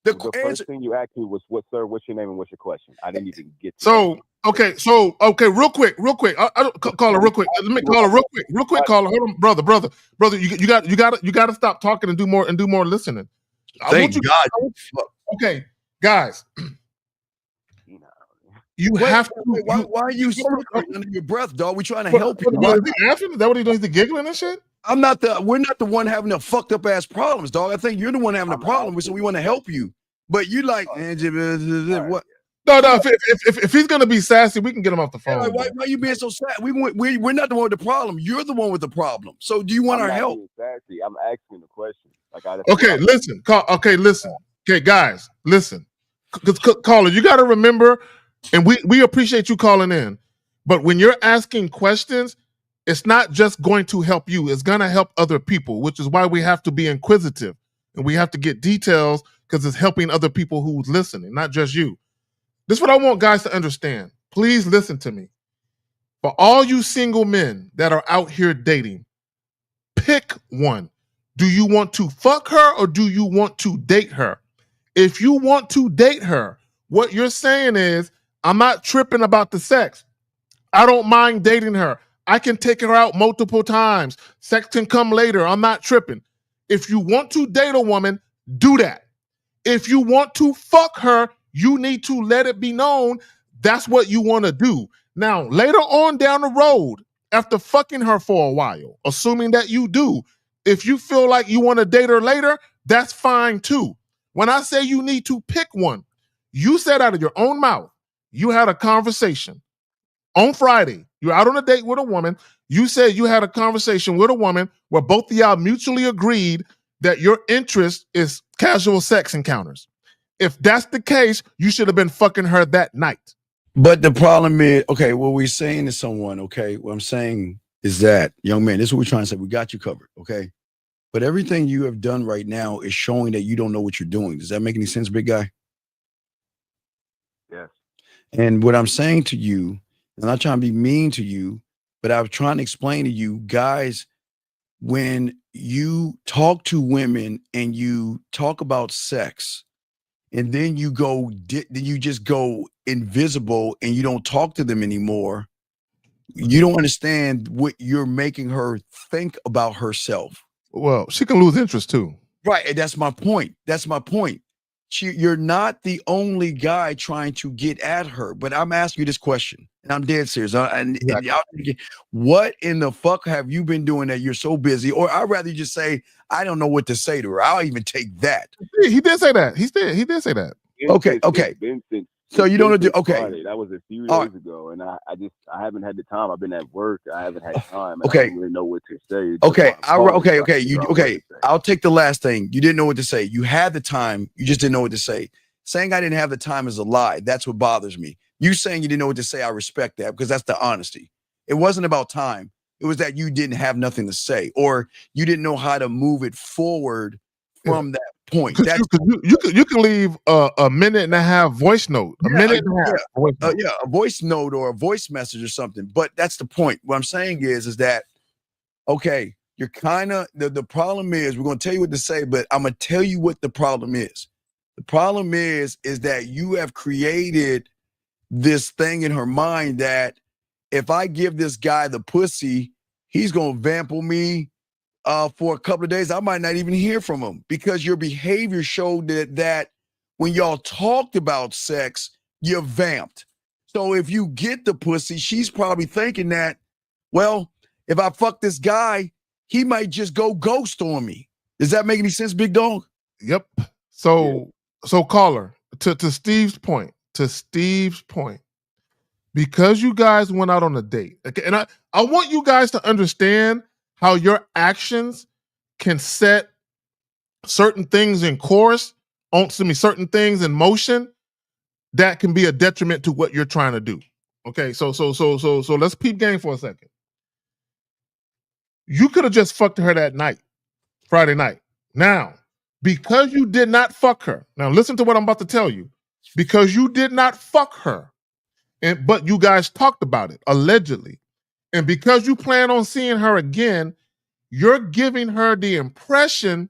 The first thing you asked me was, "What's your name and what's your question?" I didn't even get to So real quick. I call her real quick. Let me call her real quick. Call her. Hold on, brother. You got to stop talking and do more listening. Thank God. Okay, guys. You have to. Why are you under your breath, dog? We trying to help you. Is he laughing? Is that what he's doing? Is he giggling and shit? We're not the one having the fucked up ass problems, dog. I think you're the one having a problem, so we want to help you. But you like what? No. If he's gonna be sassy, we can get him off the phone. Yeah, why are you being so sad? We're not the one with the problem. You're the one with the problem. So do you want our help? Sassy. I'm asking the question. Listen. Okay, guys, listen. Caller, you got to remember, and we appreciate you calling in. But when you're asking questions, it's not just going to help you. It's going to help other people, which is why we have to be inquisitive and we have to get details because it's helping other people who's listening, not just you. This is what I want guys to understand. Please listen to me. For all you single men that are out here dating, pick one. Do you want to fuck her or do you want to date her? If you want to date her, what you're saying is, I'm not tripping about the sex. I don't mind dating her. I can take her out multiple times. Sex can come later. I'm not tripping. If you want to date a woman, do that. If you want to fuck her, you need to let it be known that's what you want to do. Now, later on down the road, after fucking her for a while, assuming that you do, if you feel like you want to date her later, that's fine too. When I say you need to pick one, you said out of your own mouth, you had a conversation on Friday. You're out on a date with a woman. You said you had a conversation with a woman where both of y'all mutually agreed that your interest is casual sex encounters. If that's the case, you should have been fucking her that night. But the problem is, okay, what we're saying to someone, okay, what I'm saying is that, young man, this is what we're trying to say. We got you covered, okay? But everything you have done right now is showing that you don't know what you're doing. Does that make any sense, big guy? Yes. And what I'm saying to you, I'm not trying to be mean to you, but I'm trying to explain to you, guys, when you talk to women and you talk about sex, and then you just go invisible and you don't talk to them anymore, you don't understand what you're making her think about herself. Well, she can lose interest too. Right. And that's my point. You're not the only guy trying to get at her, but I'm asking you this question, and I'm dead serious. And y'all thinking, what in the fuck have you been doing that you're so busy? Or I'd rather you just say, I don't know what to say to her. I'll even take that. He did say that. He did say that. Okay. So you don't do okay. Friday. That was a few days ago, and I haven't had the time. I've been at work. I haven't had time. Okay. I don't really know what to say. Okay. I'll take the last thing. You didn't know what to say. You had the time. You just didn't know what to say. Saying I didn't have the time is a lie. That's what bothers me. You saying you didn't know what to say, I respect that because that's the honesty. It wasn't about time. It was that you didn't have nothing to say, or you didn't know how to move it forward from that point. You can leave a minute and a half voice note. A minute and a half voice note. A voice note or a voice message or something. But that's the point. What I'm saying is that, okay, you're kind of, the problem is, we're going to tell you what to say, but I'm going to tell you what the problem is. The problem is that you have created this thing in her mind that if I give this guy the pussy, he's going to vamp on me for a couple of days. I might not even hear from him because your behavior showed that when y'all talked about sex, you vamped. So if you get the pussy, she's probably thinking that, well, if I fuck this guy, he might just go ghost on me. Does that make any sense, big dog? Yep. So caller, to Steve's point, because you guys went out on a date, okay, and I want you guys to understand how your actions can set certain things in course, certain things in motion that can be a detriment to what you're trying to do. Okay, so let's peep game for a second. You could have just fucked her that night, Friday night. Now, because you did not fuck her, now listen to what I'm about to tell you. Because you did not fuck her, but you guys talked about it, allegedly. And because you plan on seeing her again, you're giving her the impression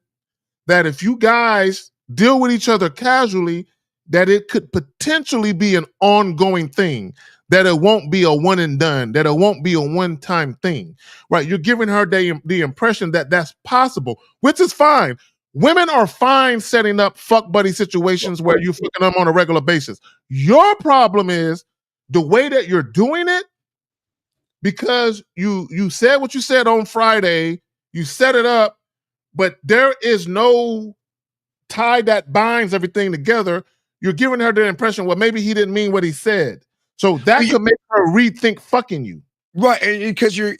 that if you guys deal with each other casually, that it could potentially be an ongoing thing, that it won't be a one and done, that it won't be a one-time thing, right? You're giving her the impression that that's possible, which is fine. Women are fine setting up fuck buddy situations where you're fucking them on a regular basis. Your problem is the way that you're doing it, because you said what you said on Friday, you set it up, but there is no tie that binds everything together. You're giving her the impression, well, maybe he didn't mean what he said. So that could make her rethink fucking you. Right, because you're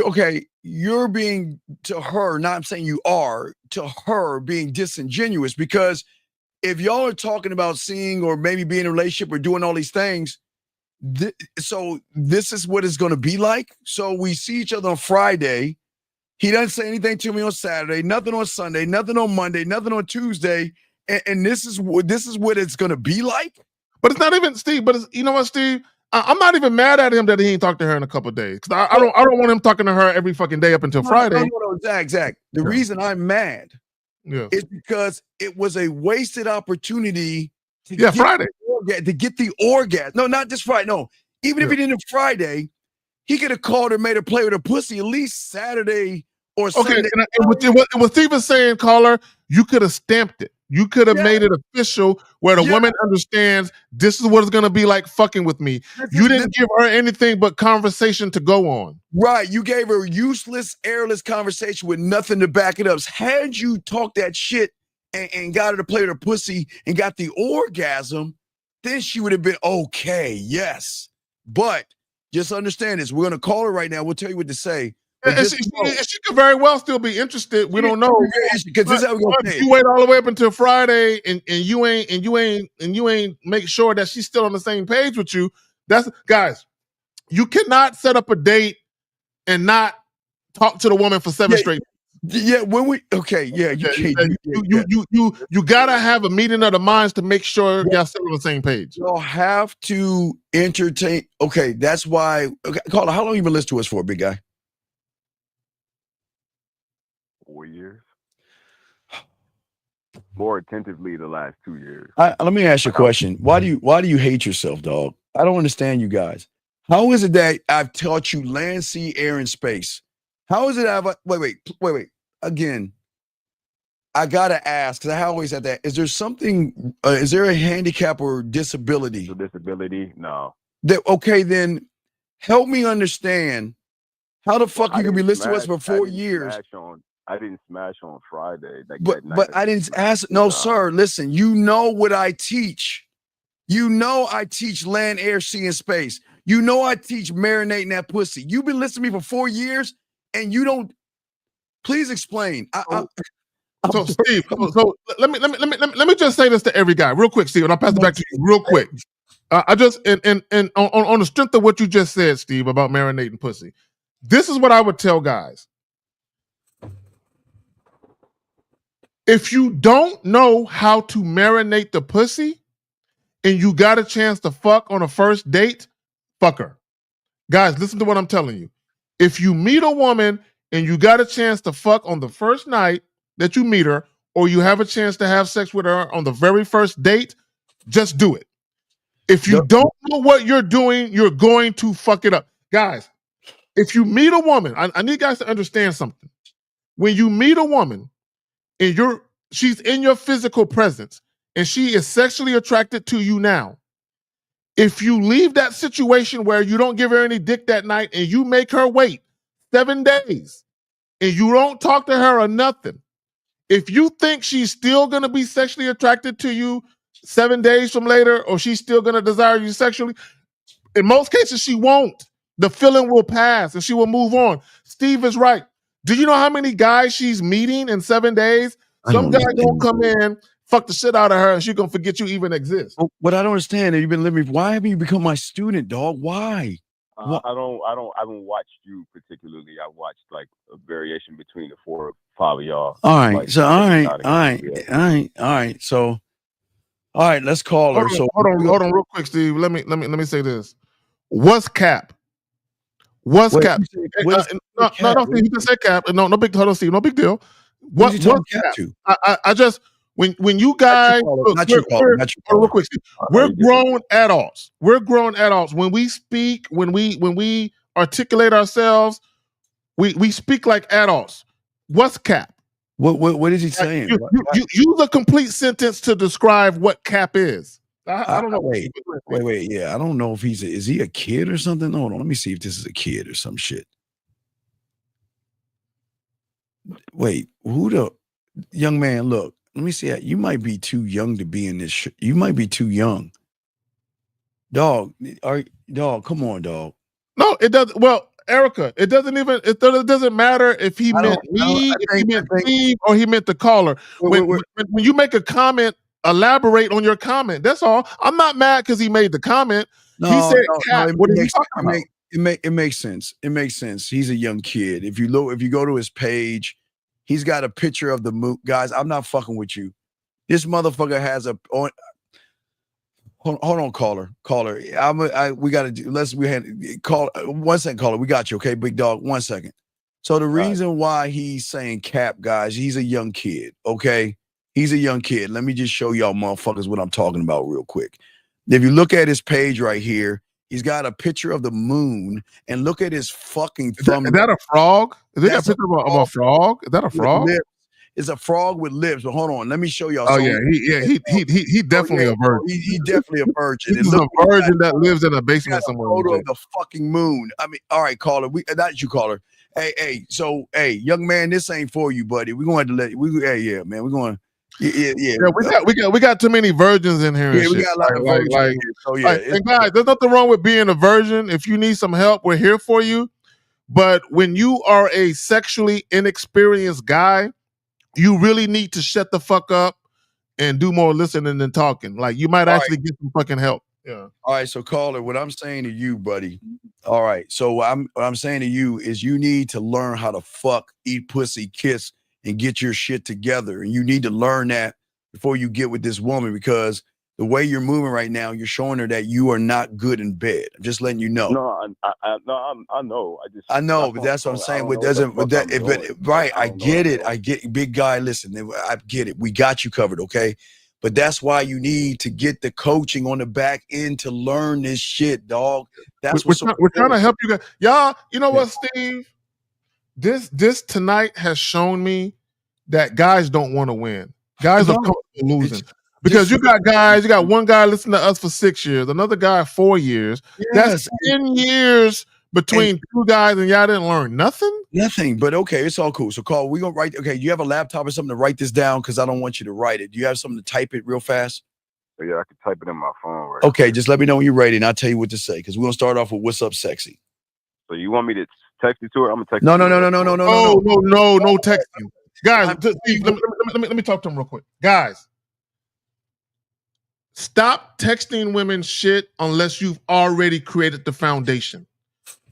okay, you're being, to her, not I'm saying you are, to her being disingenuous, because if y'all are talking about seeing or maybe being in a relationship or doing all these things, so this is what it's going to be like. So we see each other on Friday. He doesn't say anything to me on Saturday, nothing on Sunday, nothing on Monday, nothing on Tuesday, and this is what it's going to be like. But it's not even Steve. But you know what, Steve? I'm not even mad at him that he ain't talked to her in a couple of days. Because I don't want him talking to her every fucking day up until Friday. No, Zach. The reason I'm mad is because it was a wasted opportunity to get Friday. To get the orgasm. No, not just Friday. No, even if he didn't Friday, he could have called her, made her play with her pussy at least Saturday or Sunday. Okay, and what Steve is saying, caller, you could have stamped it. You could have made it official where the woman understands this is what it's going to be like fucking with me. You didn't give her anything but conversation to go on. Right. You gave her useless, airless conversation with nothing to back it up. Had you talked that shit and got her to play with her pussy and got the orgasm, then she would have been okay. Yes. But just understand this. We're going to call her right now. We'll tell you what to say. And she could very well still be interested. We don't know, because this is how we're gonna say it. You wait all the way up until Friday, and you ain't make sure that she's still on the same page with you. That's, guys, you cannot set up a date and not talk to the woman for 7 straight. Yeah, you gotta have a meeting of the minds to make sure y'all still on the same page. You'll have to entertain. Okay, that's why. Okay, Carla, how long you been listening to us for, big guy? 4 years. More attentively the last 2 years. Let me ask you a question. Why do you hate yourself, dog? I don't understand you guys. How is it that I've taught you land, sea, air, and space? How is it wait. Again, I gotta ask, because I always have that. Is there something? Is there a handicap or disability? No. Okay, then help me understand how the fuck you can be listening to us for 4 years. I didn't smash on Friday. But I didn't ask. No, sir. Listen, you know what I teach. You know I teach land, air, sea, and space. You know I teach marinating that pussy. You've been listening to me for 4 years, and you don't. Please explain. So Steve, so let me just say this to every guy real quick, Steve, and I'll pass it back to you real quick. I just and on the strength of what you just said, Steve, about marinating pussy, this is what I would tell guys. If you don't know how to marinate the pussy and you got a chance to fuck on a first date, fuck her. Guys, listen to what I'm telling you. If you meet a woman and you got a chance to fuck on the first night that you meet her, or you have a chance to have sex with her on the very first date, just do it. If you don't know what you're doing, you're going to fuck it up. Guys, if you meet a woman, I need guys to understand something. When you meet a woman and she's in your physical presence and she is sexually attracted to you now, if you leave that situation where you don't give her any dick that night and you make her wait 7 days and you don't talk to her or nothing, if you think she's still going to be sexually attracted to you 7 days from later, or she's still going to desire you sexually, in most cases she won't. The feeling will pass and she will move on. Steve is right. Do you know how many guys she's meeting in 7 days? Some guy gonna come in, fuck the shit out of her, and she's gonna forget you even exist. What I don't understand, you've been living. Why haven't you become my student, dog? Why? I haven't watched you particularly. I watched like a variation between the 4 or 5 of y'all. All right. Like, So all right. So all right, let's call her. Hold on, real quick, Steve. Let me say this. What's cap? What's cap? No, Steve, you can say cap. No big. Hold on, Steve. No big deal. What's cap? I just when you guys real quick, Steve, we're grown adults. We're grown adults. When we speak, when we articulate ourselves, we speak like adults. What's cap? What is he saying? You use a complete sentence to describe what cap is. I don't know. Wait. Yeah, I don't know if is he a kid or something? Hold on, let me see if this is a kid or some shit. Wait, who the young man? Look, let me see. You might be too young to be in this. You might be too young, dog. Dog, come on, dog. No, it doesn't. Well, Erica, it doesn't matter if he meant me, if he meant Steve, or he meant the caller. When you make a comment, elaborate on your comment. That's all. I'm not mad because he made the comment. He said, "What are you talking about?" It makes sense. It makes sense. He's a young kid. If you go to his page, he's got a picture of the moon. Guys, I'm not fucking with you. This motherfucker has a. Hold on, caller. We got to do. Call 1 second, caller. We got you, okay, big dog. 1 second. So the reason why he's saying cap, guys, he's a young kid, okay. He's a young kid. Let me just show y'all motherfuckers what I'm talking about real quick. If you look at his page right here, he's got a picture of the moon, and look at his fucking thumb. Is that a frog? Is that a picture of a frog? Is that a frog? It's a frog with lips. But hold on, let me show y'all. Oh he definitely a virgin. He definitely a virgin. He's a virgin that lives in a basement somewhere. Photo of the fucking moon. I mean, all right, caller. Not you, caller. Hey. So, young man, this ain't for you, buddy. We're going to let you. Yeah, man. We're going. Yeah. We got too many virgins in here. Yeah, we got a lot of virgins in here. So yeah, and guys, there's nothing wrong with being a virgin. If you need some help, we're here for you. But when you are a sexually inexperienced guy, you really need to shut the fuck up and do more listening than talking. Like you might actually get some fucking help. Yeah. All right, so caller, what I'm saying to you, buddy. All right, so what I'm saying to you is you need to learn how to fuck, eat pussy, kiss, and get your shit together. And you need to learn that before you get with this woman, because the way you're moving right now, you're showing her that you are not good in bed. I'm just letting you know. No, I know. I know, but that's what I'm saying. I get it. I get, big guy. Listen, I get it. We got you covered, okay? But that's why you need to get the coaching on the back end to learn this shit, dog. That's we're trying to help you guys. Y'all, you know what, Steve? This tonight has shown me that guys don't want to win. Guys are comfortable losing. Because you got one guy listening to us for 6 years, another guy 4 years. Yes. That's 10 years between two guys, and y'all didn't learn nothing? Nothing, but okay, it's all cool. So, Carl, we're going to write. Okay, you have a laptop or something to write this down? Because I don't want you to write it. Do you have something to type it real fast? Yeah, I can type it in my phone. Right okay, just let me know when you're ready, and I'll tell you what to say. Because we're going to start off with what's up, sexy. So you want me to text it to her? I'm going to text No, texting. Guys, let me talk to him real quick. Guys, stop texting women shit unless you've already created the foundation.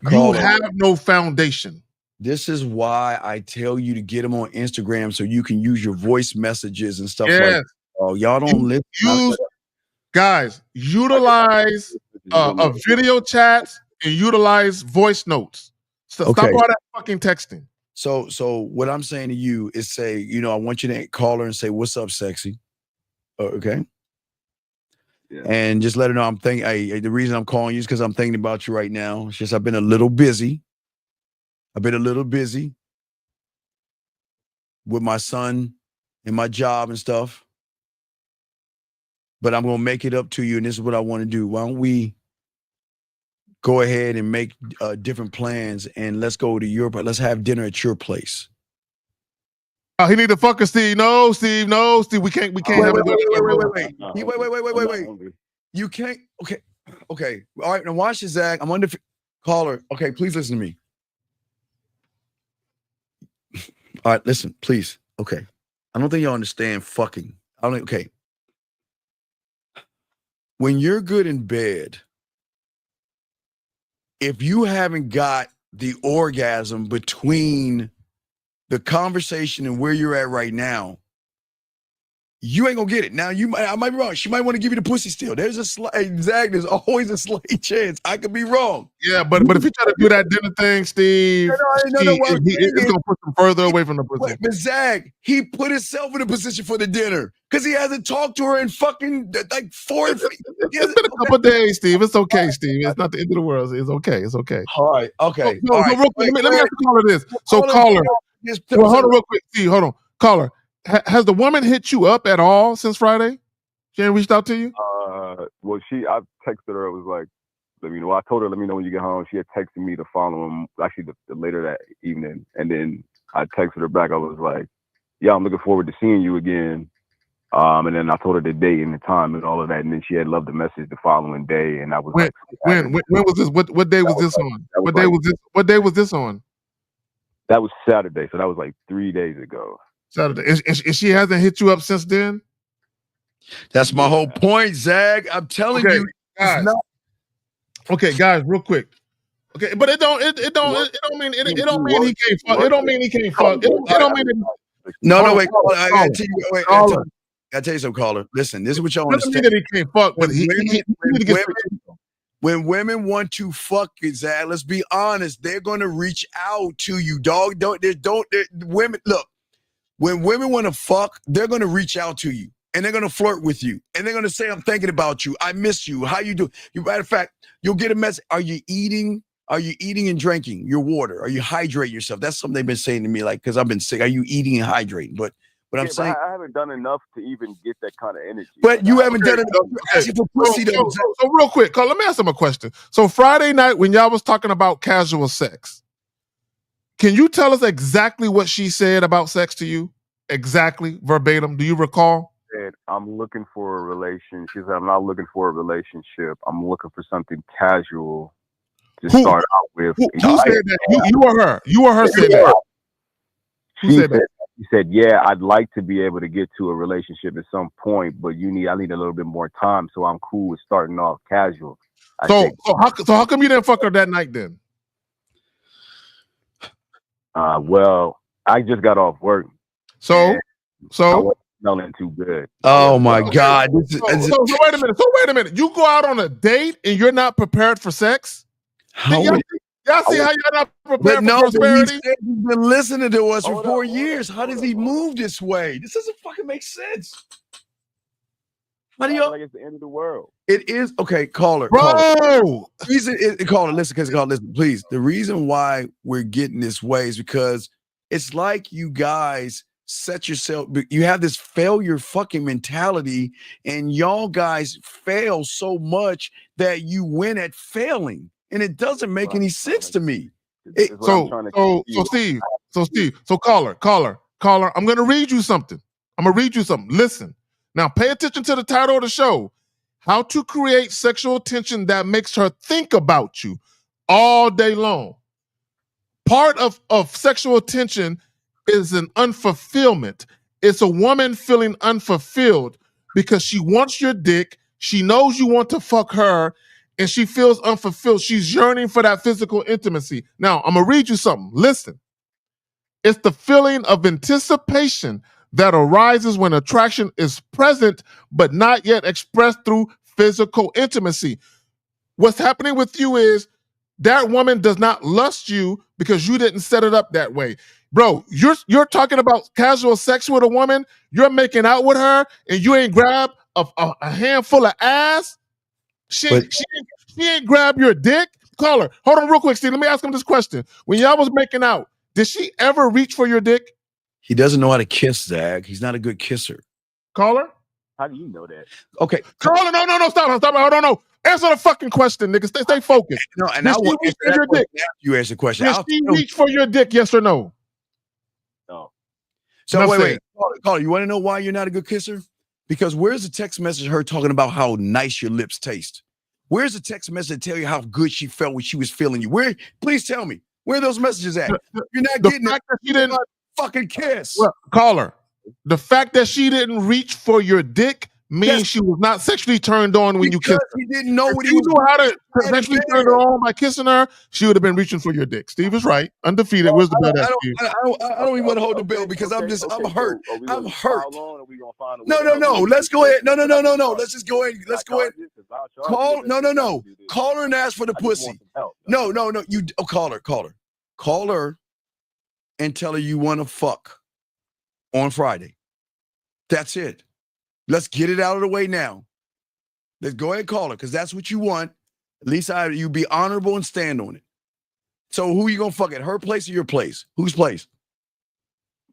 You have no foundation. This is why I tell you to get them on Instagram so you can use your voice messages and stuff like that. Oh, y'all don't listen. Guys, utilize a video chat and utilize voice notes. So stop all that fucking texting. So what I'm saying to you is say, I want you to call her and say, "What's up, sexy?" Okay. Yeah. And just let her know I'm thinking. Hey, the reason I'm calling you is because I'm thinking about you right now. It's just I've been a little busy. With my son and my job and stuff. But I'm going to make it up to you, and this is what I want to do. Why don't we go ahead and make different plans, and let's go to Europe. Let's have dinner at your place. He need to fuck us, Steve. No, Steve. We can't have it. Wait. You can't. Okay. All right. Now watch this, Zach. I'm under caller. Okay, please listen to me. All right, listen, please. Okay. I don't think y'all understand fucking. Okay. When you're good in bed, if you haven't got the orgasm between the conversation and where you're at right now, you ain't gonna get it. Now I might be wrong. She might want to give you the pussy still. There's there's always a slight chance. I could be wrong. Yeah, but if you try to do that dinner thing, Steve, it's gonna push him further away from the pussy. But Zach, he put himself in a position for the dinner because he hasn't talked to her in fucking like 4. It's been a couple of days, Steve. It's okay, Steve. It's not the end of the world. It's okay. It's okay. All right. Okay. So real quick, let me ask the caller this. So caller, hold on real quick, Steve. Hold on, caller. Has the woman hit you up at all since Friday? She ain't reached out to you? Well, I texted her. It was like, I told her, let me know when you get home. She had texted me the following, actually the later that evening. And then I texted her back. I was like, yeah, I'm looking forward to seeing you again. And then I told her the date and the time and all of that. And then she had loved the message the following day. And I was when was this? What day was this on? What day was this on? That was Saturday. So that was like 3 days ago. Saturday. And she hasn't hit you up since then? That's my whole point, Zach. I'm telling you, guys. Okay, guys, real quick. Okay, but it don't mean he can't fuck. It don't mean he can't fuck. It don't mean it. No, wait. I gotta tell you something, caller. Listen, this is what y'all understand. That he can't fuck, but when women want to fuck, Zach, let's be honest, they're gonna reach out to you, dog. Women look. When women want to fuck, they're going to reach out to you and they're going to flirt with you and they're going to say, I'm thinking about you. I miss you. How you do? Matter of fact, you'll get a message. Are you eating? Are you eating and drinking your water? Are you hydrating yourself? That's something they've been saying to me, like, because I've been sick. Are you eating and hydrating? But I'm saying I haven't done enough to even get that kind of energy. But you haven't done enough. So real quick, let me ask him a question. So Friday night when y'all was talking about casual sex, can you tell us exactly what she said about sex to you? Exactly, verbatim. Do you recall? I'm looking for a relationship. She said, I'm not looking for a relationship. I'm looking for something casual to start out with. Who said that? You or her? You or her said that? Who said that? She said, yeah, I'd like to be able to get to a relationship at some point, but I need a little bit more time, so I'm cool with starting off casual. So how come you didn't fuck her that night then? Well, I just got off work. So I wasn't smelling too good. Oh my God! So wait a minute. You go out on a date and you're not prepared for sex? Y'all see how you're not prepared for prosperity? He's been listening to us for 4 years. How does he move this way? This doesn't fucking make sense. How do you? Like it's the end of the world. It is okay. Caller, bro. Caller, listen, please. The reason why we're getting this way is because it's like you guys set yourself. You have this failure fucking mentality, and y'all guys fail so much that you win at failing, and it doesn't make any sense to me. Caller, I'm gonna read you something. Listen. Now, pay attention to the title of the show. How to create sexual tension that makes her think about you all day long. Part of sexual tension is an unfulfillment. It's a woman feeling unfulfilled because she wants your dick. She knows you want to fuck her and she feels unfulfilled. She's yearning for that physical intimacy. Now, I'm going to read you something. Listen. It's the feeling of anticipation that arises when attraction is present but not yet expressed through physical intimacy. What's happening with you is that woman does not lust you because you didn't set it up that way. Bro, you're talking about casual sex with a woman, you're making out with her, and you ain't grab a handful of ass. She ain't grab your dick. Call her. Hold on real quick, Steve. Let me ask him this question. When y'all was making out, did she ever reach for your dick? He doesn't know how to kiss, Zag. He's not a good kisser. Caller? How do you know that? Okay. Caller, no, stop. Hold on, no. Answer the fucking question, nigga. Stay focused. No, and I want to answer that question after you answer the question. Did she reach for your dick, yes or no? No. So wait. Caller, you want to know why you're not a good kisser? Because where's the text message of her talking about how nice your lips taste? Where's the text message to tell you how good she felt when she was feeling you? Where? Please tell me. Where are those messages at? You're not getting it. She didn't fucking kiss. Well, caller, the fact that she didn't reach for your dick means she was not sexually turned on when you kissed her. He didn't know what he was. If you knew how to sexually turn her on by kissing her, she would have been reaching for your dick. Steve is right. Undefeated. Where's the belt at, Steve? I don't even want to hold the bill because I'm hurt. I'm hurt. No. Let's go ahead. No. Let's just go ahead. Let's go ahead. Call. No. Call her and ask for the pussy. No. You call her and tell her you want to fuck on Friday. That's it. Let's get it out of the way now. Let's go ahead and call her because that's what you want. At least you be honorable and stand on it. So who you gonna fuck at? Her place or your place? Whose place?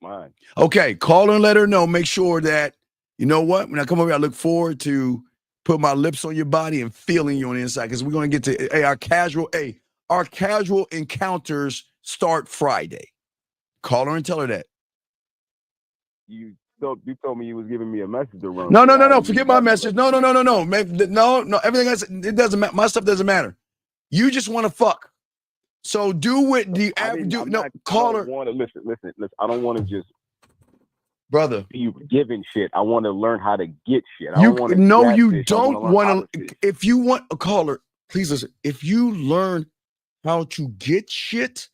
Mine. Okay, call her and let her know. Make sure that, you know what? When I come over here, I look forward to put my lips on your body and feeling you on the inside because we're gonna get to our casual encounters start Friday. Call her and tell her that. You told me you was giving me a message to run. No. Forget my message. No. No. Everything else, it doesn't matter. My stuff doesn't matter. You just want to fuck. So do what the average do. No, call her. Listen. I don't want to just, brother, be giving shit. I want to learn how to get shit. You don't want to. If you want a caller, please listen. If you learn how to get shit,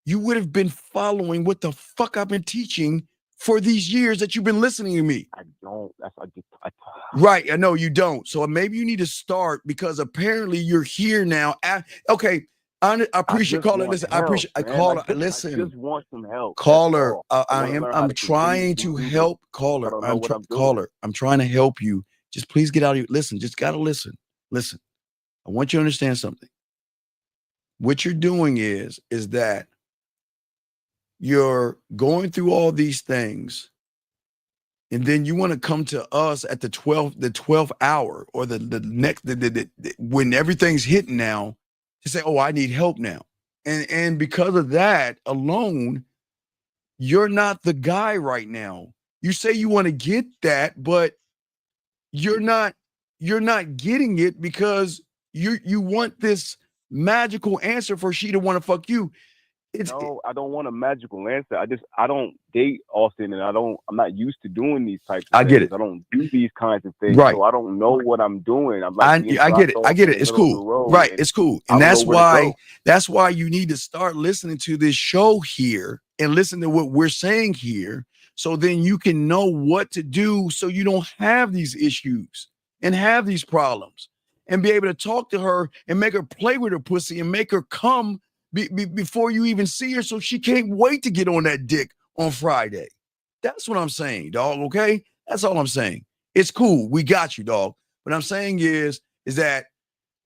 you would have been following what the fuck I've been teaching for these years that you've been listening to me. I don't. Right, I know you don't. So maybe you need to start because apparently you're here now. Okay, I appreciate calling. Listen, I appreciate. I call her. Listen, I just want some help. Caller, I'm trying to help. Caller, caller. I'm trying to help you. Just please get out of here. Listen, just gotta listen. Listen, I want you to understand something. What you're doing is that you're going through all these things, and then you want to come to us at the 12th hour or the next when everything's hitting now to say, oh, I need help now. And because of that alone, you're not the guy right now. You say you want to get that, but you're not getting it because you want this magical answer for she to want to fuck you. No, I don't want a magical answer. I don't date often, and I'm not used to doing these types of things. Get it. I don't do these kinds of things, right. So I don't know what I'm doing. I get it. It's cool. Right, it's cool. And that's why you need to start listening to this show here and listen to what we're saying here, so then you can know what to do so you don't have these issues and have these problems and be able to talk to her and make her play with her pussy and make her come before you even see her, so she can't wait to get on that dick on Friday. That's what I'm saying, dog. Okay, that's all I'm saying. It's cool. We got you, dog. What I'm saying is that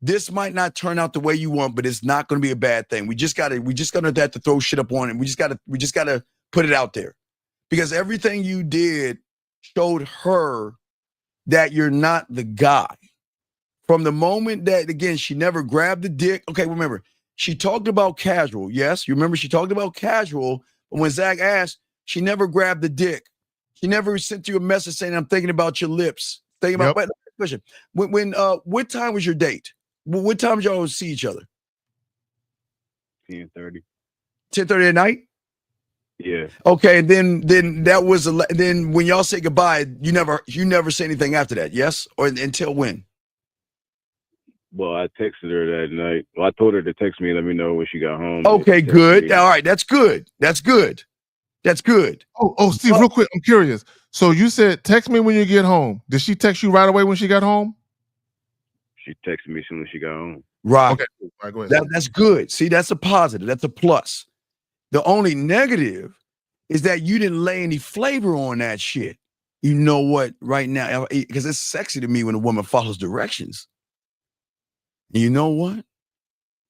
this might not turn out the way you want, but it's not going to be a bad thing. We just gonna have to throw shit up on it. We just gotta put it out there because everything you did showed her that you're not the guy. From the moment that, again, she never grabbed the dick. Okay, remember. She talked about casual. Yes, you remember she talked about casual, but when Zach asked, she never grabbed the dick. She never sent you a message saying, I'm thinking about your lips. Thinking about question. When what time was your date? What time did y'all see each other? 10:30. 10:30 at night? Yeah. Okay, then that was then when y'all say goodbye, you never say anything after that, yes? Or until when? Well, I texted her that night. I told her to text me and let me know when she got home. Okay, good. All right, that's good. That's good. That's good. Oh, Steve, real quick, I'm curious. So you said text me when you get home. Did she text you right away when she got home? She texted me as soon as she got home. Right. Okay. All right, go ahead. That's good. See, that's a positive. That's a plus. The only negative is that you didn't lay any flavor on that shit. You know what? Right now, because it's sexy to me when a woman follows directions. And you know what?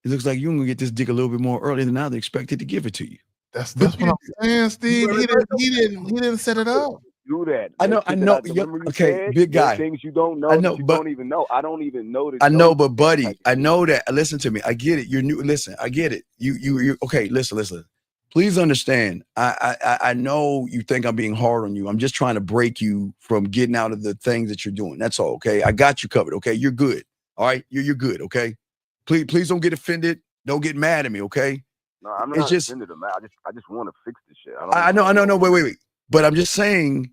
It looks like you're gonna get this dick a little bit more early than I expected to give it to you. That's what I'm saying, Steve. He didn't set it up. Do that. I know. Okay, big guy. Things you don't know. I know, that you but don't even know. I don't even know that. I know, but buddy, I know that. Listen to me. I get it. You're new. Listen, I get it. You. Okay. Listen. Please understand. I know you think I'm being hard on you. I'm just trying to break you from getting out of the things that you're doing. That's all. Okay. I got you covered. Okay. You're good. All right. You're good. Okay. Please don't get offended. Don't get mad at me. Okay. No, I'm not offended or mad. I just want to fix this shit. I know. No. Wait. But I'm just saying,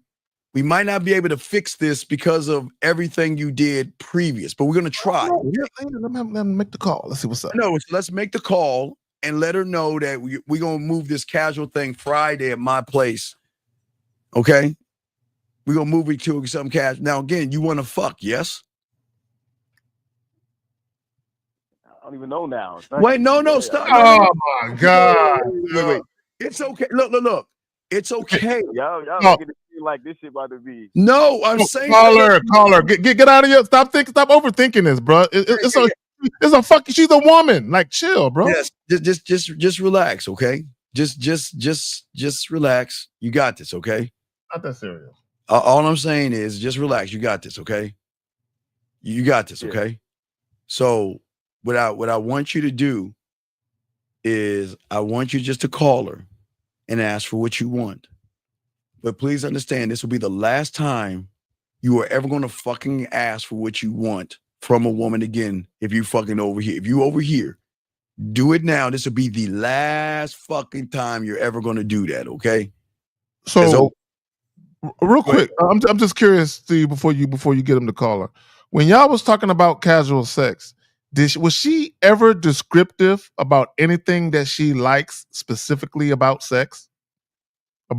we might not be able to fix this because of everything you did previous, but we're going to try. Let me make the call. Let's see what's up. No, let's make the call and let her know that we're going to move this casual thing Friday at my place. Okay? We're going to move it to some casual. Now, again, you want to fuck, yes? I don't even know now. Wait, no, stop. Oh, my God. Wait. It's okay. Look. It's okay. Y'all making it feel like this shit about to be. No, I'm saying. Call her. Get out of here. Stop overthinking this, bro. It's a fucking. She's a woman. Like, chill, bro. Yes, just relax, okay? Just relax. You got this, okay? Not that serious. All I'm saying is just relax. You got this, okay? You got this, okay? So what I want you to do is I want you just to call her and ask for what you want. But please understand, this will be the last time you are ever going to fucking ask for what you want from a woman again. If you fucking over here, if you over here, do it now. This will be the last fucking time you're ever going to do that. Okay. So real quick, I'm just curious, Steve, before you get him to call her, when y'all was talking about casual sex, was she ever descriptive about anything that she likes specifically about sex?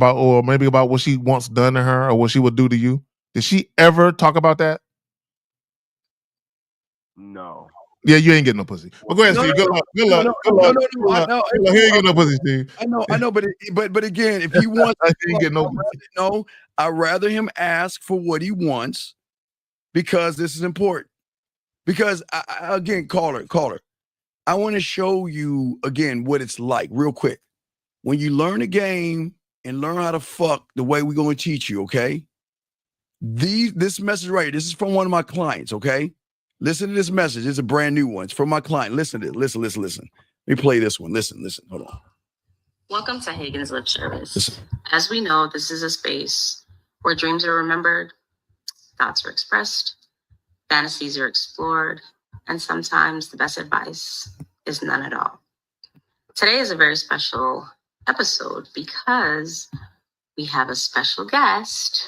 Or maybe about what she wants done to her or what she would do to you? Did she ever talk about that? No. Yeah, you ain't getting no pussy. Well, go ahead, Steve. Good luck. He ain't getting no pussy, Steve. I know, but again, if he wants, I ain't getting no pussy. No, I'd rather him ask for what he wants because this is important. Because again, call her. I want to show you again what it's like, real quick. When you learn a game and learn how to fuck the way we're going to teach you, okay? This message right here, this is from one of my clients, okay? Listen to this message. It's a brand new one. It's from my client. Listen to it. Listen. Let me play this one. Listen. Hold on. Welcome to Hagen's Lip Service. Listen. As we know, this is a space where dreams are remembered, thoughts are expressed, fantasies are explored, and sometimes the best advice is none at all. Today is a very special episode because we have a special guest,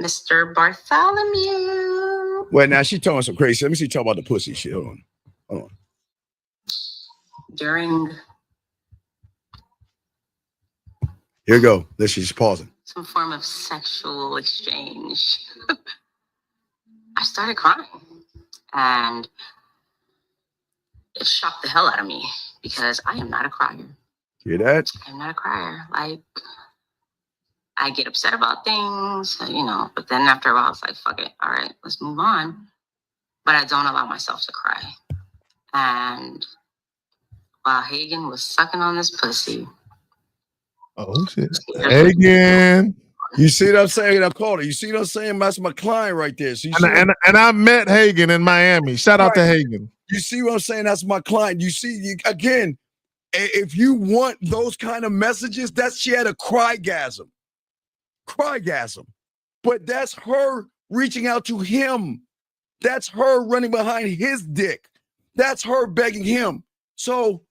Mr. Bartholomew. Well, now she talking some crazy. Let me see talk about the pussy shit. Hold on. During here we go. She's pausing. Some form of sexual exchange. I started crying, and it shocked the hell out of me because I am not a crier. Hear that? I'm not a crier. Like, I get upset about things, but then after a while, it's like, fuck it. All right, let's move on. But I don't allow myself to cry. And while Hagen was sucking on this pussy. Oh, shit. Hagen. You see what I'm saying? I called her. You see what I'm saying? That's my client right there. So and I met Hagen in Miami. Shout out to Hagen. You see what I'm saying? That's my client. You see, again, if you want those kind of messages, she had a crygasm. But that's her reaching out to him. That's her running behind his dick. That's her begging him. So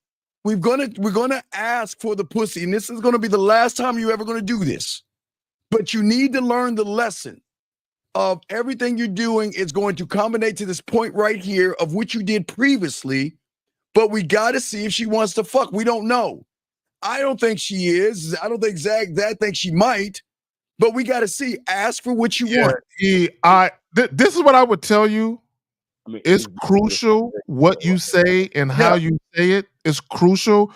we're gonna ask for the pussy, and this is gonna be the last time you're ever gonna do this. But you need to learn the lesson of everything you're doing is going to combine to this point right here of what you did previously. But we got to see if she wants to fuck. We don't know. I don't think she is. I don't think Zach thinks she might. But we got to see. Ask for what you want. This is what I would tell you. It's crucial what you say and how you say it. It's crucial.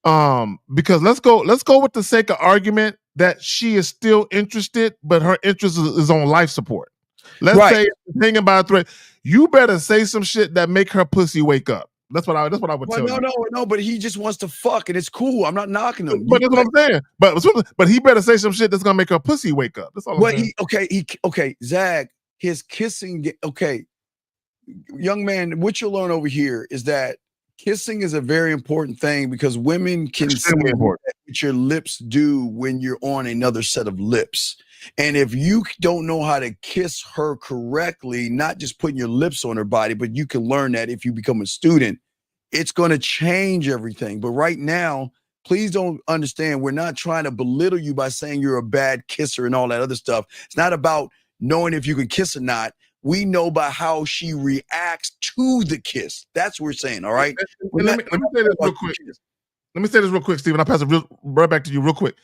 Because let's go with the sake of argument that she is still interested, but her interest is on life support. Let's say hanging by a thread. You better say some shit that make her pussy wake up. That's what I would tell you. No, but he just wants to fuck, and it's cool. I'm not knocking him. But that's what I'm saying. But he better say some shit that's gonna make her pussy wake up. That's all I'm saying. Okay, Zach, his kissing. Okay, young man, what you'll learn over here is that kissing is a very important thing because women can see what your lips do when you're on another set of lips. And if you don't know how to kiss her correctly, not just putting your lips on her body, but you can learn that if you become a student, it's going to change everything. But right now, please don't understand, we're not trying to belittle you by saying you're a bad kisser and all that other stuff. It's not about knowing if you can kiss or not. We know by how she reacts to the kiss. That's what we're saying, all right? Let me say this real quick. Let me say this real quick, Steven. I'll pass it right back to you real quick.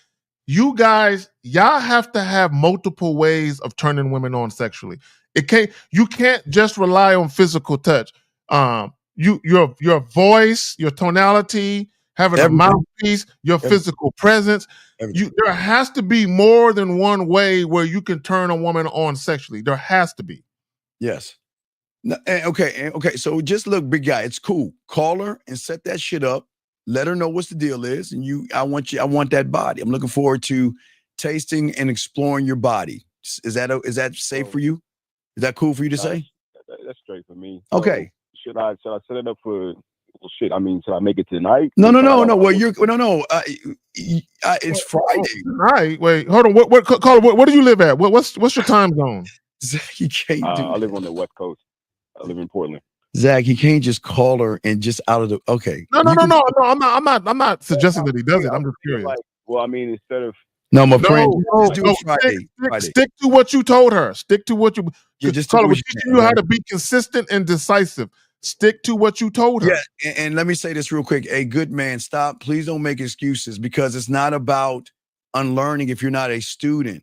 You guys, y'all have to have multiple ways of turning women on sexually. You can't just rely on physical touch. Your voice, your tonality, having a mouthpiece, your physical presence. There has to be more than one way where you can turn a woman on sexually. There has to be. Yes. Okay. So just look, big guy, it's cool. Call her and set that shit up. Let her know what the deal is. And I want that body. I'm looking forward to tasting and exploring your body. Is that safe for you? Is that cool for you to say? That's straight for me. Okay. Should I set it up for shit? I mean, should I make it tonight? No. Well, it's Friday. Tonight. Wait, hold on. What caller? Where do you live at? What's your time zone? Zach, you can't do I live on the West Coast. I live in Portland. Zach, you can't just call her and just out of the No. I'm not suggesting that he does it. I'm just curious. Well, I mean, instead of friend, just do it Friday. Stick to what you told her. Stick to what you. Just Caller, we're teaching you how to be consistent and decisive. Stick to what you told her. Yeah, and let me say this real quick. A good man, stop. Please don't make excuses because it's not about unlearning if you're not a student.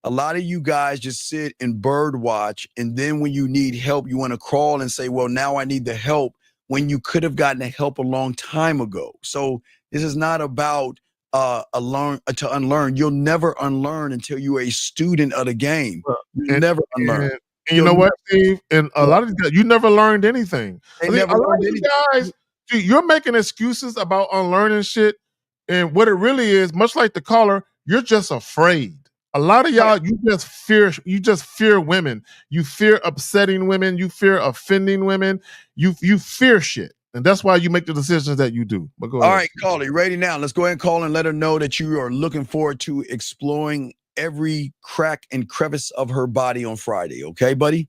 A lot of you guys just sit and bird watch, and then when you need help, you want to crawl and say, well, now I need the help, when you could have gotten the help a long time ago. So this is not about to unlearn. You'll never unlearn until you're a student of the game. You never unlearn. And you know what, Steve? And a lot of these guys, you never learned anything. A lot of these guys, you're making excuses about unlearning shit, and what it really is, much like the caller, you're just afraid. A lot of y'all, you just fear women. You fear upsetting women. You fear offending women. You fear shit. And that's why you make the decisions that you do. But go ahead. All right, caller, you ready now? Let's go ahead and call and let her know that you are looking forward to exploring every crack and crevice of her body on Friday. Okay, buddy?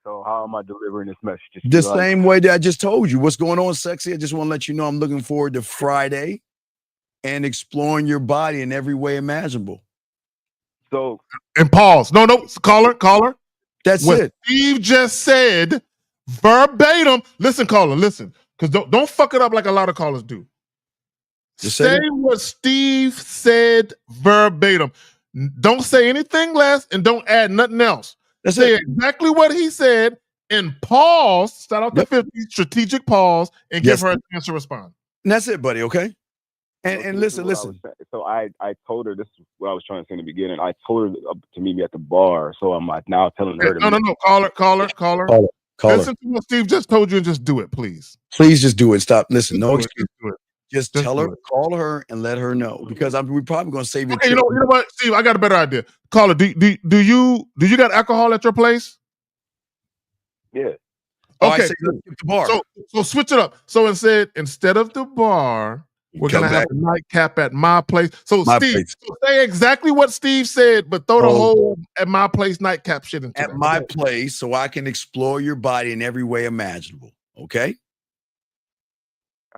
So how am I delivering this message? The same way that I just told you. What's going on, sexy? I just want to let you know I'm looking forward to Friday and exploring your body in every way imaginable. So and pause. No, caller. That's what it. Steve just said verbatim. Listen, caller, listen. Because don't fuck it up like a lot of callers do. Say what Steve said verbatim. Don't say anything less and don't add nothing else. Say exactly what he said and pause. Start out the 50 strategic pause and give her a chance to respond. And that's it, buddy. Okay. And listen. So I told her, this is what I was trying to say in the beginning. I told her to meet me at the bar. So I'm like now telling her to No. Caller. Listen to what Steve just told you and just do it, please. Please just do it. Stop. Listen, no excuse. Just tell her, call her, and let her know because we're probably going to save you. Okay, you know what, Steve? I got a better idea. Caller, do you got alcohol at your place? Yeah. Okay. The bar. So switch it up. So instead of the bar, we're gonna have a nightcap at my place. So Steve, say exactly what Steve said, but throw the whole at my place nightcap shit into at my place, so I can explore your body in every way imaginable. Okay.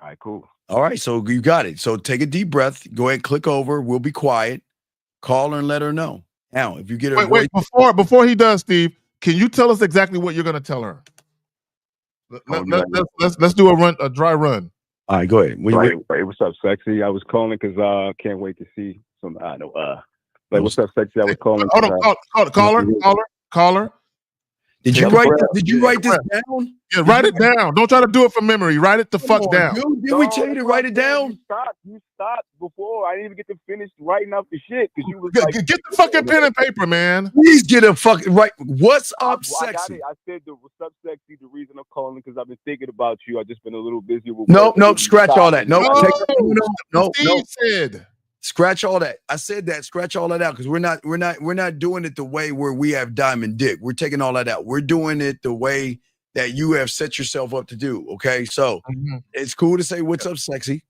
All right. Cool. All right, so you got it. So take a deep breath. Go ahead, click over. We'll be quiet. Call her and let her know. Now, if you get her wait, before he does, Steve, can you tell us exactly what you're going to tell her? Let's do a dry run. All right, go ahead. Right, what's up, sexy? I was calling because can't wait to see some. I know. What's up, sexy? I was calling. Hold on, caller. Did you write this down? Yeah, write it down. Don't try to do it from memory. Write it the fuck down. Dude, did we tell you to write it down? You stopped before. I didn't even get to finish writing out the shit because you was get the fucking pen and paper, man. Please get a fucking right. What's up, sexy? I said what's up, sexy. The reason I'm calling because I've been thinking about you. I've just been a little busy with. No, scratch all that. No. Steve said. Scratch all that. I said that. Scratch all that out because we're not doing it the way where we have diamond dick. We're taking all that out. We're doing it the way that you have set yourself up to do. Okay, so it's cool to say what's up, sexy.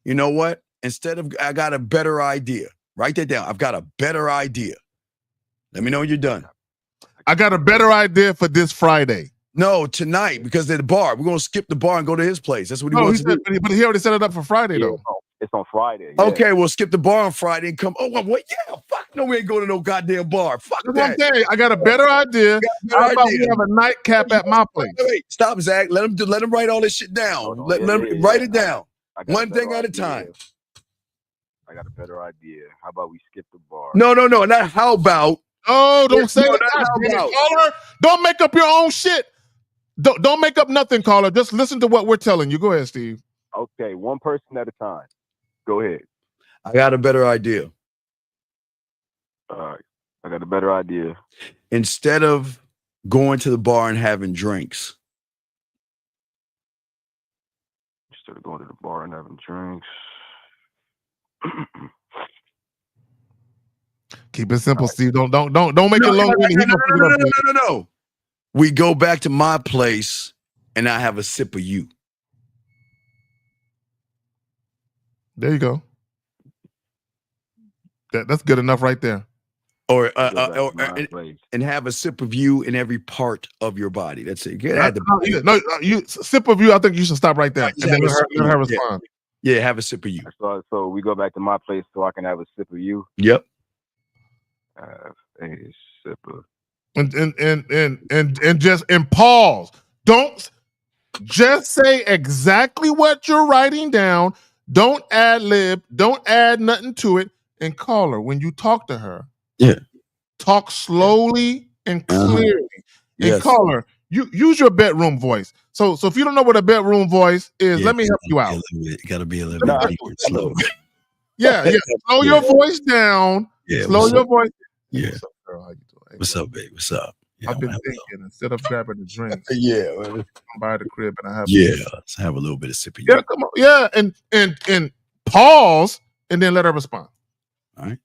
You know what? Instead of I got a better idea. Write that down. I've got a better idea. Let me know when you're done. I got a better idea for this Friday. No, tonight because at the bar. We're gonna skip the bar and go to his place. That's what he wants to do. But he already set it up for Friday though. It's on Friday. Yeah. Okay, we'll skip the bar on Friday and come. Oh, what? Yeah, fuck no, we ain't going to no goddamn bar. Fuck that. I got a better idea. How about we have a nightcap at my place? Wait, stop, Zach. Let him write all this shit down. Let him write it down. One thing at a time. I got a better idea. How about we skip the bar? No. Not how about. Oh, don't say that. Caller, don't make up your own shit. Don't make up nothing, caller. Just listen to what we're telling you. Go ahead, Steve. Okay, one person at a time. Go ahead. I got a better idea. All right. I got a better idea. Instead of going to the bar and having drinks. Instead of going to the bar and having drinks. Keep it simple, Steve. Don't make it long. No. We go back to my place and I have a sip of you. There you go. That's good enough right there. Or and have a sip of you in every part of your body. That's it. You sip of you. I think you should stop right there and then let her respond. Yeah, have a sip of you. So we go back to my place so I can have a sip of you. Yep. Have a sip of. And just pause. Don't just say exactly what you're writing down. Don't ad lib. Don't add nothing to it. And call her when you talk to her. Yeah. Talk slowly and clearly. And call her. You use your bedroom voice. So if you don't know what a bedroom voice is, let me help you out. You gotta be a little bit slow. Yeah. Slow your voice down. Yeah. Slow your voice. Yeah. What's up, girl? How you doing? What's up, babe? What's up? Yeah, I've been thinking instead of grabbing a drink. Come by the crib and I have let's have a little bit of sipping. Yeah, come on. Yeah, and pause and then let her respond. All right.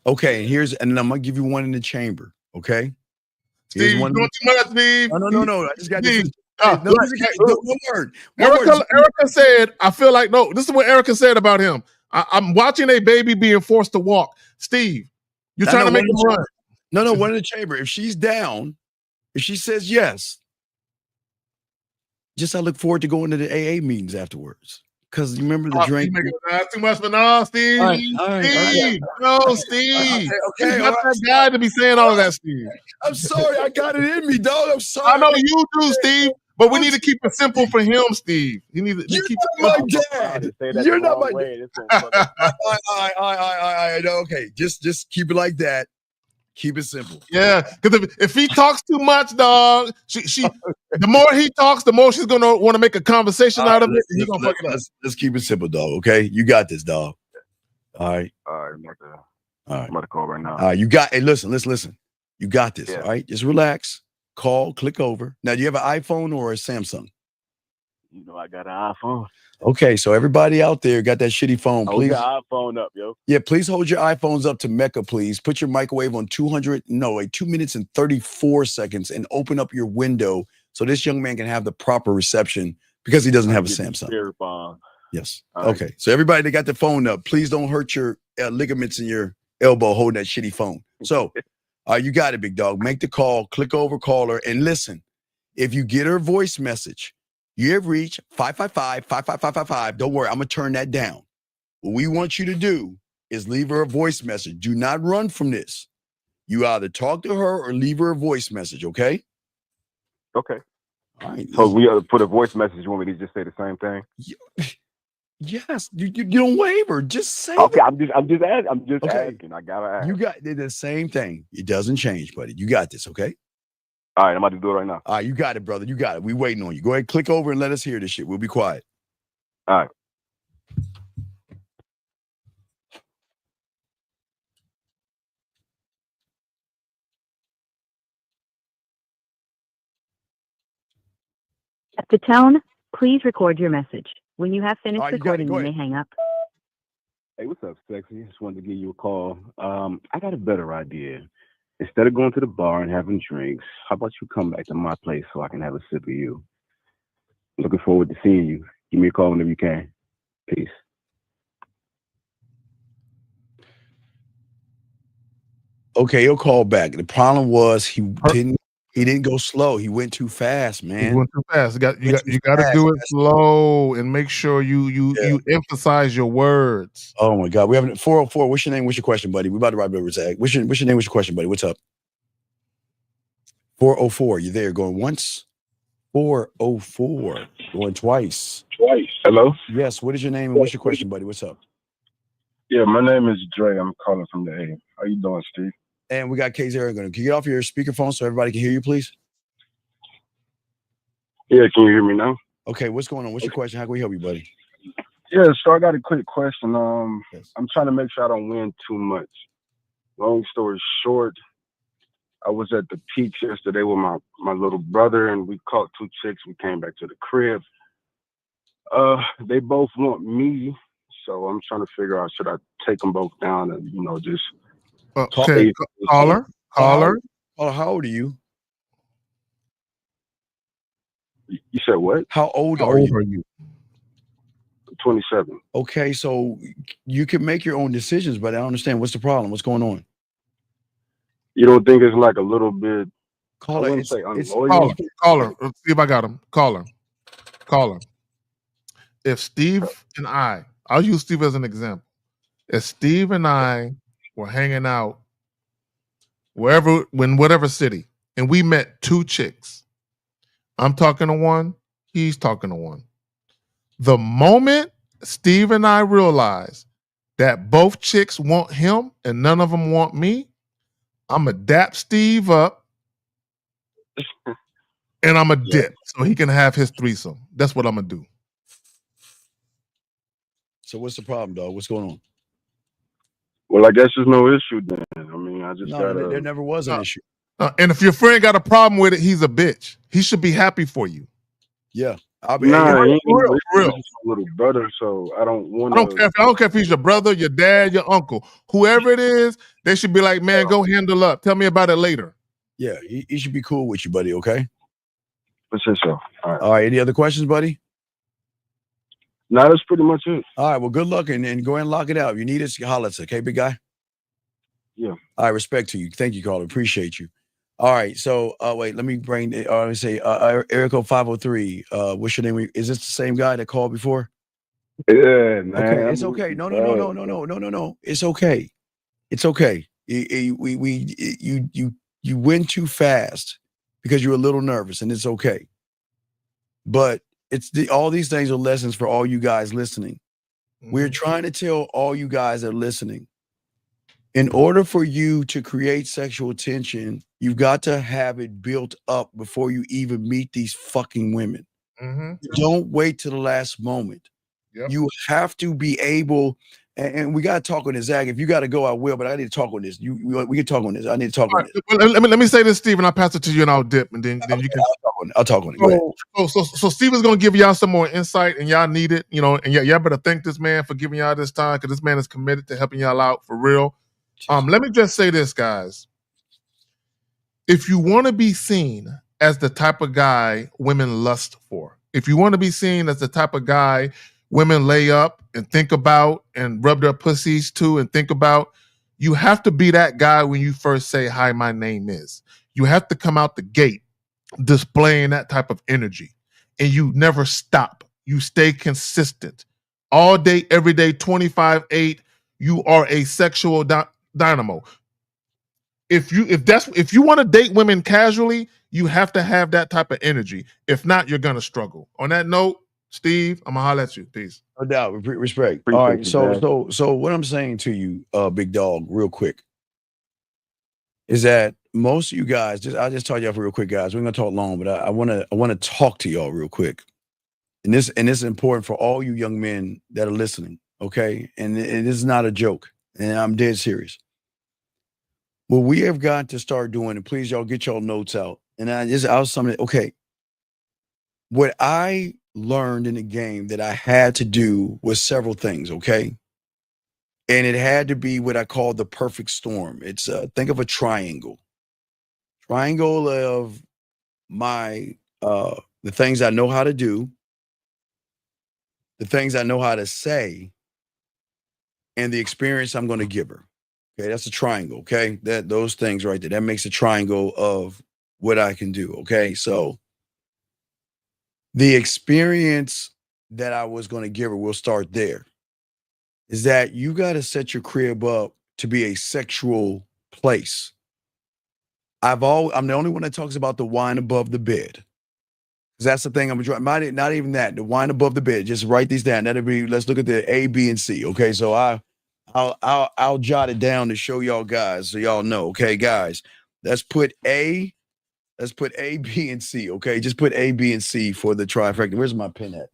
Okay, and I'm gonna give you one in the chamber. Okay. Steve, you're doing too much, Steve. No. I just got Steve, one word. Erica said, I feel like this is what Erica said about him. I'm watching a baby being forced to walk. Steve, you're trying to make him run. No, one in the chamber. If she's down, if she says yes, I look forward to going to the AA meetings afterwards. Because you remember the drink. That's too much for now, Steve. All right. No, Steve. Okay, you're not that guy to be saying all of that, Steve. I'm sorry. I got it in me, dog. I'm sorry. I know you do, Steve. But we need to keep it simple for him, Steve. You need to keep it my dad. You're not my dad. Okay, just keep it like that. Keep it simple. Yeah, because if he talks too much, dog, she the more he talks, the more she's gonna want to make a conversation out of it. Let's keep it simple, dog. Okay, you got this, dog. All right. I'm about to call right now. You got. Hey, listen. You got this. Yeah. All right, just relax. Call. Click over. Now, do you have an iPhone or a Samsung? You know, I got an iPhone. Okay, so everybody out there got that shitty phone, please. Hold your iPhone up, yo. Yeah, please hold your iPhones up to Mecca, please. Put your microwave on 2 minutes and 34 seconds and open up your window so this young man can have the proper reception because he doesn't have a Samsung. Yes. Okay, so everybody that got the phone up, please don't hurt your ligaments in your elbow holding that shitty phone. So, you got it, big dog. Make the call, click over, call her, and listen. If you get her voice message, you have reached 555-55555. Don't worry, I'm going to turn that down. What we want you to do is leave her a voice message. Do not run from this. You either talk to her or leave her a voice message, okay? Okay. All right. So we put a voice message. You want me to just say the same thing? Yes. You don't waver. Just say. Okay. I'm just asking. I gotta ask. You got the same thing. It doesn't change, buddy. You got this. Okay. All right. I'm about to do it right now. All right. You got it, brother. You got it. We waiting on you. Go ahead. Click over and let us hear this shit. We'll be quiet. All right. At the tone, please record your message. When you have finished recording, you may hang up. Hey, what's up, sexy? Just wanted to give you a call. I got a better idea. Instead of going to the bar and having drinks, how about you come back to my place so I can have a sip of you? Looking forward to seeing you. Give me a call whenever you can. Peace. Okay, he'll call back. The problem was he didn't go slow. He went too fast, man. He went too fast. You got to do it slow and make sure you emphasize your words. Oh my God, we have 404. What's your name? What's your question, buddy? We about to ride over Zach. What's your name? What's your question, buddy? What's up? 404. You there? Going once? 404. Going twice. Hello? Yes. What is your name and what's your question, buddy? What's up? Yeah, my name is Dre. I'm calling from the A. How you doing, Steve? And we got Kay's Can you get off your speakerphone so everybody can hear you, please? Yeah, can you hear me now? Okay, what's going on? What's your question? How can we help you, buddy? Yeah, so I got a quick question. I'm trying to make sure I don't win too much. Long story short, I was at the Peaks yesterday with my little brother, and we caught two chicks. We came back to the crib. They both want me, so I'm trying to figure out, should I take them both down and, just... Okay, caller. How old are you? You said what? How old are you? 27. Okay, so you can make your own decisions, but I don't understand. What's the problem? What's going on? You don't think it's like a little bit... Caller. Let's see if I got him. Caller. If Steve and I'll use Steve as an example. If Steve and I were hanging out whatever city, and we met two chicks, I'm talking to one, he's talking to one. The moment Steve and I realize that both chicks want him and none of them want me, I'm going to dap Steve up and I'm going to dip so he can have his threesome. That's what I'm going to do. So what's the problem, dog? What's going on? Well, I guess there's no issue then. I mean, I just gotta... There never was an issue. And if your friend got a problem with it, he's a bitch. He should be happy for you. Yeah. He ain't real. My little brother, so I don't want to... I don't care if he's your brother, your dad, your uncle. Whoever it is, they should be like, man, go handle up. Tell me about it later. Yeah, he should be cool with you, buddy, okay? For sure. All right, any other questions, buddy? No, that's pretty much it. All right, well, good luck and go ahead and lock it out. If you need us, holler at us, okay, big guy? Yeah. All right, respect to you. Thank you, caller. Appreciate you. All right, so wait, let me bring let me say Erico 503. What's your name? Is this the same guy that called before? Yeah, man. Okay, it's okay. No. It's okay. It's okay. You went too fast because you were a little nervous, and it's okay. But all these things are lessons for all you guys listening. Mm-hmm. We're trying to tell all you guys that are listening. In order for you to create sexual tension, you've got to have it built up before you even meet these fucking women. Mm-hmm. Don't wait till the last moment. Yep. You have to be able, and we got to talk on this, Zach. If you got to go, I will, but I need to talk on this. We can talk on this. I need to talk on this. Well, let me say this, Steve, and I'll pass it to you and I'll dip, and then you can. I'll talk on it. So Steve is going to give y'all some more insight, and y'all need it, and y'all better thank this man for giving y'all this time, because this man is committed to helping y'all out for real. Let me just say this, guys. If you want to be seen as the type of guy women lust for, if you want to be seen as the type of guy women lay up and think about and rub their pussies to and think about, you have to be that guy when you first say, hi, my name is. You have to come out the gate displaying that type of energy, and you never stop. You stay consistent all day, every day, 25/8. You are a sexual dynamo. if you want to date women casually, you have to have that type of energy. If not, you're gonna struggle. On that note, Steve, I'm gonna holler at you. Peace. No doubt, respect. Appreciate All right, you, so man. what I'm saying to you, big dog, real quick, is that most of you guys, I'll just talk to y'all real quick, guys. We're gonna talk long, but I wanna talk to y'all real quick. And this is important for all you young men that are listening, okay? And it is not a joke, and I'm dead serious. What we have got to start doing, and please y'all get y'all notes out. And I was something, okay. What I learned in the game that I had to do was several things, okay? And it had to be what I call the perfect storm. It's think of a triangle. Triangle of my the things I know how to do, the things I know how to say, and the experience I'm going to give her. Okay, that's a triangle. Okay, those things right there, that makes a triangle of what I can do. Okay, so the experience that I was going to give her, we'll start there, is that you got to set your crib up to be a sexual place. I'm the only one that talks about the wine above the bed. Because that's the thing I'm trying. Not even that. The wine above the bed. Just write these down. That'll be. Let's look at the A, B, and C. Okay, so I'll jot it down to show y'all guys so y'all know. Okay, guys, let's put A, B, and C. Okay, just put A, B, and C for the trifecta. Where's my pen at?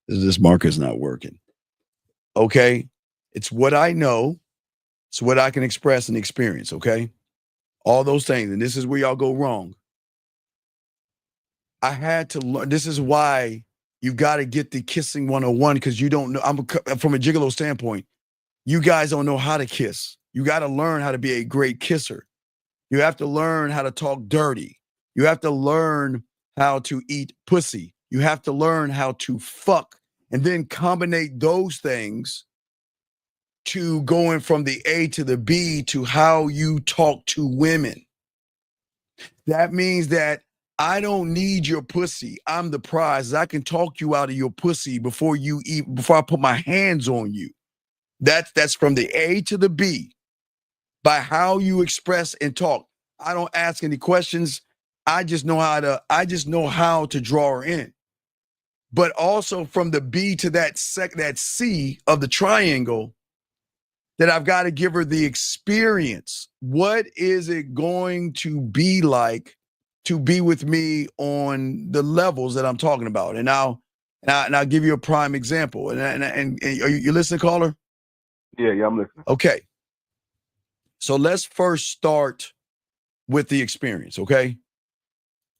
This marker's not working. Okay, it's what I know. It's what I can express and experience. Okay, all those things, and this is where y'all go wrong. I had to learn. This is why you got to get the kissing 101, because you don't know. From a gigolo standpoint, you guys don't know how to kiss. You got to learn how to be a great kisser. You have to learn how to talk dirty. You have to learn how to eat pussy. You have to learn how to fuck, and then combine those things to going from the A to the B to how you talk to women. That means that I don't need your pussy. I'm the prize. I can talk you out of your pussy before I put my hands on you. That's from the A to the B by how you express and talk. I don't ask any questions. I just know how to draw her in. But also from the B to that C of the triangle, that I've got to give her the experience. What is it going to be like to be with me on the levels that I'm talking about? And I'll give you a prime example. And are you listening, caller? Yeah, I'm listening. Okay. So let's first start with the experience, okay?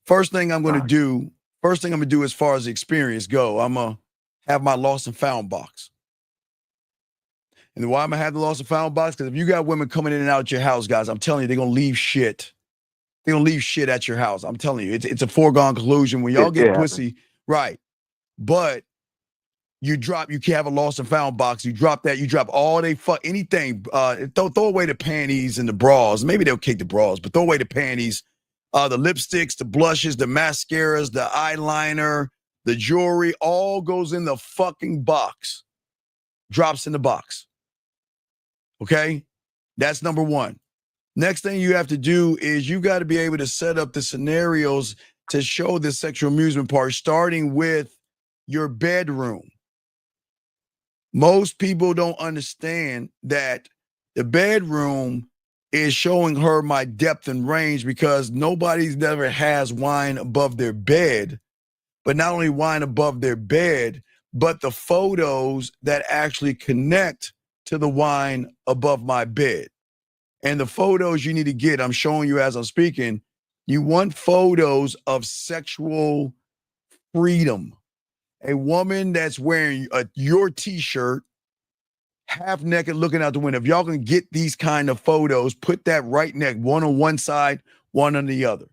First thing I'm going to do as far as the experience go, I'm going to have my lost and found box. And why am I having the lost and found box? Because if you got women coming in and out your house, guys, I'm telling you, they're going to leave shit. They're going to leave shit at your house. I'm telling you, it's a foregone conclusion. When y'all get pussy, right. But you can have a lost and found box. You drop that. You drop all anything. Throw away the panties and the bras. Maybe they'll kick the bras, but throw away the panties, the lipsticks, the blushes, the mascaras, the eyeliner, the jewelry, all goes in the fucking box. Drops in the box. Okay? That's number one. Next thing you have to do is you got to be able to set up the scenarios to show the sexual amusement part, starting with your bedroom. Most people don't understand that the bedroom is showing her my depth and range, because nobody's never has wine above their bed, but not only wine above their bed, but the photos that actually connect to the wine above my bed. And the photos you need to get, I'm showing you as I'm speaking, you want photos of sexual freedom. A woman that's wearing your t-shirt, half naked, looking out the window. If y'all can get these kind of photos, put that right neck, one on one side, one on the other.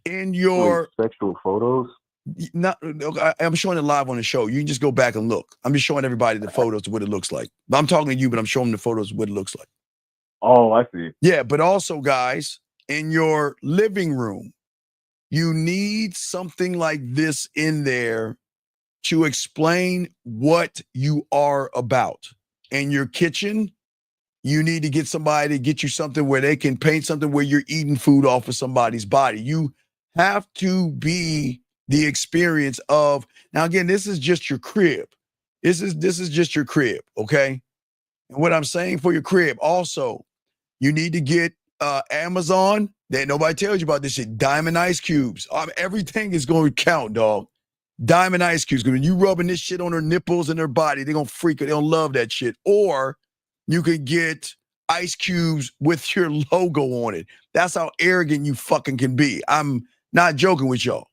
In your sexual photos? I'm showing it live on the show. You can just go back and look. I'm just showing everybody the photos of what it looks like. I'm talking to you, but I'm showing the photos of what it looks like. Oh, I see. Yeah, but also, guys, in your living room, you need something like this in there to explain what you are about. In your kitchen, You need to get somebody to get you something where they can paint something where you're eating food off of somebody's body. You have to be the experience of, now again, this is just your crib. This is just your crib, okay? And what I'm saying for your crib, also, you need to get Amazon. That nobody tells you about this shit. Diamond ice cubes. Everything is going to count, dog. Diamond ice cubes. When you rubbing this shit on their nipples and their body, they're going to freak it. They don't love that shit. Or you could get ice cubes with your logo on it. That's how arrogant you fucking can be. I'm not joking with y'all.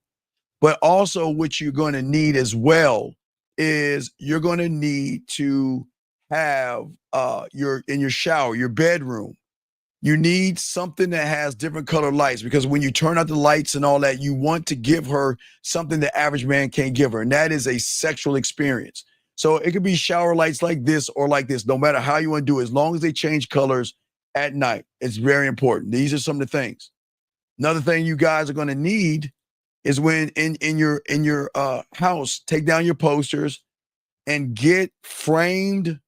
But also what you're going to need as well is you're going to need to have in your shower, your bedroom, you need something that has different color lights, because when you turn out the lights and all that, you want to give her something the average man can't give her, and that is a sexual experience. So it could be shower lights like this or like this, no matter how you want to do it, as long as they change colors at night. It's very important. These are some of the things. Another thing you guys are going to need is when in your house, take down your posters and get framed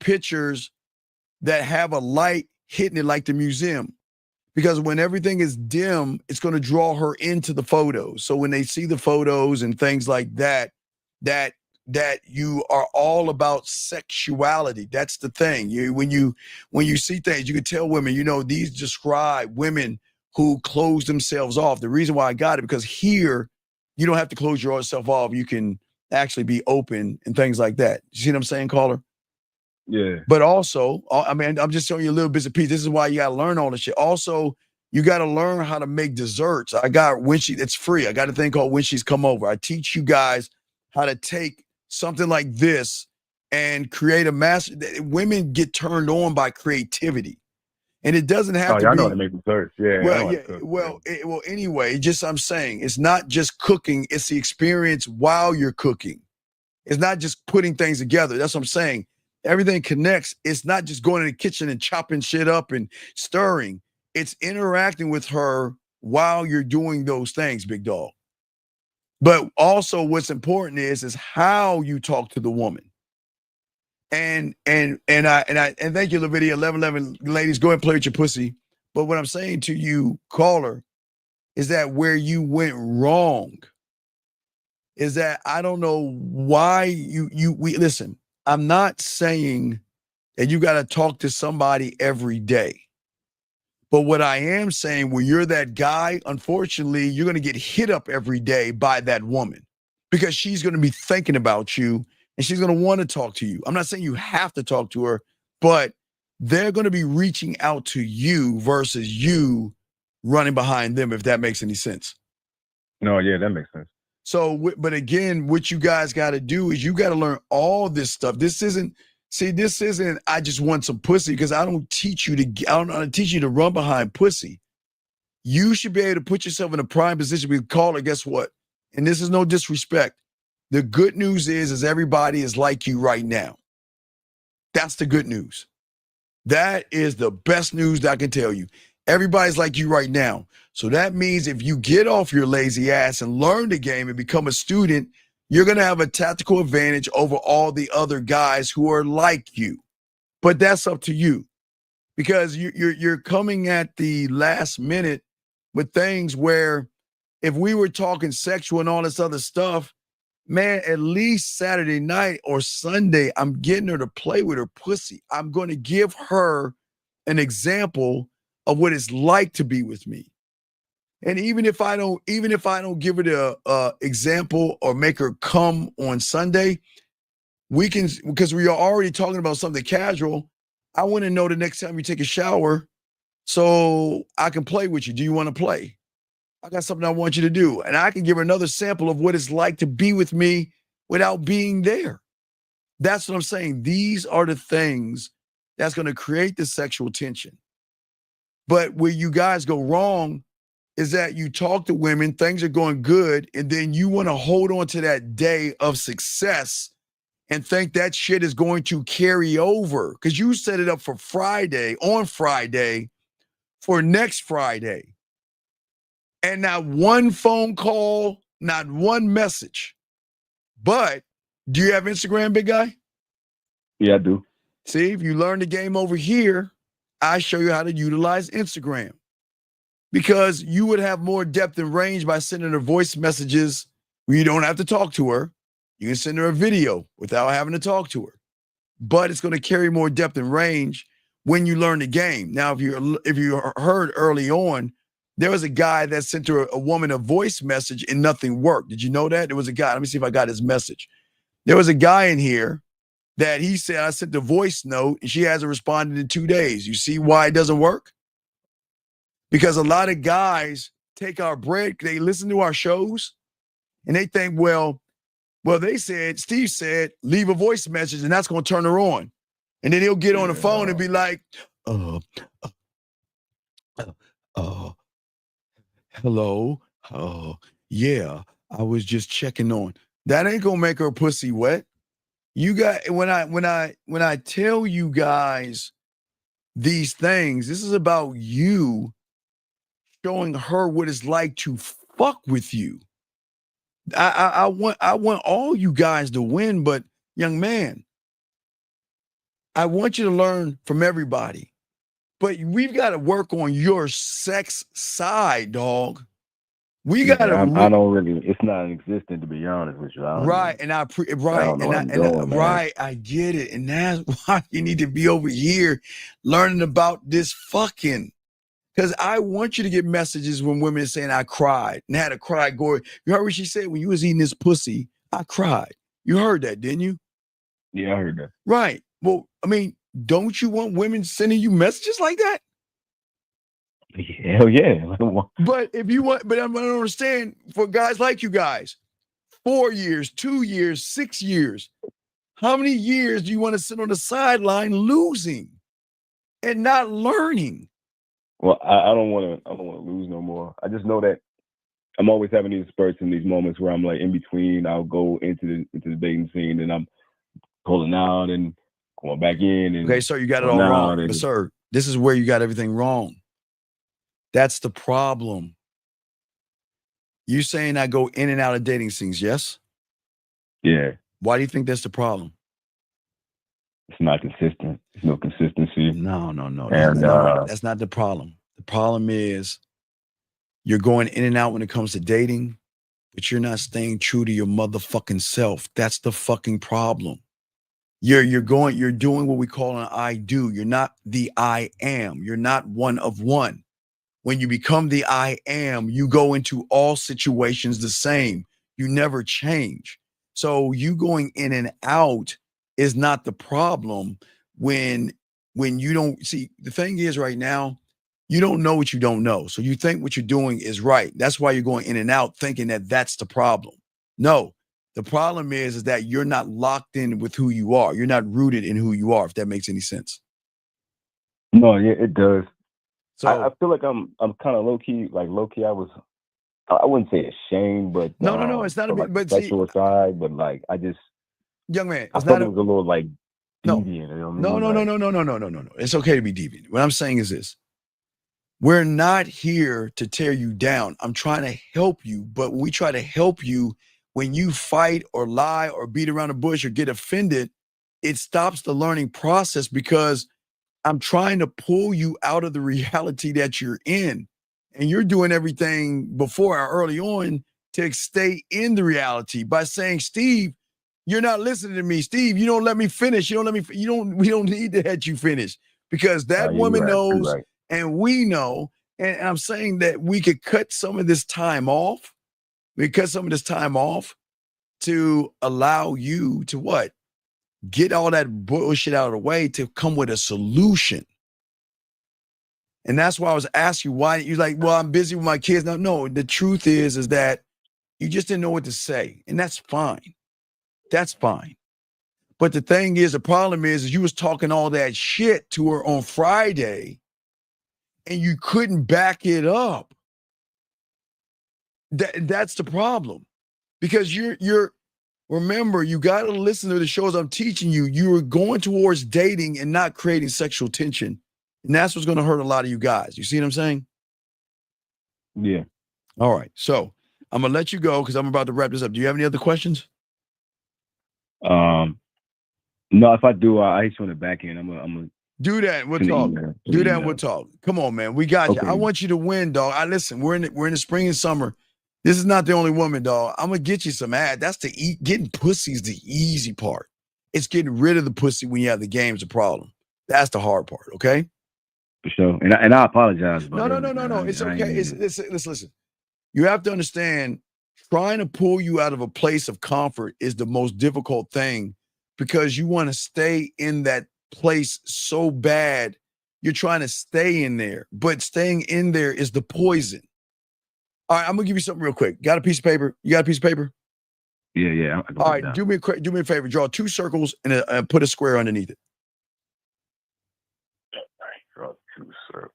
pictures that have a light hitting it like the museum. Because when everything is dim, it's going to draw her into the photos. So when they see the photos and things like that you are all about sexuality. That's the thing. When you see things, you can tell women, these describe women who close themselves off. The reason why I got it, because here, you don't have to close yourself off. You can actually be open and things like that. You see what I'm saying, caller? Yeah. But also, I'm just showing you a little bits of piece. This is why you got to learn all this shit. Also, you got to learn how to make desserts. It's free. I got a thing called When She's Come Over. I teach you guys how to take something like this and create a master. Women get turned on by creativity. And it doesn't have to be. I know how to make desserts. Yeah. Well, anyway, I'm saying it's not just cooking. It's the experience while you're cooking. It's not just putting things together. That's what I'm saying. Everything connects. It's not just going in the kitchen and chopping shit up and stirring. It's interacting with her while you're doing those things, big dog. But also what's important is how you talk to the woman. And thank you, Lavidia, 1111 ladies, go ahead and play with your pussy. But what I'm saying to you, caller, is that where you went wrong is that I don't know why we listen. I'm not saying that you got to talk to somebody every day. But what I am saying, when you're that guy, unfortunately, you're going to get hit up every day by that woman, because she's going to be thinking about you and she's going to want to talk to you. I'm not saying you have to talk to her, but they're going to be reaching out to you versus you running behind them, if that makes any sense. No, yeah, that makes sense. So, but again, what you guys got to do is you got to learn all this stuff. This isn't I just want some pussy, because I don't teach you to run behind pussy. You should be able to put yourself in a prime position. We call it, guess what? And this is no disrespect. The good news is everybody is like you right now. That's the good news. That is the best news that I can tell you. Everybody's like you right now. So that means if you get off your lazy ass and learn the game and become a student, you're going to have a tactical advantage over all the other guys who are like you. But that's up to you, because you're coming at the last minute with things where if we were talking sexual and all this other stuff, man, at least Saturday night or Sunday, I'm getting her to play with her pussy. I'm going to give her an example of what it's like to be with me. And even if I don't give her the example or make her come on Sunday, we can, because we are already talking about something casual. I want to know the next time you take a shower, so I can play with you. Do you want to play? I got something I want you to do. And I can give her another sample of what it's like to be with me without being there. That's what I'm saying. These are the things that's going to create the sexual tension. But where you guys go wrong is that you talk to women, things are going good, and then you want to hold on to that day of success and think that shit is going to carry over, because you set it up for on Friday, for next Friday. And not one phone call, not one message. But do you have Instagram, big guy? Yeah, I do. See, if you learn the game over here, I show you how to utilize Instagram. Because you would have more depth and range by sending her voice messages where you don't have to talk to her. You can send her a video without having to talk to her. But it's going to carry more depth and range when you learn the game. Now, if you heard early on, there was a guy that sent her a woman a voice message and nothing worked. Did you know that? There was a guy. Let me see if I got his message. There was a guy in here that he said, I sent the voice note and she hasn't responded in 2 days. You see why it doesn't work? Because a lot of guys take our bread, they listen to our shows, and they think, well, they said, Steve said, leave a voice message, and that's going to turn her on. And then he'll get on the phone and be like, hello, yeah, I was just checking on. That ain't gonna make her pussy wet. You got when I tell you guys these things, this is about you showing her what it's like to fuck with you. I want all you guys to win, but young man, I want you to learn from everybody. But we've got to work on your sex side, dog. We got to. I don't really. It's not existent, to be honest with you. Right, and I get it, and that's why you need to be over here learning about this fucking. Because I want you to get messages when women are saying I cried and had a cry go. You heard what she said when you was eating this pussy? I cried. You heard that, didn't you? Yeah, I heard that. Right. Well, I mean, don't you want women sending you messages like that? Hell yeah. But if you want, but I don't understand for guys like you guys, 4 years, 2 years, 6 years. How many years do you want to sit on the sideline losing and not learning? Well, I don't want to lose no more. I just know that I'm always having these spurts in these moments where I'm like in between. I'll go into the dating scene and I'm pulling out and going back in. And okay, sir, you got it all wrong. But sir, this is where you got everything wrong. That's the problem. You saying I go in and out of dating scenes, yes? Yeah. Why do you think that's the problem? It's not consistent. There's no consistency. No. And that's not the problem. The problem is you're going in and out when it comes to dating, but you're not staying true to your motherfucking self. That's the fucking problem. You're doing what we call an I do. You're not the I am. You're not one of one. When you become the I am, you go into all situations the same. You never change. So you going in and out is not the problem when you don't see. The thing is right now, you don't know what you don't know. So you think what you're doing is right. That's why you're going in and out thinking that that's the problem. No, the problem is that you're not locked in with who you are. You're not rooted in who you are, if that makes any sense. No, yeah, it does. So I feel like I'm kind of low key. I wouldn't say ashamed, but no, it's not a bit. But sexual side, but like I just, young man, I thought it was a little like deviant. No. It's okay to be deviant. What I'm saying is this: we're not here to tear you down. I'm trying to help you, but when we try to help you, when you fight or lie or beat around the bush or get offended, it stops the learning process because I'm trying to pull you out of the reality that you're in. And you're doing everything before or early on to stay in the reality by saying, Steve, you're not listening to me. Steve, you don't let me finish. We don't need to let you finish because that woman knows and we know. And I'm saying that we could cut some of this time off. We cut some of this time off to allow you to what? Get all that bullshit out of the way to come with a solution. And that's why I was asking you why you're like, well, I'm busy with my kids. No, the truth is that you just didn't know what to say. And that's fine. That's fine. But the thing is, the problem is you was talking all that shit to her on Friday and you couldn't back it up. That's the problem. Because you're remember, you got to listen to the shows I'm teaching you. You are going towards dating and not creating sexual tension. And that's what's going to hurt a lot of you guys. You see what I'm saying? Yeah. All right. So I'm going to let you go because I'm about to wrap this up. Do you have any other questions? No, if I do, I hit you on the back end. I'm a do that. We'll talk. Do that. We'll talk. Come on, man. We got you. I want you to win, dog. Listen. We're in the spring and summer. This is not the only woman, dog. I'm gonna get you some ad. That's getting pussy is the easy part. It's getting rid of the pussy when you have the game's a problem. That's the hard part. Okay. For sure. And I apologize. No. It's okay. Listen. You have to understand. Trying to pull you out of a place of comfort is the most difficult thing because you want to stay in that place so bad. You're trying to stay in there, but staying in there is the poison. All right, I'm gonna give you something real quick. Got a piece of paper? You got a piece of paper? Yeah. All right, do me a favor. Draw 2 circles and put a square underneath it. All right, draw 2 circles.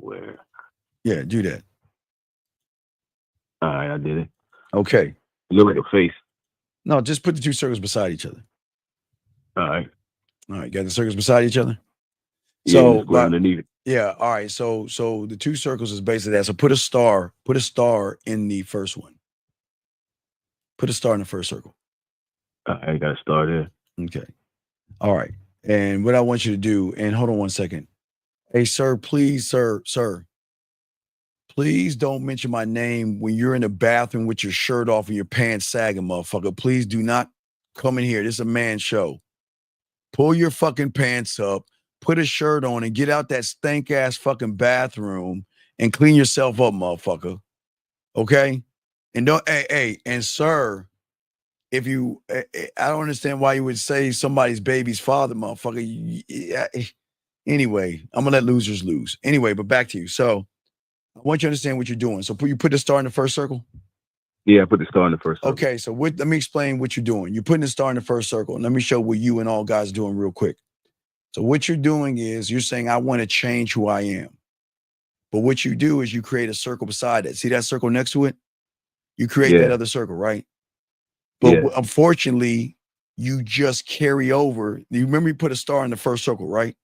Square. Yeah, do that. All right, I did it. Okay. Look like a face. No, just put the 2 circles beside each other. All right. Got the circles beside each other? So, underneath it. Yeah, all right. So the 2 circles is basically that. So put a star in the first one. Put a star in the first circle. I got a star there. Okay. All right. And what I want you to do, and hold on one second. Hey, sir, please, sir. Please don't mention my name when you're in the bathroom with your shirt off and your pants sagging, motherfucker. Please do not come in here. This is a man's show. Pull your fucking pants up, put a shirt on, and get out that stank ass fucking bathroom and clean yourself up, motherfucker. Okay? And and sir, if you, I don't understand why you would say somebody's baby's father, motherfucker. Anyway, I'm gonna let losers lose. Anyway, but back to you. So I want you to understand what you're doing. So you put the star in the first circle? Yeah, I put the star in the first circle. Okay, so let me explain what you're doing. You're putting the star in the first circle. And let me show what you and all guys are doing real quick. So what you're doing is you're saying, I want to change who I am. But what you do is you create a circle beside it. See that circle next to it? You create that other circle, right? But unfortunately, you just carry over. You remember you put a star in the first circle, right?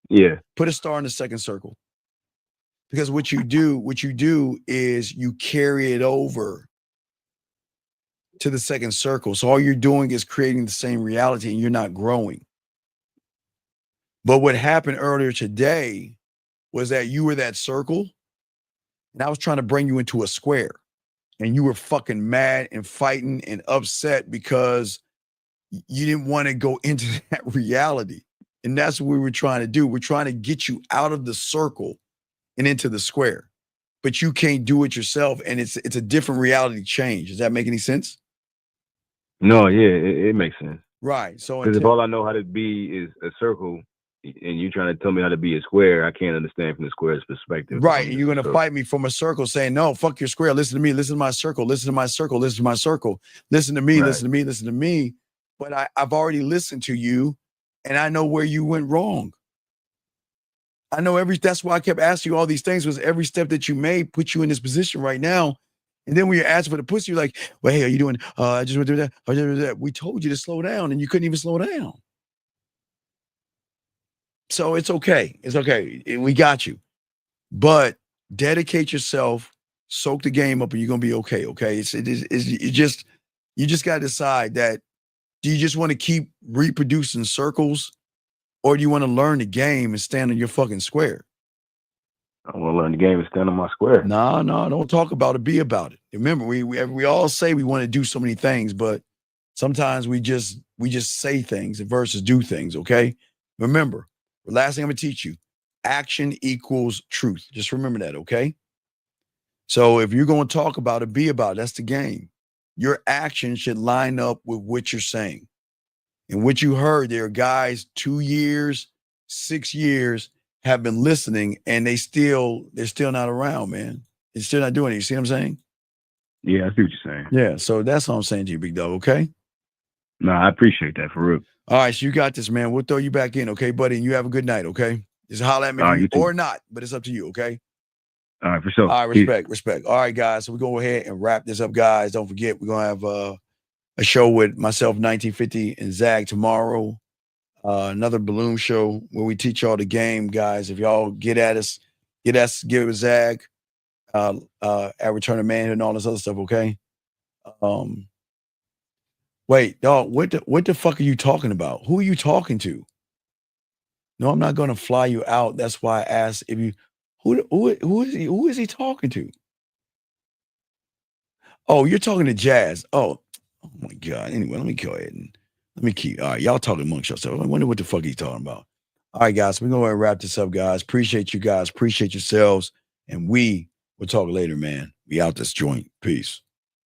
Yeah. Put a star in the second circle. Because what you do is you carry it over to the second circle. So all you're doing is creating the same reality and you're not growing. But what happened earlier today was that you were that circle and I was trying to bring you into a square and you were fucking mad and fighting and upset because you didn't want to go into that reality. And that's what we were trying to do. We're trying to get you out of the circle and into the square, but you can't do it yourself. And it's a different reality change. Does that make any sense? No, yeah, it makes sense. Right. So because if all I know how to be is a circle and you trying to tell me how to be a square, I can't understand from the square's perspective. Right. And you're going to fight me from a circle saying, no, fuck your square. Listen to me. Listen to my circle. Listen to my circle. Listen to my circle. Listen to me. Right. Listen to me. Listen to me. But I've already listened to you and I know where you went wrong. I know that's why I kept asking you all these things, was every step that you made put you in this position right now. And then when you're asking for the pussy, you're like, well, hey, are you doing, I just went through that. I just went through that. We told you to slow down and you couldn't even slow down. So it's okay. It's okay. We got you. But dedicate yourself, soak the game up and you're going to be okay. Okay. You just got to decide that, do you just want to keep reproducing circles? Or do you want to learn the game and stand on your fucking square? I want to learn the game and stand on my square. No, don't talk about it. Be about it. Remember, we all say we want to do so many things, but sometimes we just say things versus do things. Okay. Remember, the last thing I'm gonna teach you: action equals truth. Just remember that. Okay. So if you're going to talk about it, be about it. That's the game. Your action should line up with what you're saying. And what you heard, there are guys 2 years, 6 years have been listening and they're still not around, man. They're still not doing it. You see what I'm saying? Yeah, I see what you're saying. Yeah. So that's all I'm saying to you, big dog. Okay. No, I appreciate that for real. All right. So you got this, man. We'll throw you back in. Okay, buddy. And you have a good night. Okay. Just holler at me or not, but it's up to you. Okay. All right. For sure. All right. Respect. All right, guys. So we're going to go ahead and wrap this up, guys. Don't forget, we're going to have, a show with myself, 1950, and Zag tomorrow. Another balloon show where we teach y'all the game, guys. If y'all give us Zag at Return of Manhood and all this other stuff, okay? What Wait, dog, what the fuck are you talking about? Who are you talking to? No, I'm not gonna fly you out. That's why I asked if you who is he talking to? Oh, you're talking to Jazz. Oh my God. Anyway, let me go ahead and let me keep. All right, y'all talking amongst yourselves. I wonder what the fuck he's talking about. All right, guys, we're gonna wrap this up, guys. Appreciate you guys. Appreciate yourselves. And we will talk later, man. We out this joint. Peace.